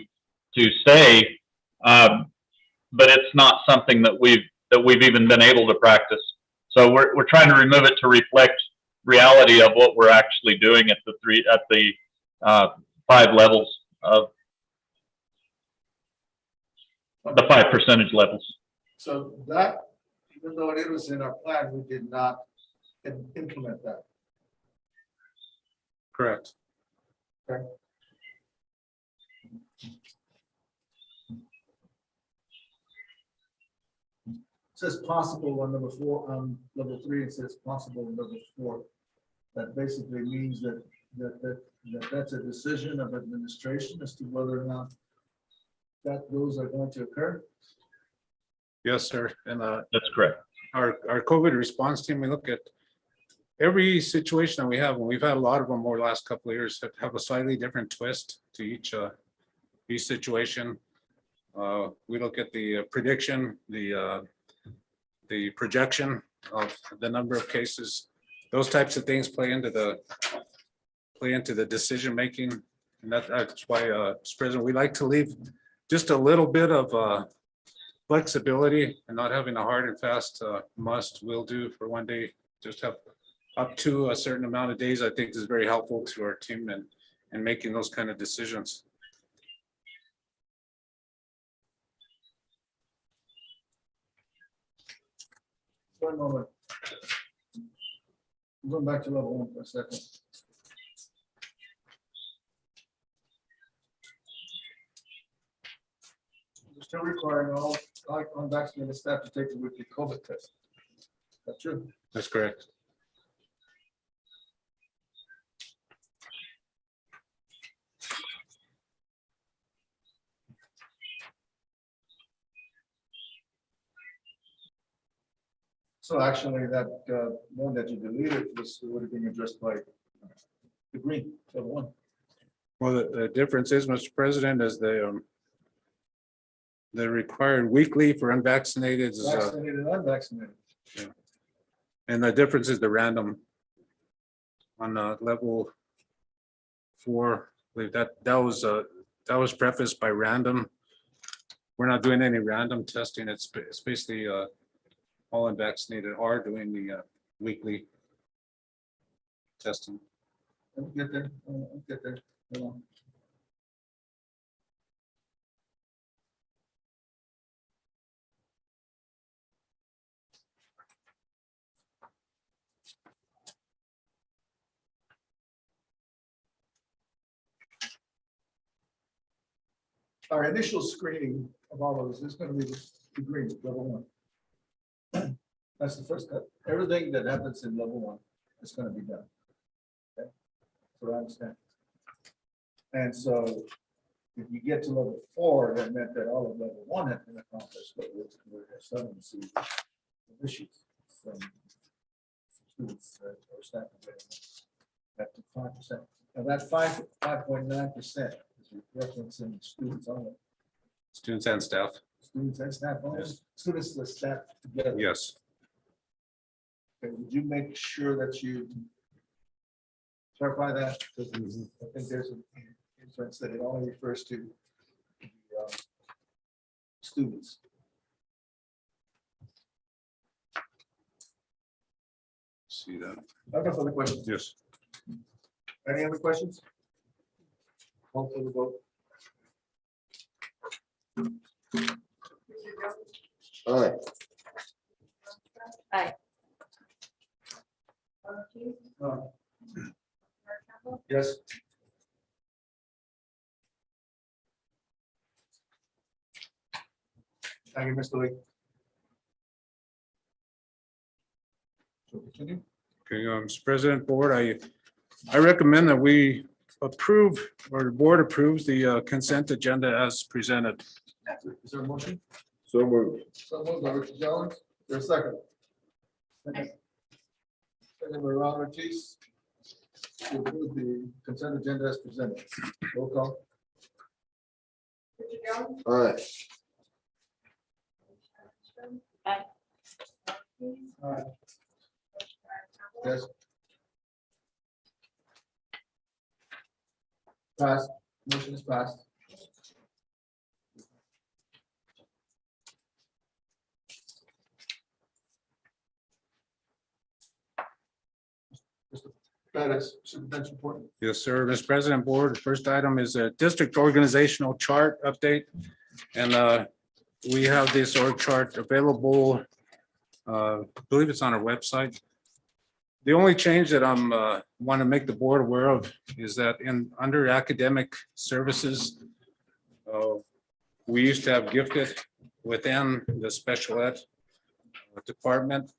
stay. But it's not something that we've even been able to practice. So we're trying to remove it to reflect reality of what we're actually doing at the 5 levels of the 5 percentage levels. So that, even though it was in our plan, we did not implement that. Correct. Okay. It says possible on number 4, on level 3, it says possible on level 4. That basically means that's a decision of administration as to whether or not those are going to occur. Yes, sir. And that's correct. Our COVID response team, we look at every situation that we have, and we've had a lot of them over the last couple of years that have a slightly different twist to each situation. We look at the prediction, the projection of the number of cases. Those types of things play into the decision making, and that's why, Mr. President, we like to leave just a little bit of flexibility and not having a hard and fast must will do for one day. Just have up to a certain amount of days. I think is very helpful to our team and making those kind of decisions. One moment. Going back to level 1 for a second. We're still requiring all unvaccinated staff to take the weekly COVID test. That's true. That's correct. So actually, that one that you deleted would have been addressed by the green, level 1. Well, the difference is, Mr. President, is the required weekly for unvaccinated is Vaccinated and unvaccinated. yeah. And the difference is the random on level 4. I believe that was prefaced by random. We're not doing any random testing. It's basically all unvaccinated are doing the weekly Testing. Let me get there. I'll get there. Hold on. Our initial screening of all of this is going to be the green, level 1. That's the first cut. Everything that happens in level 1 is going to be done. Okay, so I understand. And so if you get to level 4, that meant that all of level 1 had been accomplished, but we're starting to see issues from students or staff up to 5%. And that 5.9% is referencing students only. Students and staff. Students and staff only. Yes. Students and staff together. Yes. Okay, would you make sure that you clarify that? Because I think there's an inference that it only refers to the, students. See that? I have other questions. Yes. Any other questions? Call for the vote. All right. Aye. Yes. Thank you, Mr. Lee. So continue. Okay, Mr. President, Board, I recommend that we approve, or the board approves the consent agenda as presented. Is there a motion? So moved. So moved by Richard Jones. Is there a second? Second by Ron Ortiz. To approve the consent agenda as presented. Roll call. All right. Aye. All right. Yes. Passed. Motion is passed. Mr. Pettis, superintendent's report. Yes, sir. Mr. President, Board, the first item is a district organizational chart update. And we have this org chart available. I believe it's on our website. The only change that I'm want to make the board aware of is that under academic services, we used to have gifted within the special ed department.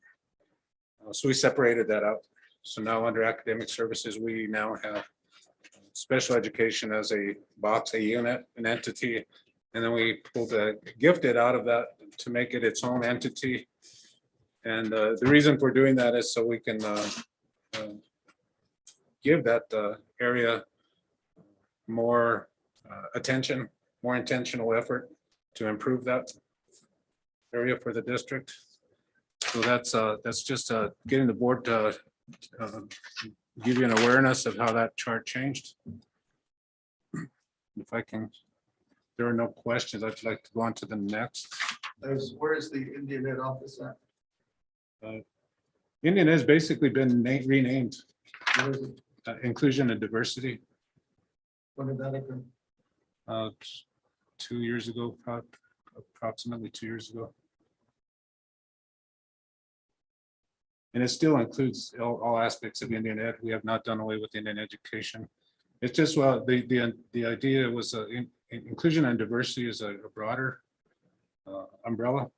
So we separated that out. So now under academic services, we now have special education as a box, a unit, an entity. And then we pulled the gifted out of that to make it its own entity. And the reason for doing that is so we can give that area more attention, more intentional effort to improve that area for the district. So that's just getting the board to give you an awareness of how that chart changed. If I can, there are no questions. I'd like to go on to the next. Where is the Indian Ed office at? Indian has basically been renamed Where is it? Inclusion and Diversity When did that occur? 2 years ago, approximately 2 years ago. And it still includes all aspects of Indian Ed. We have not done away with Indian education. It's just, well, the idea was inclusion and diversity is a broader umbrella.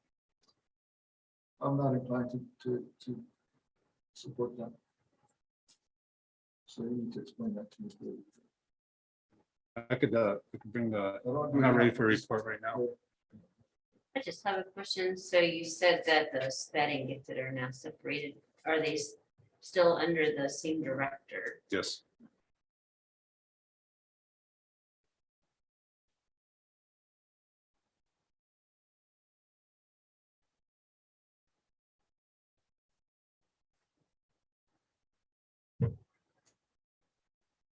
I'm not inclined to support that. So you need to explain that to me. I could bring the, I'm not ready for a report right now. I just have a question. So you said that the SPED and gifted are now separated. Are they still under the same director? Yes.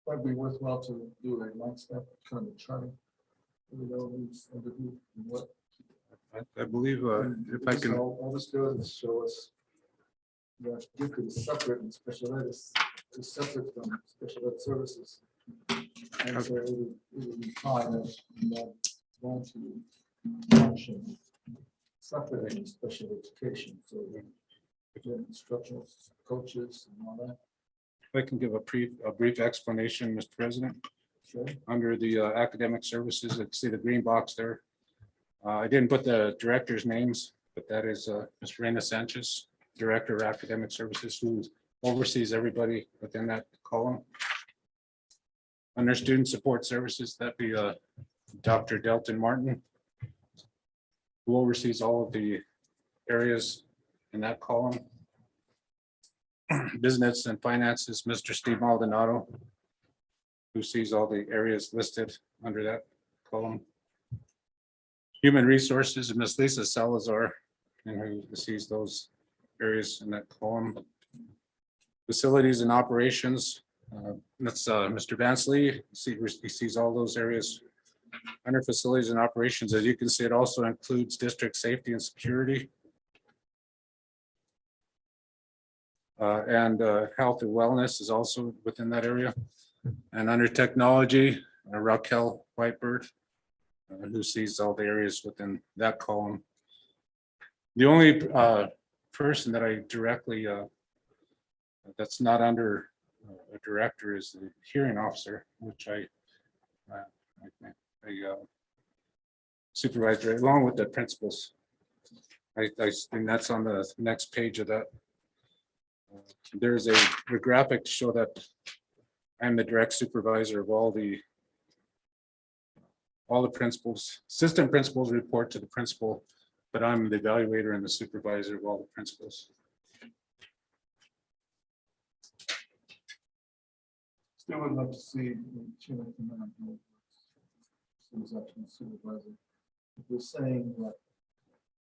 Might be worthwhile to do a line step kind of chart. You know, who's under who and what. I believe if I can. All this does is show us that gifted is separate and special ed is is separate from special ed services. And so it would imply that that going to function separate in special education, so again, instructional coaches and all that. I can give a brief explanation, Mr. President. Sure. Under the academic services, let's see the green box there. I didn't put the director's names, but that is Ms. Reina Sanchez, Director of Academic Services, who oversees everybody within that column. Under Student Support Services, that'd be Dr. Delton Martin, who oversees all of the areas in that column. Business and Finances, Mr. Steve Maldonado, who sees all the areas listed under that column. Human Resources, Ms. Lisa Salazar, and who sees those areas in that column. Facilities and Operations, that's Mr. Vance Lee. He sees all those areas. Under Facilities and Operations, as you can see, it also includes District Safety and Security. And Health and Wellness is also within that area. And under Technology, Raquel Whitebird, who sees all the areas within that column. The only person that I directly, that's not under a director, is the hearing officer, which I supervise along with the principals. And that's on the next page of that. There's a graphic to show that I'm the direct supervisor of all the principals. Assistant principals report to the principal, but I'm the evaluator and the supervisor of all the principals. Still would like to see the chair of the command who's actually supervisor. If you're saying that,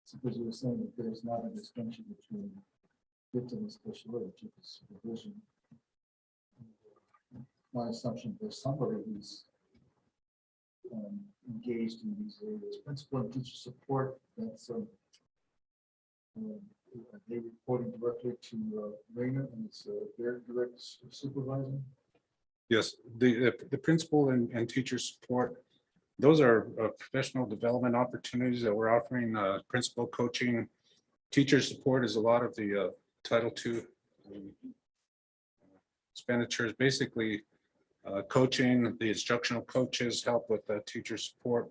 suppose you're saying that there's not a distinction between gifted and special ed, just supervision. My assumption there's somebody who's engaged in these areas, principal and teacher support. That's they reporting directly to Raina, and it's their direct supervisor. Yes, the principal and teacher support, those are professional development opportunities that we're offering. Principal coaching, teacher support is a lot of the Title II expenditures. Basically, coaching, the instructional coaches help with the teacher support.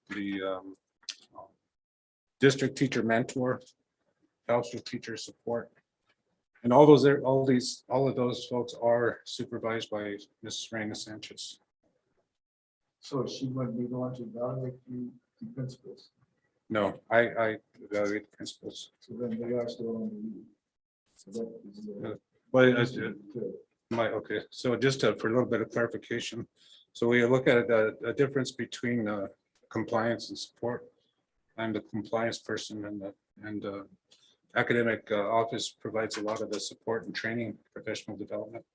The district teacher mentor helps with teacher support. And all of those folks are supervised by Ms. Reina Sanchez. So she wouldn't be the one to evaluate the principals. No, I evaluate the principals. So then they are still on the lead. So that is, okay. So just for a little bit of clarification, so we look at a difference between compliance and support. I'm the compliance person, and academic office provides a lot of the support and training, professional development.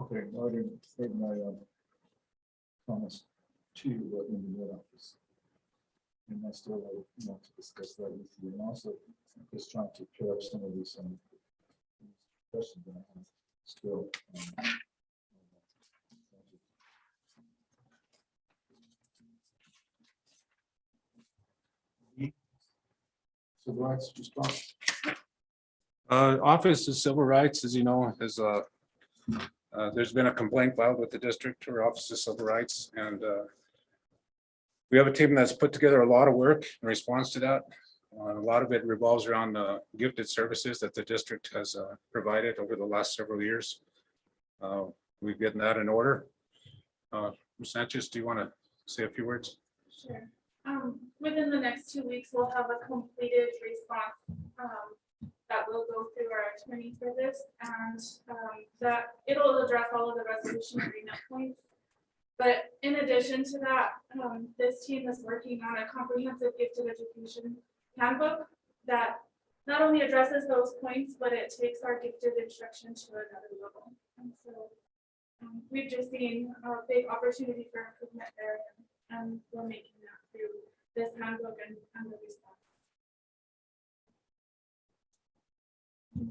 okay, I already made my comments to you in the board office. And I still want to discuss that with you, and also just trying to clear up some of these questions that I have still. Civil rights response. Office of Civil Rights, as you know, has there's been a complaint filed with the district or Office of Civil Rights, and we have a team that's put together a lot of work in response to that. A lot of it revolves around gifted services that the district has provided over the last several years. We've gotten that in order. Ms. Sanchez, do you want to say a few words? Sure. Within the next 2 weeks, we'll have a completed response that will go through our attorney for this, and that it'll address all of the resolution agreement points. But in addition to that, this team is working on a comprehensive gifted education handbook that not only addresses those points, but it takes our gifted instruction to another level. And so we've just seen a big opportunity for improvement there, and we're making that through this handbook and the response.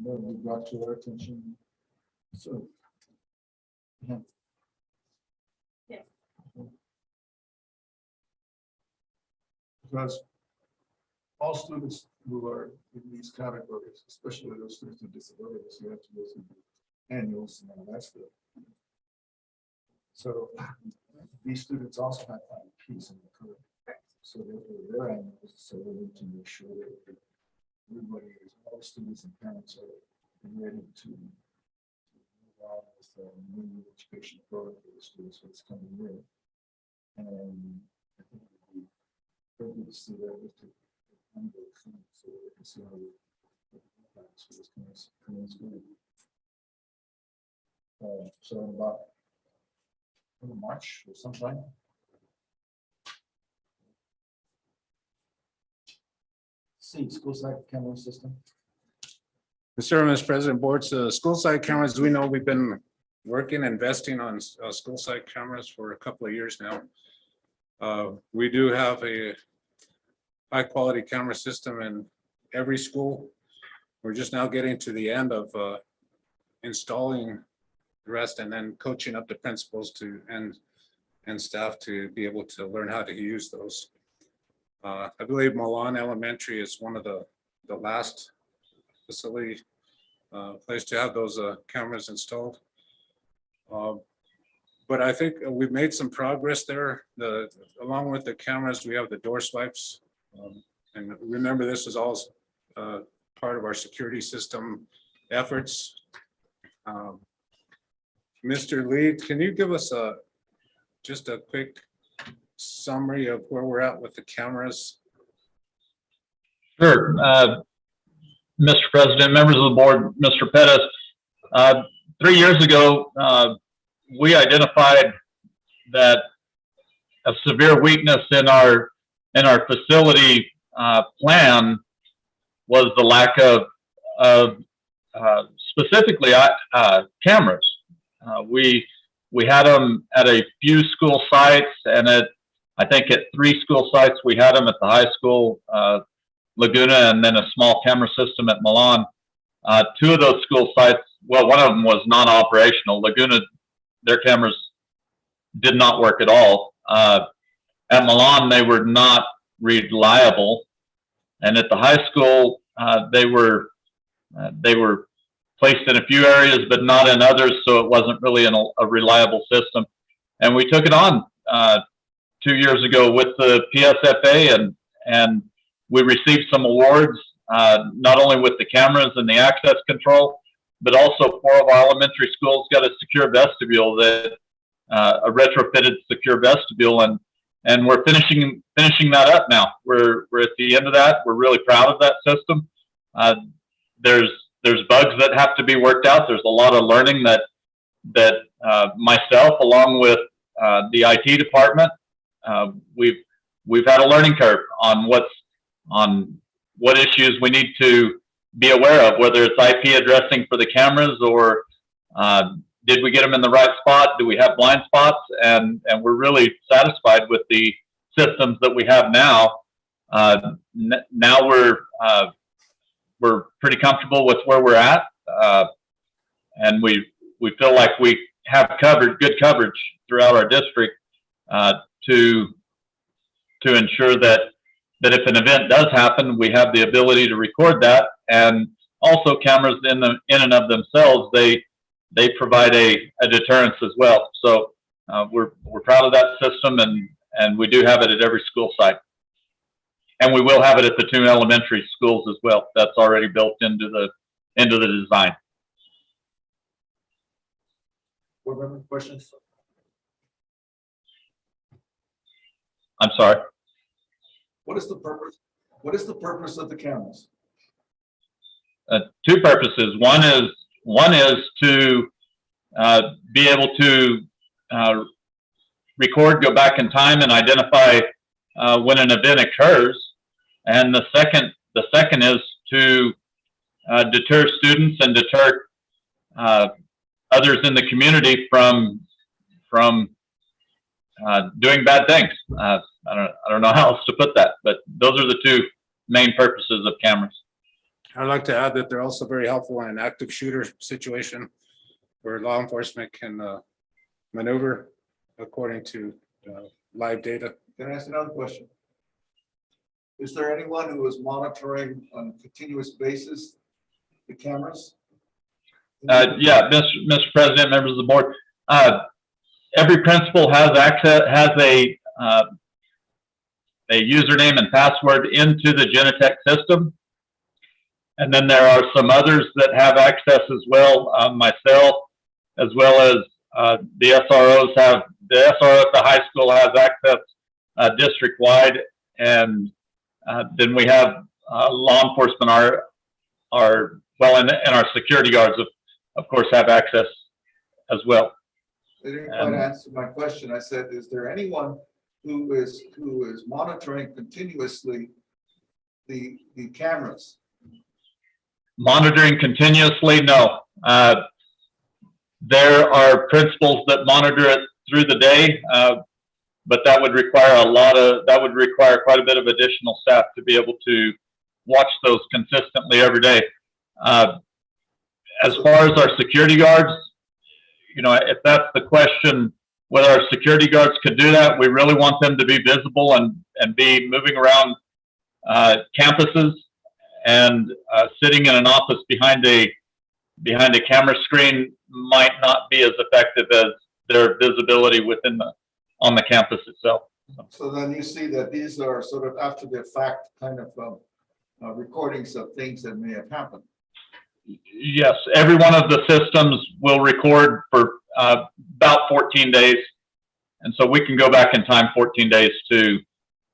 that we brought to our attention. So. Yeah. Yes. Because all students who are in these categories, especially those students with disabilities, you have to go through the annuals and all that stuff. So these students also have to find peace in the code. So therefore, their annuals, so we need to make sure that everybody, all students and parents are ready to move on with the new education program for the students that's coming in. And I think it would be good to see that with the number of things so we can see how we for this coming school. So in about March or sometime. See, school site camera system. Mr. Mr. President, boards, school site cameras, we know we've been working, investing on school site cameras for a couple of years now. We do have a high quality camera system in every school. We're just now getting to the end of installing the rest and then coaching up the principals to and staff to be able to learn how to use those. I believe Milan Elementary is one of the last facility place to have those cameras installed. But I think we've made some progress there. Along with the cameras, we have the door swipes. And remember, this is all part of our security system efforts. Mr. Lee, can you give us just a quick summary of where we're at with the cameras? Sure. Mr. President, members of the board, Mr. Pettis, 3 years ago, we identified that a severe weakness in our facility plan was the lack of specifically cameras. We had them at a few school sites, and I think at 3 school sites we had them at the high school, Laguna, and then a small camera system at Milan. 2 of those school sites, well, one of them was non-operational. Laguna, their cameras did not work at all. At Milan, they were not reliable, and at the high school, they were placed in a few areas, but not in others, so it wasn't really a reliable system. And we took it on 2 years ago with the PSFA, and we received some awards, not only with the cameras and the access control, but also 4 of our elementary schools got a secure vestibule, that a retrofitted secure vestibule, and we're finishing that up now. We're at the end of that. We're really proud of that system. There's bugs that have to be worked out. There's a lot of learning that myself, along with the IT department, we've had a learning curve on what issues we need to be aware of, whether it's IP addressing for the cameras, or did we get them in the right spot? Do we have blind spots? And we're really satisfied with the systems that we have now. Now we're pretty comfortable with where we're at, and we feel like we have good coverage throughout our district to ensure that if an event does happen, we have the ability to record that. And also, cameras in and of themselves, they provide a deterrence as well. So we're proud of that system, and we do have it at every school site. And we will have it at the 2 elementary schools as well. That's already built into the design. Board member questions? I'm sorry. What is the purpose? What is the purpose of the cameras? 2 purposes. One is to be able to record, go back in time, and identify when an event occurs. And the second is to deter students and deter others in the community from doing bad things. I don't know how else to put that, but those are the 2 main purposes of cameras. I'd like to add that they're also very helpful in an active shooter situation where law enforcement can maneuver according to live data. Can I ask another question? Is there anyone who is monitoring on a continuous basis the cameras? Yeah, Mr. President, members of the board. Every principal has access, has a username and password into the Genetec system. And then there are some others that have access as well, myself, as well as the SROs have, the SRO at the high school has access district-wide. And then we have law enforcement, and our security guards, of course, have access as well. They didn't quite answer my question. I said, is there anyone who is monitoring continuously the cameras? Monitoring continuously, no. There are principals that monitor it through the day, but that would require quite a bit of additional staff to be able to watch those consistently every day. As far as our security guards, if that's the question, whether our security guards could do that, we really want them to be visible and be moving around campuses, and sitting in an office behind a camera screen might not be as effective as their visibility on the campus itself. So then you see that these are sort of after the fact kind of recordings of things that may have happened. Yes, every one of the systems will record for about 14 days. And so we can go back in time 14 days to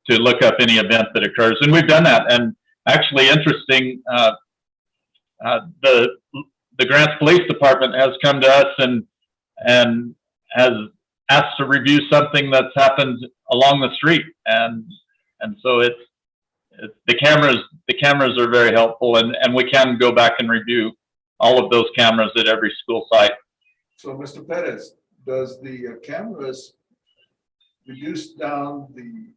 look up any event that occurs. And we've done that. And actually interesting, the Grants Police Department has come to us and has asked to review something that's happened along the street. And so the cameras are very helpful, and we can go back and review all of those cameras at every school site. So Mr. Perez, does the cameras reduce down the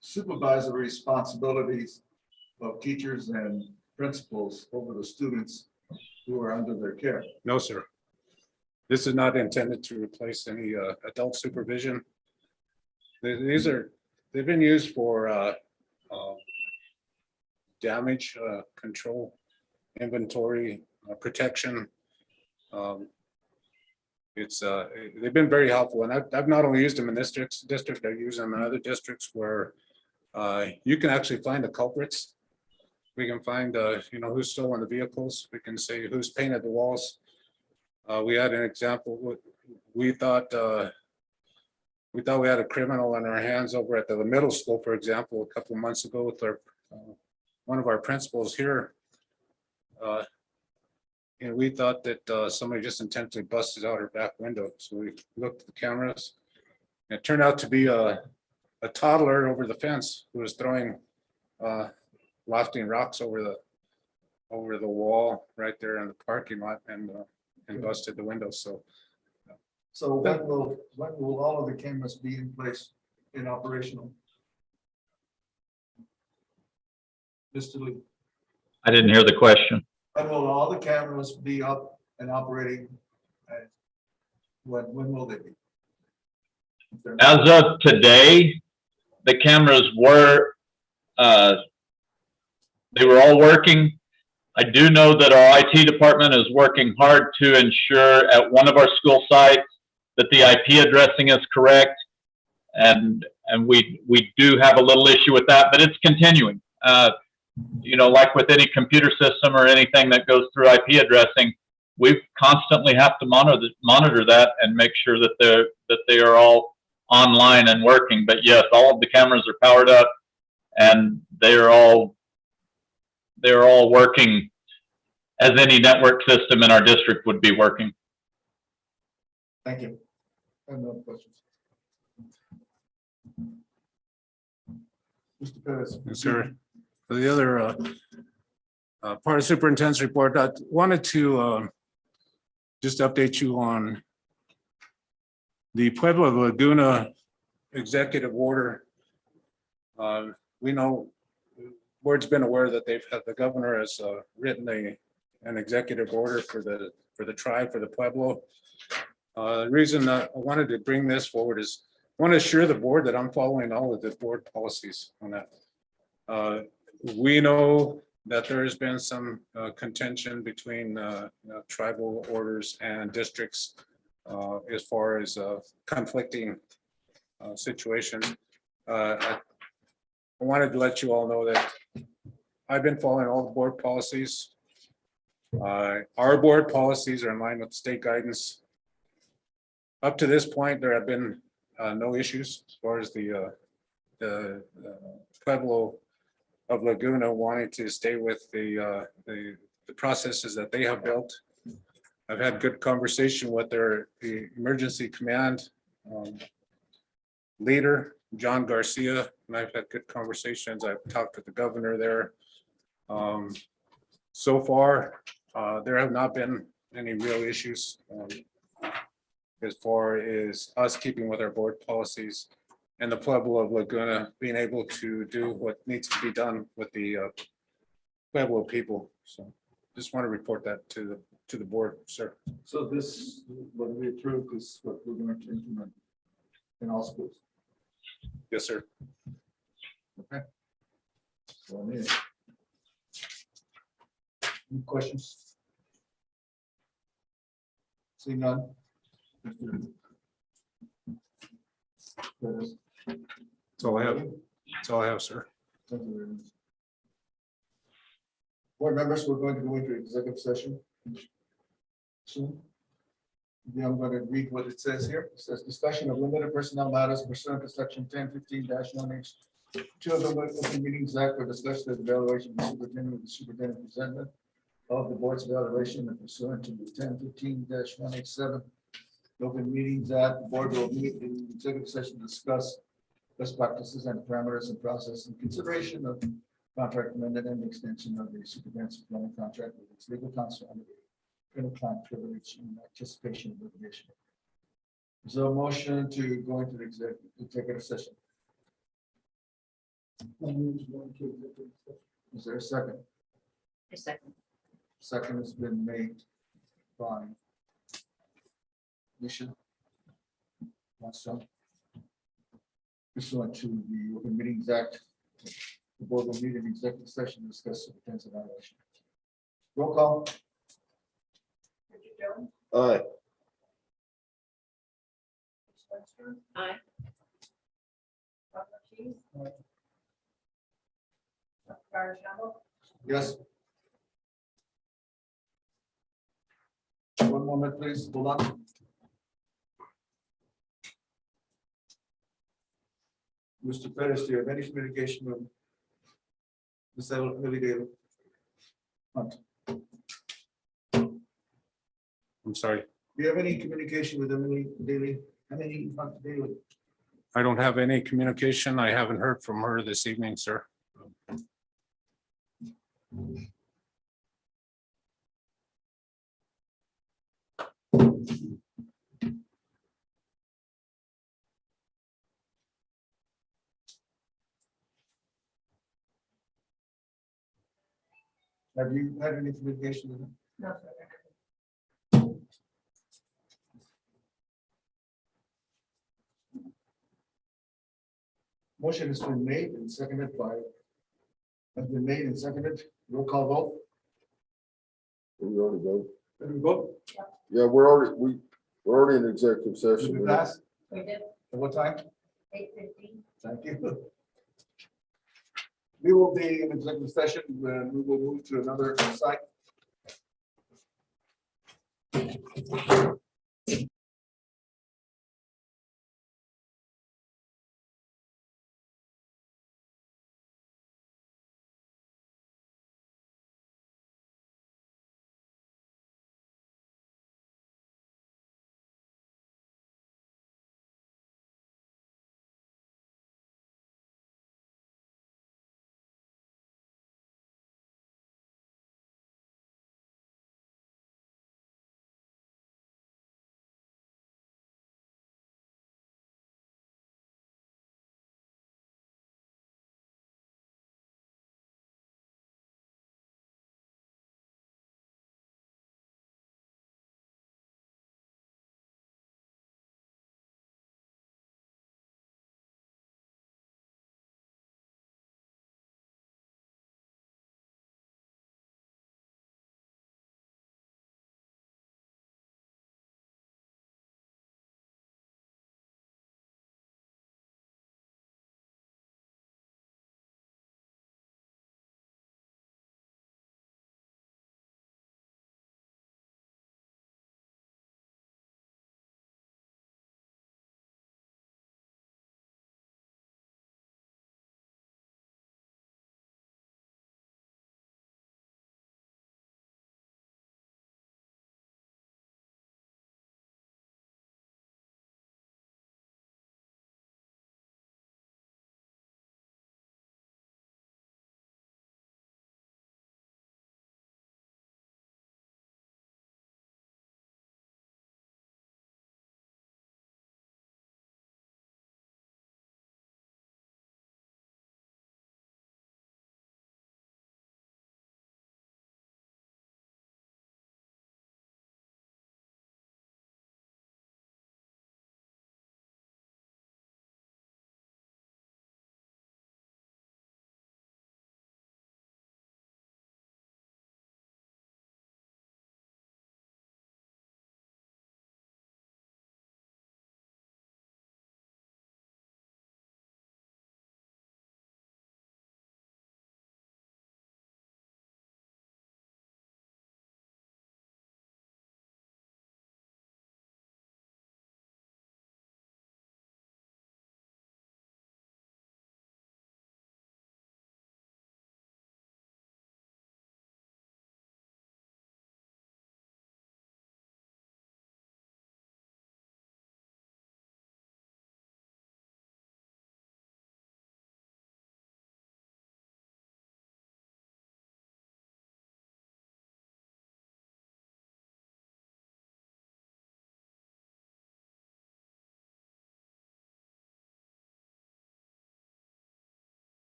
supervisory responsibilities of teachers and principals over the students who are under their care? No, sir. This is not intended to replace any adult supervision. They've been used for damage control, inventory protection. They've been very helpful, and I've not only used them in this district, I've used them in other districts where you can actually find the culprits. We can find who's stolen the vehicles. We can say who's painted the walls. We had an example. We thought we had a criminal on our hands over at the middle school, for example, a couple of months ago with one of our principals here. And we thought that somebody just intentionally busted out her back window. So we looked at the cameras. It turned out to be a toddler over the fence who was throwing lofting rocks over the wall right there in the parking lot and busted the window. So when will all of the cameras be in place and operational? Mr. Lee. I didn't hear the question. When will all the cameras be up and operating? When will they be? As of today, the cameras were they were all working. I do know that our IT department is working hard to ensure at one of our school sites that the IP addressing is correct. And we do have a little issue with that, but it's continuing. Like with any computer system or anything that goes through IP addressing, we constantly have to monitor that and make sure that they are all online and working. But yes, all of the cameras are powered up, and they're all working as any network system in our district would be working. Thank you. I have no questions. Mr. Perez. yes, sir. For the other part of superintendent's report, I wanted to just update you on the Pueblo Laguna executive order. We know board's been aware that the governor has written an executive order for the tribe, for the Pueblo. The reason that I wanted to bring this forward is I want to assure the board that I'm following all of the board policies on that. We know that there has been some contention between tribal orders and districts as far as conflicting situations. I wanted to let you all know that I've been following all the board policies. Our board policies are in line with state guidance. Up to this point, there have been no issues as far as the Pueblo of Laguna wanting to stay with the processes that they have built. I've had good conversation with the emergency command leader, John Garcia, and I've had good conversations. I've talked with the governor there. So far, there have not been any real issues as far as us keeping with our board policies and the Pueblo of Laguna being able to do what needs to be done with the Pueblo people. So just want to report that to the board, sir. So this, what we approved is what we're going to implement in all schools. Yes, sir. Okay. So I need it. Any questions? See none? That's all I have. That's all I have, sir. Board members, we're going to go into executive session soon. Yeah, I'm going to read what it says here. It says discussion of limited personnel matters pursuant to section 1015-1H. Two of the Open Meetings Act for discussion of evaluation of the superintendent presentment of the board's evaluation and pursuant to the 1015-1H7. Open Meetings Act, the board will meet in executive session to discuss best practices and parameters and process in consideration of contract amendment and extension of the superintendent's employment contract with its legal counsel under the attorney-client privilege in anticipation of litigation. Is there a motion to go into the executive session? Is there a second? A second. Second has been made by Nisha. So pursuant to the Open Meetings Act, the board will meet in executive session to discuss superintendent's evaluation. Roll call. Aye. Aye. Yes. One moment, please. Hold on. Mr. Pettis, do you have any communication with Ms. Emily Daly? Hunt? I'm sorry. Do you have any communication with Emily Daly? Emily Hunt Daly? I don't have any communication. I haven't heard from her this evening, sir. Have you had any communication with him? No. Motion has been made and seconded by, has been made and seconded. Roll call vote. We already voted. Did we vote? Yeah, we're already in executive Did session. we pass? We did. At what time? 8:15. Thank you. We will be in executive session when we will move to another site.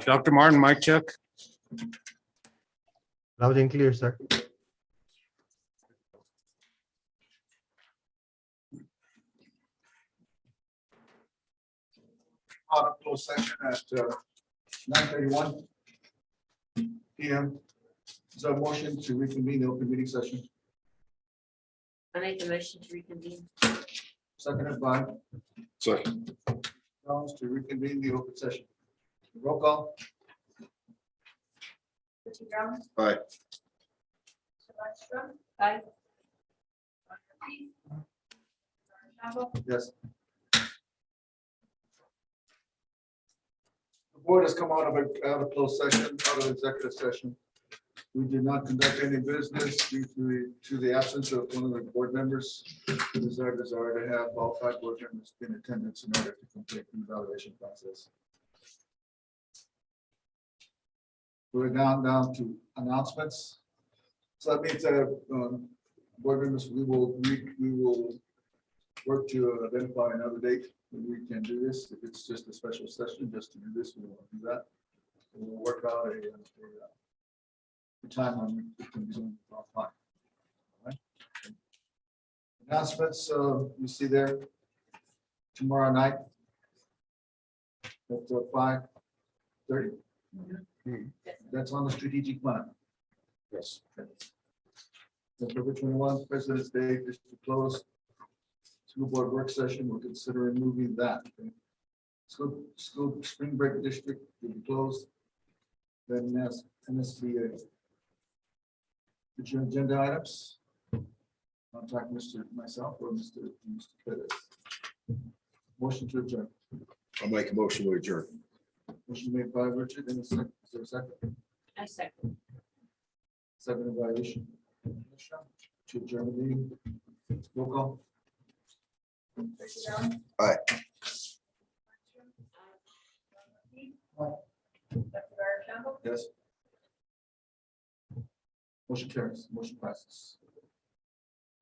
Dr. Martin, mic check. Loud and clear, sir. Out of closed session at 9:31 PM. Is there a motion to reconvene the open meeting session? I make the motion to reconvene. Seconded by Second. Jones to reconvene the open session. Roll call. Trustee Jones, Aye. Sylvester, Aye. Dr. Pease, Dr. Campbell, Yes. The board has come out of closed session, out of executive session. We did not conduct any business due to the absence of one of the board members. It is our desire to have all 5 board members in attendance in order to complete the evaluation process. We're down to announcements. So that means board members, we will work to identify another date when we can do this. If it's just a special session, just to do this, we will do that. We'll work out a time when we can be doing it offline. All right. Announcements, you see there tomorrow night at 5:30. That's on the strategic plan. Yes. October 21, President's Day, district closed. School board work session, we're considering moving that. Okay. School spring break district will be closed. Then MSBA. Put your agenda items. Contact myself or Mr. Pettis. Motion to adjourn. I'll make a motion to adjourn. Motion made by Richard, and is there a second? I second. Second evaluation. To adjourn the meeting. Roll call. Trustee Jones, Aye. Dr. Campbell, Yes. Motion carries, motion passes.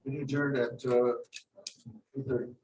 We adjourned at 2:30.